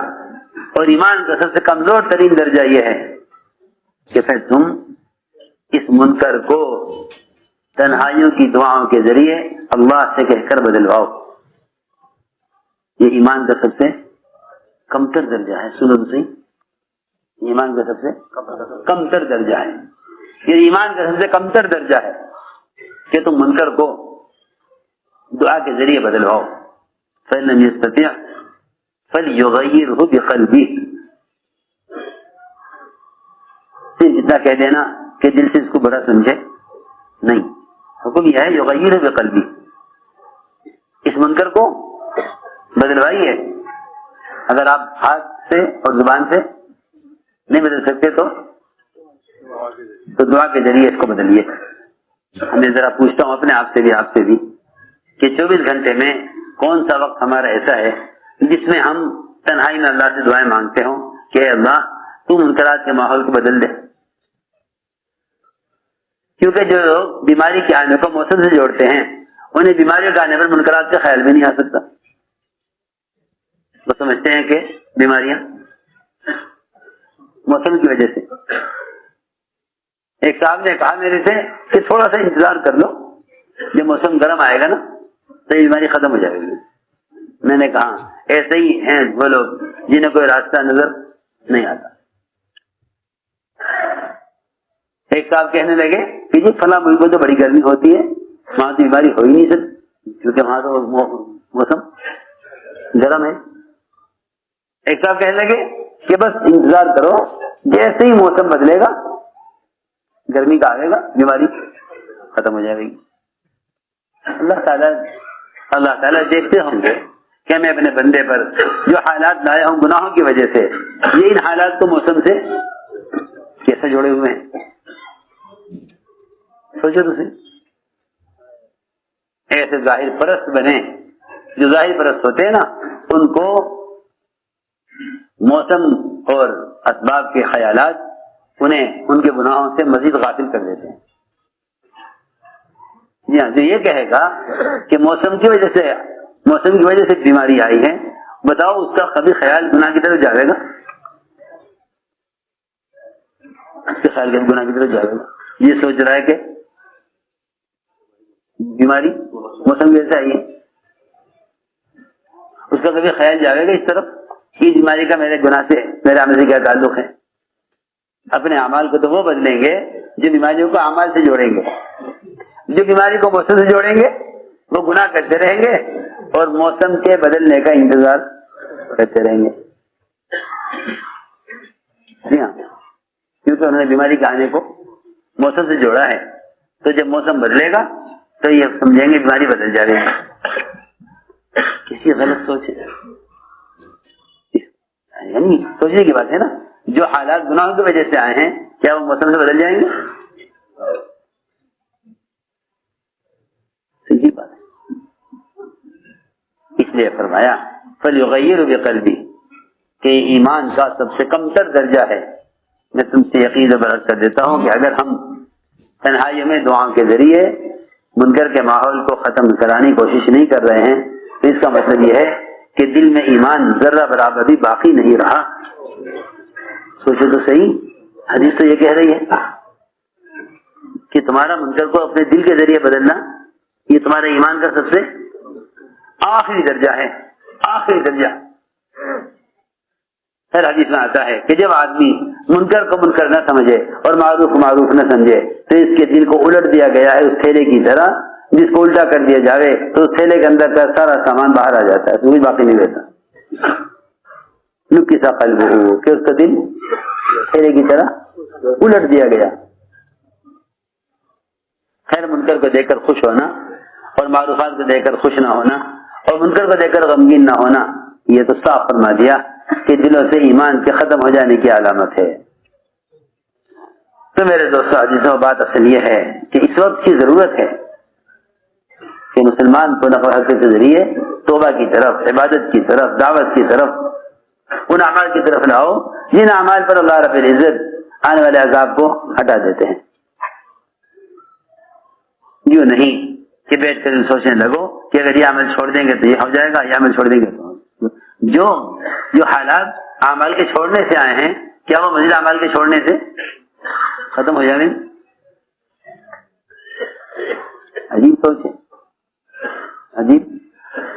اور ایمان کا سب سے کمزور ترین درجہ یہ ہے کہ پھر تم اس منکر کو تنہائیوں کی دعاؤں کے ذریعے اللہ سے کہہ کر بدلواؤ. یہ ایمان کا سب سے کمتر درجہ ہے. سنو صحیح, ایمان کا سب سے کمتر درجہ ہے. یہ ایمان کا سب سے کمتر درجہ ہے کہ تم منکر کو دعا کے ذریعے بدلواؤ. فإن لم يستطع فليغيره بقلبه. صرف اتنا کہہ دینا کہ دل سے اس کو بڑا سمجھے نہیں, حکم یہ ہے یغیرہ بقلبہ, اس منکر کو بدلوائیے. اگر آپ ہاتھ سے اور زبان سے نہیں بدل سکتے تو دعا کے ذریعے اس کو بدلیے. میں ذرا پوچھتا ہوں اپنے آپ سے بھی کہ 24 گھنٹے میں کون سا وقت ہمارا ایسا ہے جس میں ہم تنہائی میں اللہ سے دعائیں مانگتے ہوں کہ اے اللہ تو منکرات کے ماحول کو بدل دے. کیونکہ جو لوگ بیماری کے آنے کو موسم سے جوڑتے ہیں انہیں بیماریوں کے آنے پر منکرات کا خیال بھی نہیں آ سکتا. وہ سمجھتے ہیں کہ بیماریاں موسم کی وجہ سے. ایک صاحب نے کہا میرے سے کہ تھوڑا سا انتظار کر لو, جب موسم گرم آئے گا نا تو یہ بیماری ختم ہو جائے گی. میں نے کہا ایسے ہی ہیں وہ لوگ جنہیں کوئی راستہ نظر نہیں آتا. ایک صاحب کہنے لگے کہ جی فلاں ملک میں تو بڑی گرمی ہوتی ہے, وہاں تو بیماری ہو ہی نہیں سکتی کیونکہ وہاں تو موسم گرم ہے. ایک صاحب کہنے لگے کہ بس انتظار کرو، جیسے ہی موسم بدلے گا، گرمی کا آئے گا، بیماری ختم ہو جائے گی۔ اللہ تعالیٰ دیکھتے ہوں گے کہ میں اپنے بندے پر جو حالات لایا ہوں گناہوں کی وجہ سے، یہ ان حالات کو موسم سے کیسے جوڑے ہوئے ہیں۔ سوچو تو صحیح، ایسے ظاہر پرست بنے، جو ظاہر پرست ہوتے ہیں نا، ان کو موسم اور اسباب کے خیالات انہیں ان کے گناہوں سے مزید غافل کر دیتے ہیں۔ جی ہاں، جو یہ کہے گا کہ موسم کی وجہ سے بیماری آئی ہے، بتاؤ اس کا کبھی خیال گناہ کی طرف جائے گا؟ اس کے خیال گناہ کی طرف جائے گا؟ یہ سوچ رہا ہے کہ بیماری موسم کی وجہ سے آئی ہے، اس کا کبھی خیال جائے گا اس طرف کہ بیماری کا میرے گناہ سے، میرے عمل سے کیا تعلق ہے؟ اپنے اعمال کو تو وہ بدلیں گے جو بیماریوں کو اعمال سے جوڑیں گے، جو بیماری کو موسم سے جوڑیں گے وہ گناہ کرتے رہیں گے اور موسم کے بدلنے کا انتظار کرتے رہیں گے۔ جی ہاں، کیونکہ انہوں نے بیماری کے آنے کو موسم سے جوڑا ہے، تو جب موسم بدلے گا تو یہ سمجھیں گے بیماری بدل جا رہی ہے۔ کسی غلط سوچ ہے، یعنی سوچنے کی بات ہے نا، جو حالات گناہوں کی وجہ سے آئے ہیں کیا وہ موسم سے بدل جائیں گے؟ سیدھی بات ہے۔ اس لیے فرمایا فَلْيُغَيِّرْ بِقَلْبِهِ کہ ایمان کا سب سے کمتر درجہ ہے۔ میں تم سے یقین برعکس کر دیتا ہوں کہ اگر ہم تنہائیوں میں دعاؤں کے ذریعے منکر کے ماحول کو ختم کرانے کی کوشش نہیں کر رہے ہیں تو اس کا مطلب یہ ہے کہ دل میں ایمان ذرہ برابر بھی باقی نہیں رہا۔ سوچو تو صحیح، حدیث تو یہ کہہ رہی ہے کہ تمہارا منکر کو اپنے دل کے ذریعے بدلنا یہ تمہارے ایمان کا سب سے آخری درجہ ہے، آخری درجہ۔ ہر حدیث میں آتا ہے کہ جب آدمی منکر کو منکر نہ سمجھے اور معروف کو معروف نہ سمجھے تو اس کے دل کو الٹ دیا گیا ہے اس تھیلے کی طرح، جس کو الٹا کر دیا جاوے تو اس تھیلے کے اندر کا سارا سامان باہر آ جاتا ہے، کوئی باقی نہیں رہتا۔ کسا قلب ہو کہ اس کا دل تھیلے کی طرح الٹ دیا گیا۔ خیر، منکر کو دیکھ کر خوش ہونا اور معروفات کو دیکھ کر خوش نہ ہونا اور منکر کو دیکھ کر غمگین نہ ہونا، یہ تو صاف فرما دیا کہ دلوں سے ایمان کے ختم ہو جانے کی علامت ہے۔ تو میرے دوستوں عزیزوں، بات اصل یہ ہے کہ اس وقت کی ضرورت ہے کہ مسلمان کو نفع حق کے ذریعے توبہ کی طرف، عبادت کی طرف، دعوت کی طرف، ان اعمال کی طرف لاؤ جن اعمال پر اللہ رب العزت آنے والے عذاب کو ہٹا دیتے ہیں۔ یوں نہیں کہ بیٹھ کر سوچنے لگو کہ اگر یہ عمل چھوڑ دیں گے تو یہ ہو جائے گا، یہ عمل چھوڑ دیں گے تو جو حالات اعمال کے چھوڑنے سے آئے ہیں کیا وہ مزید اعمال کے چھوڑنے سے ختم ہو جائیں گے؟ عجیب سوچ ہے،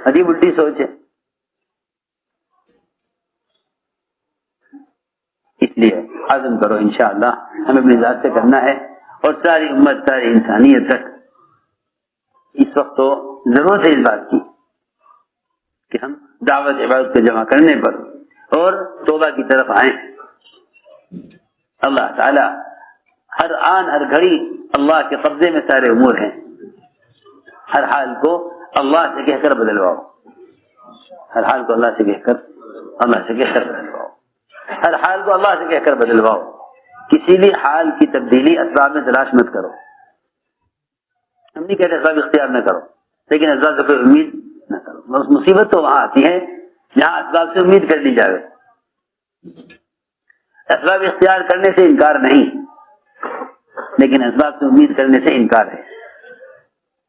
عجیب الٹی سوچ ہے۔ اس لیے عزم کرو انشاءاللہ ہمیں اپنی ذات سے کرنا ہے، اور ساری امت، ساری انسانیت تک اس وقت تو ضرورت ہے اس بات کی کہ ہم دعوت عبادت کو جمع کرنے پر اور توبہ کی طرف آئیں۔ اللہ تعالی ہر آن ہر گھڑی اللہ کے قبضے میں سارے امور ہیں، ہر حال کو اللہ سے کہہ کر بدلواؤ، ہر حال کو اللہ سے کہہ کر بدلواؤ، ہر حال کو اللہ سے کہہ کر بدلواؤ۔ کسی بھی حال کی تبدیلی اسباب میں تلاش مت کرو۔ ہم نہیں کہتے اسباب اختیار نہ کرو، لیکن اسباب سے کوئی امید نہ کرو۔ مصیبت تو وہاں آتی ہے جہاں اسباب سے امید کر لی جائے۔ اسباب اختیار کرنے سے انکار نہیں، لیکن اسباب سے امید کرنے سے انکار ہے۔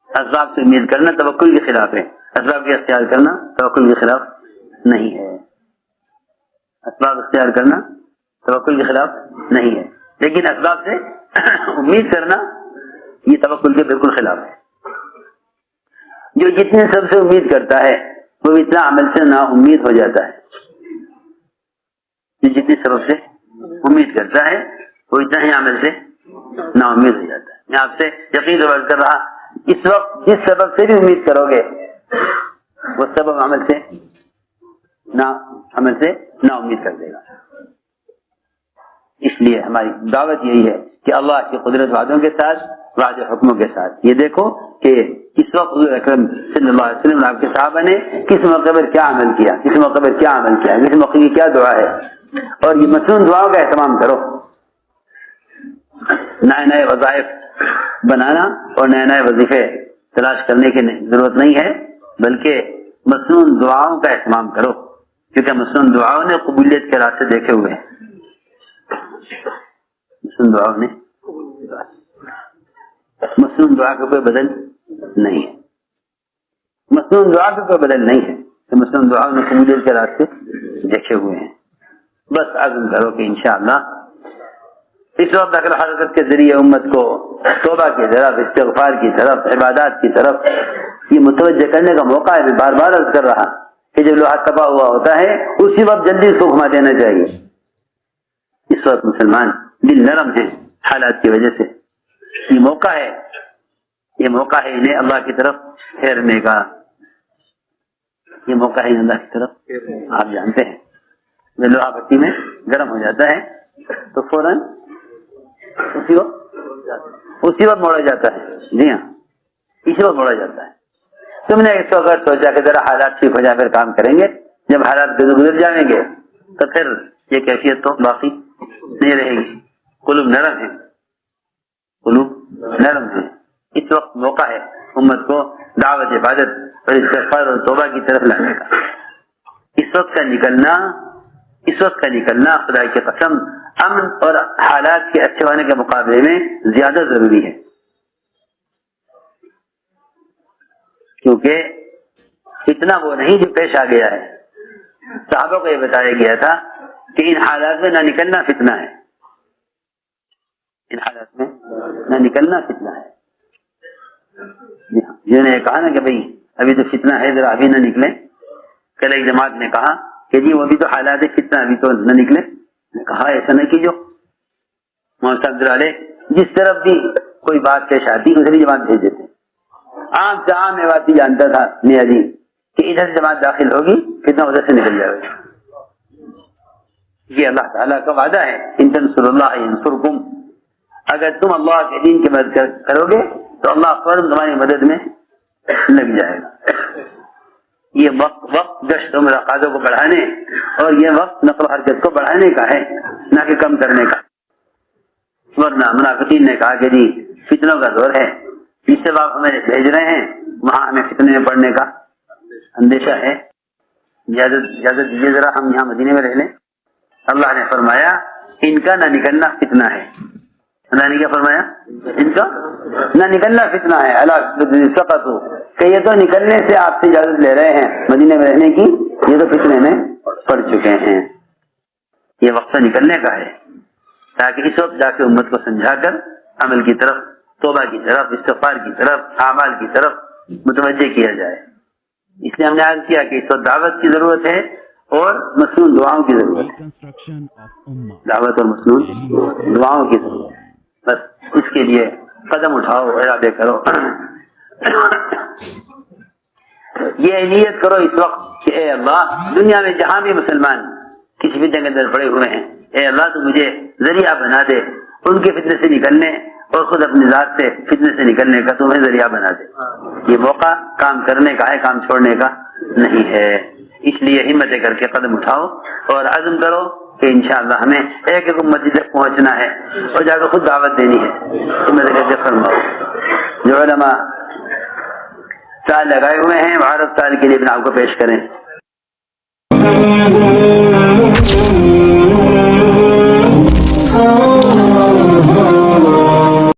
اسباب سے امید کرنا توکل کے خلاف ہے، اسباب کے اختیار کرنا توکل کے خلاف نہیں ہے۔ اسباب اختیار کرنا توکل کے خلاف نہیں ہے، لیکن اسباب سے امید کرنا یہ توکل کے بالکل خلاف ہے۔ جو جتنے سب سے امید کرتا ہے وہ اتنا عمل سے نا امید ہو جاتا ہے، جو جتنے سبب سے امید کرتا ہے وہ اتنا ہی عمل سے نا امید ہو جاتا ہے۔ میں آپ سے یقین ورز کر رہا، اس وقت جس سبب سے بھی امید کرو گے وہ سبب عمل سے نا امید کر دے گا۔ اس لیے ہماری دعوت یہی ہے کہ اللہ کی قدرت وعدوں کے ساتھ، وعد حکموں کے ساتھ۔ یہ دیکھو کہ اس وقت حضور اکرم صلی اللہ علیہ وسلم آپ کے صحابہ نے کس موقع پر کیا عمل کیا، کس موقع پر کیا عمل کیا، کس موقع کی کیا دعا ہے، اور یہ مصنون دعاؤں کا اہتمام کرو۔ نئے نئے وظائف بنانا اور نئے نئے وظیفے تلاش کرنے کی ضرورت نہیں ہے، بلکہ مصنون دعاؤں کا اہتمام کرو، کیونکہ مصنون دعاؤں نے قبولیت کے راستے دیکھے ہوئے ہیں۔ مصنون دعاؤں نے، مصنون دعا کا کوئی بدل نہیں ہے، مصنون دعا کا کوئی بدل نہیں ہے، کہ مصنون دعاؤں نے قبولیت کے راستے دیکھے ہوئے ہیں۔ بس عزم کرو کہ انشاءاللہ اس وقت نقل حرکت کے ذریعے امت کو توبہ کی طرف، استغفار کی طرف، عبادات کی طرف یہ متوجہ کرنے کا موقع ہے۔ میں بار بار عرض کر رہا کہ جب لوہا تباہ ہوا ہوتا ہے اسی وقت جلدی اس کو گھما دینا چاہیے۔ اس وقت مسلمان دل نرم ہیں حالات کی وجہ سے، یہ موقع ہے، یہ موقع ہے انہیں اللہ کی طرف پھیرنے کا، یہ موقع ہے اللہ کی طرف۔ آپ جانتے ہیں جب لوہا بھٹی میں گرم ہو جاتا ہے تو فوراً اسی وقت موڑا جاتا ہے۔ جی ہاں، اسی وقت موڑا جاتا ہے۔ تم نے اس وقت سوچا کہ ذرا حالات ٹھیک ہو جائے پھر کام کریں گے، جب حالات گزر جائیں گے تو پھر یہ کیفیت تو باقی نہیں رہے گی۔ قلوب نرم ہے، قلوب نرم ہے۔ اس وقت موقع ہے امت کو دعوت، عبادت اور استغفار اور توبہ کی طرف لانے کا۔ اس وقت کا نکلنا خدا کی قسم امن اور حالات کے اچھے ہونے کے مقابلے میں زیادہ ضروری ہے، کیونکہ فتنہ وہ نہیں جو پیش آ گیا ہے۔ صحابہ کو یہ بتایا گیا تھا کہ ان حالات میں نہ نکلنا فتنہ ہے، ان حالات میں نہ نکلنا فتنہ ہے۔ جنہوں نے کہا نا کہ بھئی ابھی تو فتنہ ہے، ذرا ابھی نہ نکلیں۔ کل ایک جماعت نے کہا کہ جی وہ بھی تو حالات فتنہ، ابھی تو نہ نکلے۔ نے کہا ایسا نہ کیجو، مولانا صاحب علیہ جس طرف بھی کوئی بات پیش آتی دوسری جماعت بھیج دیتے۔ عام سے عام یہ بات بھی جانتا تھا میاں جی کہ ادھر سے جماعت داخل ہوگی فتنہ ادھر سے نکل جائے گا۔ یہ اللہ تعالیٰ کا وعدہ ہے، ان تنصروا اللہ ینصرکم، اگر تم اللہ کے دین کی مدد کرو گے تو اللہ فوراً تمہاری مدد میں لگ جائے گا۔ یہ وقت گشت و ملاقاتوں کو بڑھانے اور یہ وقت نقل و حرکت کو بڑھانے کا ہے، نہ کہ کم کرنے کا۔ ورنہ منافقین نے کہا کہ جی فتنوں کا دور ہے، جس سے آپ ہمیں بھیج رہے ہیں وہاں ہمیں فتنے میں پڑنے کا اندیشہ ہے، اجازت دیجیے ذرا ہم یہاں مدینے میں رہ لیں۔ اللہ نے فرمایا ان کا نہ نکلنا فتنہ ہے۔ اللہ نے کیا فرمایا؟ ان کا نہ نکلنا فتنہ ہے۔ اللہ سقطوا، کہ یہ تو نکلنے سے آپ سے اجازت لے رہے ہیں مدینے میں رہنے کی، یہ تو فتنے میں پڑ چکے ہیں۔ یہ وقت نکلنے کا ہے تاکہ اس وقت جا کے امت کو سمجھا کر عمل کی طرف، توبہ کی طرف، استغفار کی طرف، اعمال کی طرف متوجہ کیا جائے۔ اس لیے ہم نے عرض کیا کہ اس وقت دعوت کی ضرورت ہے اور مصنون دعاؤں کی ضرورت ہے، دعوت اور مصنون دعاؤں کی ضرورت ہے۔ بس اس کے لیے قدم اٹھاؤ، ارادے کرو، یہ نیت کرو اس وقت کہ اے اللہ دنیا میں جہاں بھی مسلمان کسی فتنے کے اندر پڑے ہوئے ہیں، اے اللہ تو مجھے ذریعہ بنا دے ان کے فتنے سے نکلنے اور خود اپنی ذات سے فتنے سے نکلنے کا، تمہیں ذریعہ بنا دے۔ یہ موقع کام کرنے کا ہے، کام چھوڑنے کا نہیں ہے۔ اس لیے ہمت کر کے قدم اٹھاؤ اور عزم کرو کہ انشاءاللہ ہمیں ایک ایک مسجد تک پہنچنا ہے اور جا کے خود دعوت دینی ہے۔ ہمت کر کے فرماؤ۔ جو علماء سال لگائے ہوئے ہیں وہ عرب سال کے لیے اپنے آپ کو پیش کریں۔